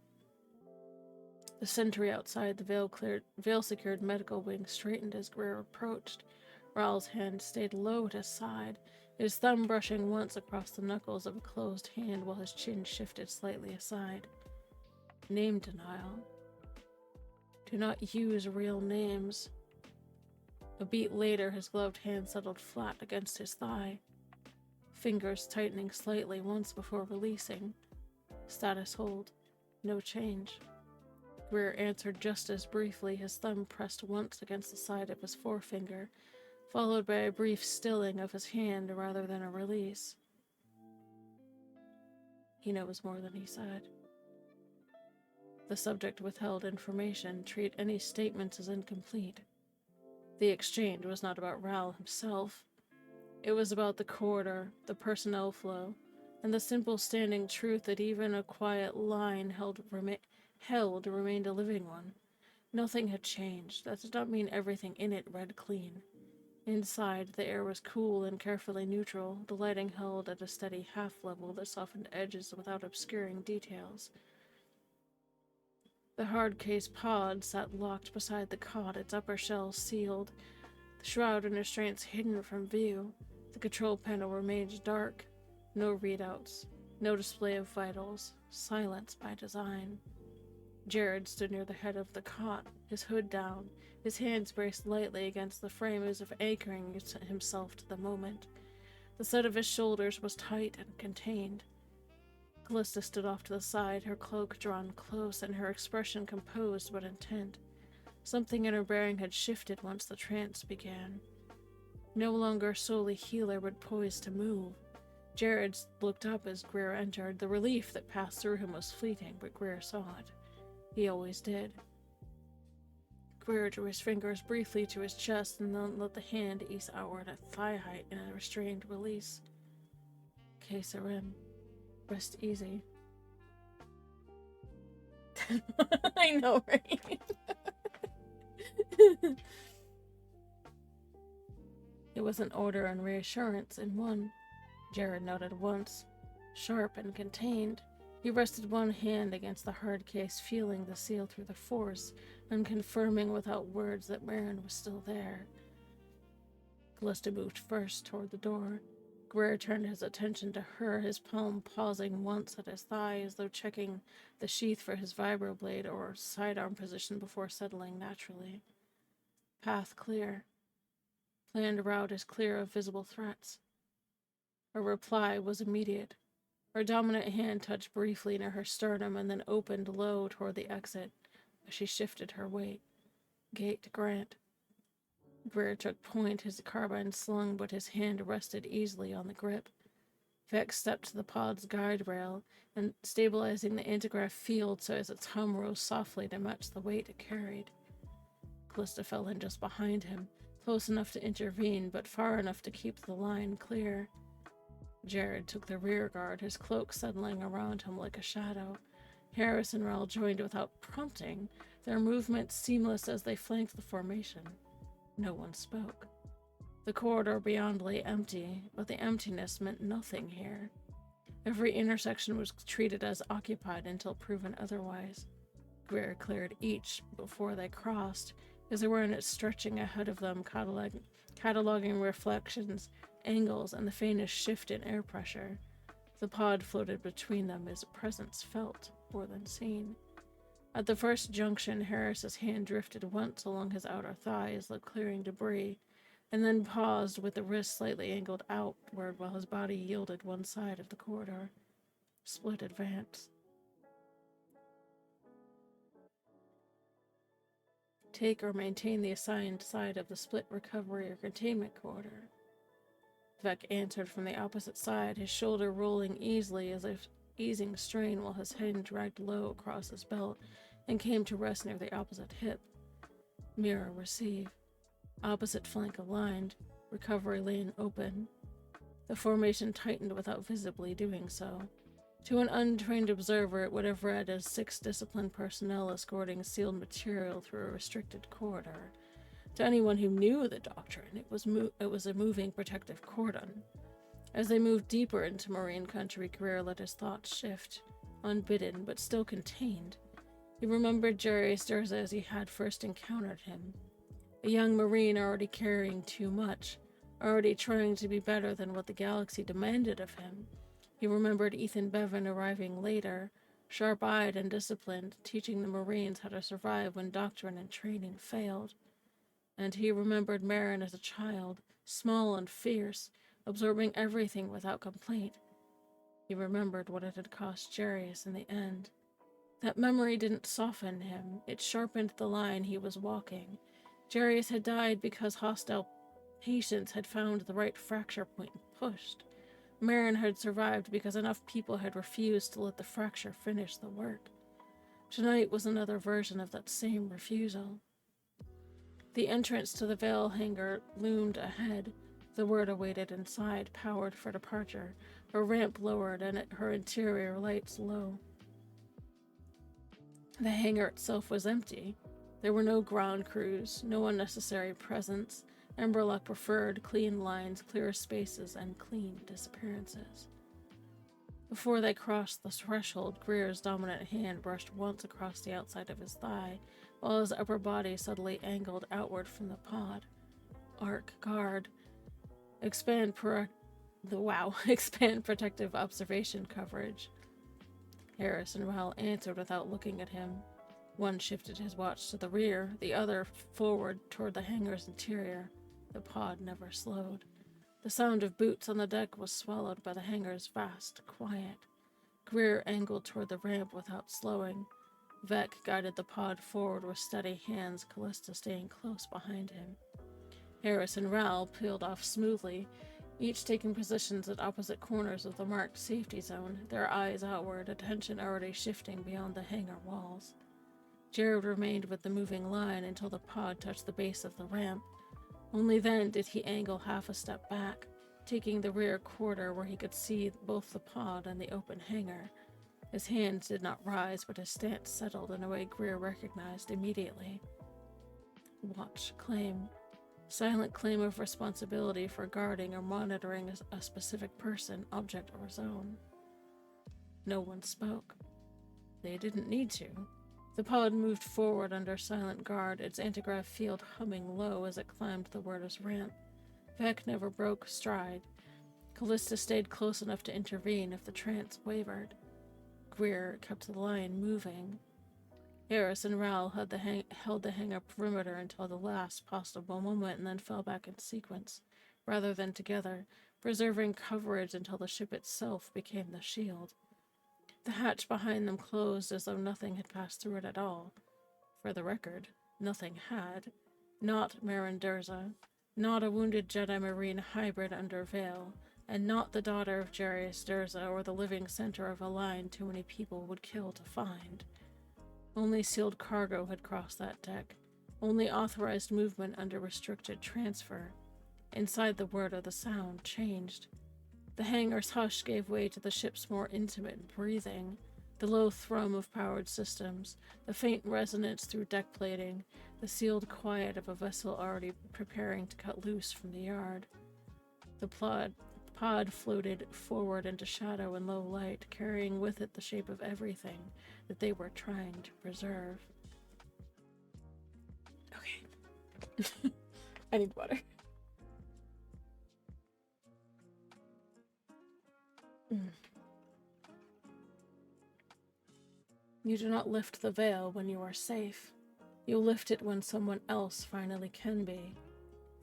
The sentry outside the veil-secured medical wing straightened as Greer approached. Raoul's hand stayed low at his side, his thumb brushing once across the knuckles of a closed hand while his chin shifted slightly aside. Name denial. Do not use real names. A beat later, his gloved hand settled flat against his thigh, fingers tightening slightly once before releasing. Status hold. No change. Greer answered just as briefly, his thumb pressed once against the side of his forefinger, followed by a brief stilling of his hand rather than a release. He knows more than he said. The subject withheld information, treat any statements as incomplete. The exchange was not about Raoul himself. It was about the corridor, the personnel flow, and the simple standing truth that even a quiet line remained a living one. Nothing had changed. That did not mean everything in it read clean. Inside, the air was cool and carefully neutral, the lighting held at a steady half-level that softened edges without obscuring details. The hard-case pod sat locked beside the cot, its upper shell sealed, the shroud and restraints hidden from view. The control panel remained dark. No readouts, no display of vitals, silence by design. Jared stood near the head of the cot, his hood down, his hands braced lightly against the frame as if anchoring himself to the moment. The set of his shoulders was tight and contained. Callista stood off to the side, her cloak drawn close and her expression composed but intent. Something in her bearing had shifted once the trance began. No longer solely healer but poised to move. Jared looked up as Greer entered. The relief that passed through him was fleeting, but Greer saw it. He always did. Greer drew his fingers briefly to his chest and then let the hand ease outward at thigh height in a restrained release. Case her in. Rest easy. I know, right? It was an order and reassurance in one. Jared noted once. Sharp and contained. He rested one hand against the hard case, feeling the seal through the force, and confirming without words that Marin was still there. Callista moved first toward the door. Greer turned his attention to her, his palm pausing once at his thigh as though checking the sheath for his vibroblade or sidearm position before settling naturally. Path clear. Planned route is clear of visible threats. Her reply was immediate. Her dominant hand touched briefly near her sternum and then opened low toward the exit as she shifted her weight. Gate grant. Greer took point, his carbine slung, but his hand rested easily on the grip. Vex stepped to the pod's guide rail and stabilizing the antigrav field so as its hum rose softly to match the weight it carried. Callista fell in just behind him, close enough to intervene, but far enough to keep the line clear. Jared took the rear guard, his cloak settling around him like a shadow. Harris and Raoul joined without prompting, their movements seamless as they flanked the formation. No one spoke. The corridor beyond lay empty, but the emptiness meant nothing here. Every intersection was treated as occupied until proven otherwise. Greer cleared each before they crossed, his awareness stretching ahead of them, cataloging reflections, angles, and the faintest shift in air pressure. The pod floated between them, his presence felt more than seen. At the first junction, Harris's hand drifted once along his outer thigh as though clearing debris, and then paused with the wrist slightly angled outward while his body yielded one side of the corridor. Split advance. Take or maintain the assigned side of the split recovery or containment corridor. Vec answered from the opposite side, his shoulder rolling easily as if easing strain while his hand dragged low across his belt and came to rest near the opposite hip. Mirror receive. Opposite flank aligned, recovery lane open. The formation tightened without visibly doing so. To an untrained observer, it would have read as 6 disciplined personnel escorting sealed material through a restricted corridor. To anyone who knew the doctrine, it was a moving protective cordon. As they moved deeper into Marine country, Greer let his thoughts shift, unbidden but still contained. He remembered Jarius Durza as he had first encountered him. A young Marine already carrying too much, already trying to be better than what the galaxy demanded of him. He remembered Ethan Bevan arriving later, sharp-eyed and disciplined, teaching the Marines how to survive when doctrine and training failed. And he remembered Marin as a child, small and fierce, absorbing everything without complaint. He remembered what it had cost Jarius in the end. That memory didn't soften him, it sharpened the line he was walking. Jarius had died because hostile patients had found the right fracture point and pushed. Marin had survived because enough people had refused to let the fracture finish the work. Tonight was another version of that same refusal. The entrance to the Veil hangar loomed ahead. The word awaited inside, powered for departure, her ramp lowered and her interior lights low. The hangar itself was empty. There were no ground crews, no unnecessary presence. Emberlock preferred clean lines, clear spaces, and clean disappearances. Before they crossed the threshold, Greer's dominant hand brushed once across the outside of his thigh, while his upper body subtly angled outward from the pod. Arc guard. Expand protective observation coverage. Harris and Raoul answered without looking at him. One shifted his watch to the rear, the other forward toward the hangar's interior. The pod never slowed. The sound of boots on the deck was swallowed by the hangar's vast quiet. Greer angled toward the ramp without slowing. Vec guided the pod forward with steady hands, Callista staying close behind him. Harris and Raoul peeled off smoothly, each taking positions at opposite corners of the marked safety zone, their eyes outward, attention already shifting beyond the hangar walls. Jared remained with the moving line until the pod touched the base of the ramp. Only then did he angle half a step back, taking the rear quarter where he could see both the pod and the open hangar. His hands did not rise, but his stance settled in a way Greer recognized immediately. Watch, claim. Silent claim of responsibility for guarding or monitoring a specific person, object, or zone. No one spoke. They didn't need to. The pod moved forward under silent guard, its antigrav field humming low as it climbed the warder's ramp. Vec never broke stride. Callista stayed close enough to intervene if the trance wavered. Greer kept the line moving. Harris and Raoul held the hangar perimeter until the last possible moment and then fell back in sequence, rather than together, preserving coverage until the ship itself became the shield. The hatch behind them closed as though nothing had passed through it at all. For the record, nothing had. Not Marin Durza, not a wounded Jedi Marine hybrid under Veil, and not the daughter of Jarius Durza or the living center of a line too many people would kill to find. Only sealed cargo had crossed that deck, only authorized movement under restricted transfer. Inside the word or the sound changed. The hangar's hush gave way to the ship's more intimate breathing, the low thrum of powered systems, the faint resonance through deck plating, the sealed quiet of a vessel already preparing to cut loose from the yard. The pod floated forward into shadow and low light, carrying with it the shape of everything that they were trying to preserve. Okay. I need water. You do not lift the veil when you are safe. You lift it when someone else finally can be.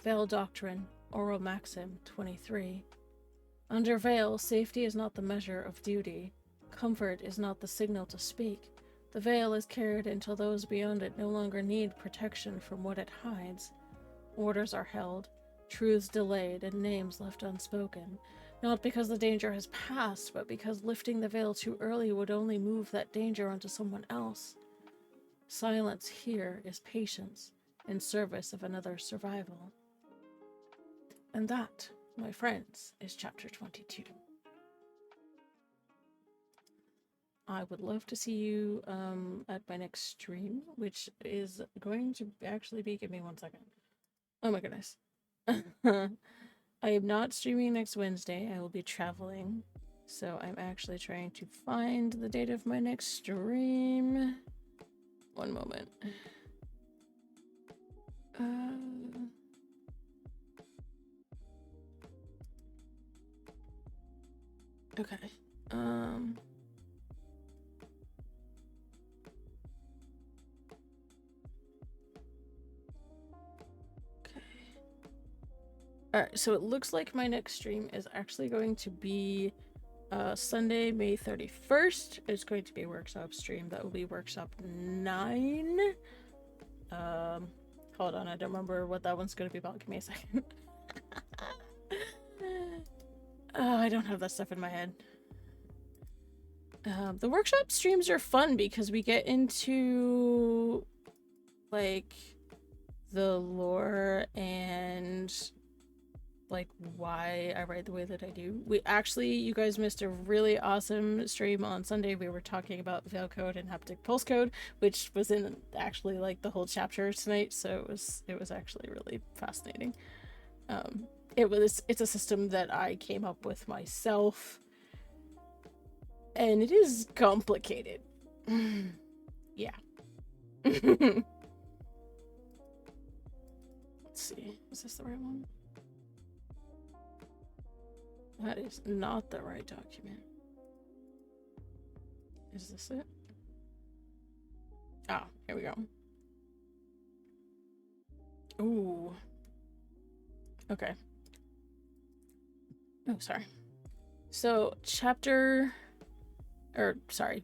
Veil Doctrine, Oral Maxim 23. Under Veil, safety is not the measure of duty. Comfort is not the signal to speak. The veil is carried until those beyond it no longer need protection from what it hides. Orders are held. truths delayed and names left unspoken. Not because the danger has passed, but because lifting the veil too early would only move that danger onto someone else. Silence here is patience in service of another's survival. And that, my friends, is chapter 22. I would love to see you at my next stream, which is going to actually be... Give me 1 second. Oh my goodness. I am not streaming next Wednesday. I will be traveling. So I'm actually trying to find the date of my next stream. One moment. Okay. Alright, so it looks like my next stream is actually going to be Sunday, May 31st. It's going to be a workshop stream. That will be workshop 9. Hold on, I don't remember what that one's going to be about. Give me a second. Oh, I don't have that stuff in my head. The workshop streams are fun because we get into, like, the lore and... like why I write the way that I do. You guys missed a really awesome stream on Sunday. We were talking about veil code and haptic pulse code, which was in actually like the whole chapter tonight, so it was actually really fascinating. It's a system that I came up with myself, and it is complicated. Yeah. Let's see, is this the right one? That is not the right document. Is this it? Ah, here we go. Ooh. Okay. Oh, sorry. So,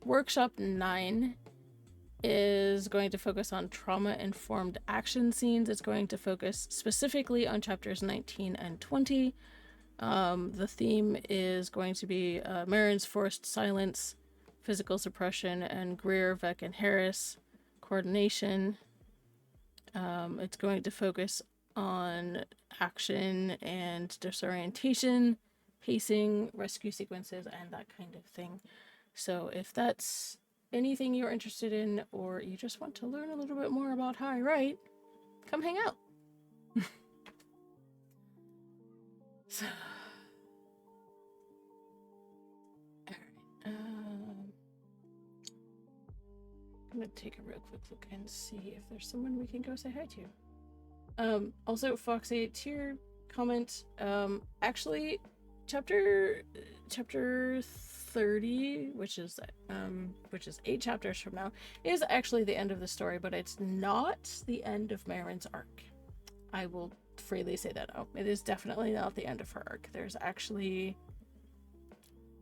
workshop 9 is going to focus on trauma-informed action scenes. It's going to focus specifically on chapters 19 and 20. The theme is going to be Marin's forced silence, physical suppression, and Greer, Vec, and Harris coordination. It's going to focus on action and disorientation, pacing, rescue sequences, and that kind of thing. So if that's anything you're interested in, or you just want to learn a little bit more about how I write, come hang out. So, alright, I'm gonna take a real quick look and see if there's someone we can go say hi to. Also, Foxy, to your comment, actually, chapter 30, which is 8 chapters from now, is actually the end of the story, but it's not the end of Marin's arc. I will freely say that out. It is definitely not the end of her arc. There's actually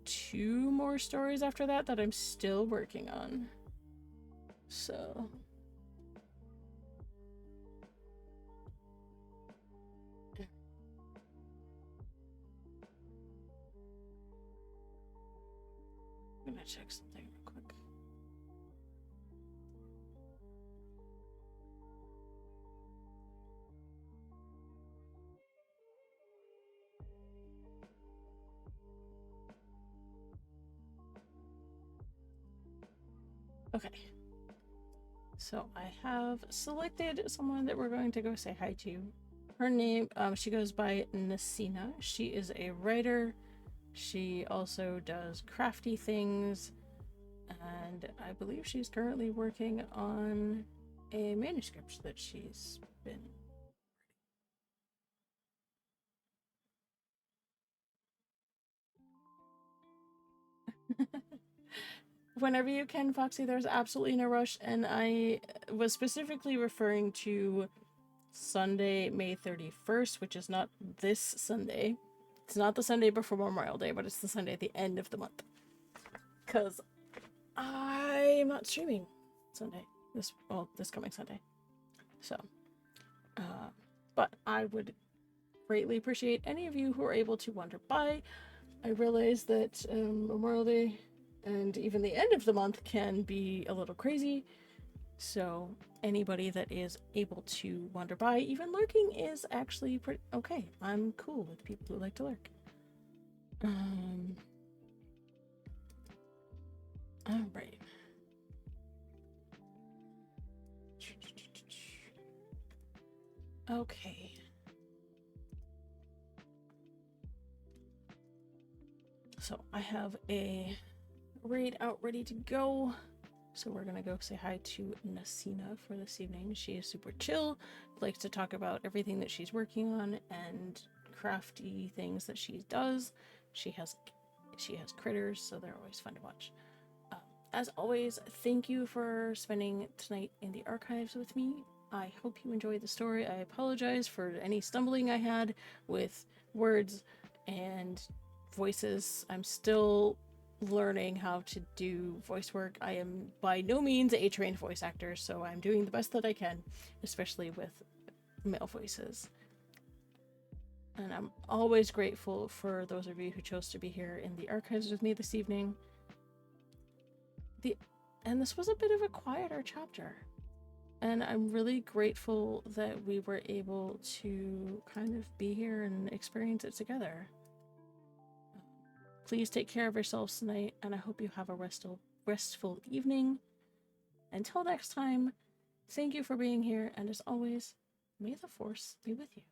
2 more stories after that I'm still working on. So... I'm gonna check something real quick. Okay. So I have selected someone that we're going to go say hi to. Her name, she goes by Nasina. She is a writer. She also does crafty things, and I believe she's currently working on a manuscript that she's been whenever you can, Foxy. There's absolutely no rush, and I was specifically referring to Sunday, May 31st, which is not this Sunday. It's not the Sunday before Memorial Day, but it's the Sunday at the end of the month. Because I'm not streaming Sunday. This coming Sunday. So, but I would greatly appreciate any of you who are able to wander by. I realize that Memorial Day and even the end of the month can be a little crazy, so anybody that is able to wander by, even lurking, is actually pretty okay. I'm cool with people who like to lurk. Alright. Okay. So I have a raid out ready to go. So we're gonna go say hi to Nasina for this evening. She is super chill, likes to talk about everything that she's working on and crafty things that she does. She has critters, so they're always fun to watch. As always, thank you for spending tonight in the archives with me. I hope you enjoyed the story. I apologize for any stumbling I had with words and voices. I'm still learning how to do voice work. I am by no means a trained voice actor, so I'm doing the best that I can, especially with male voices. And I'm always grateful for those of you who chose to be here in the archives with me this evening. And this was a bit of a quieter chapter. And I'm really grateful that we were able to kind of be here and experience it together. Please take care of yourselves tonight, and I hope you have a restful evening. Until next time, thank you for being here, and as always, may the Force be with you.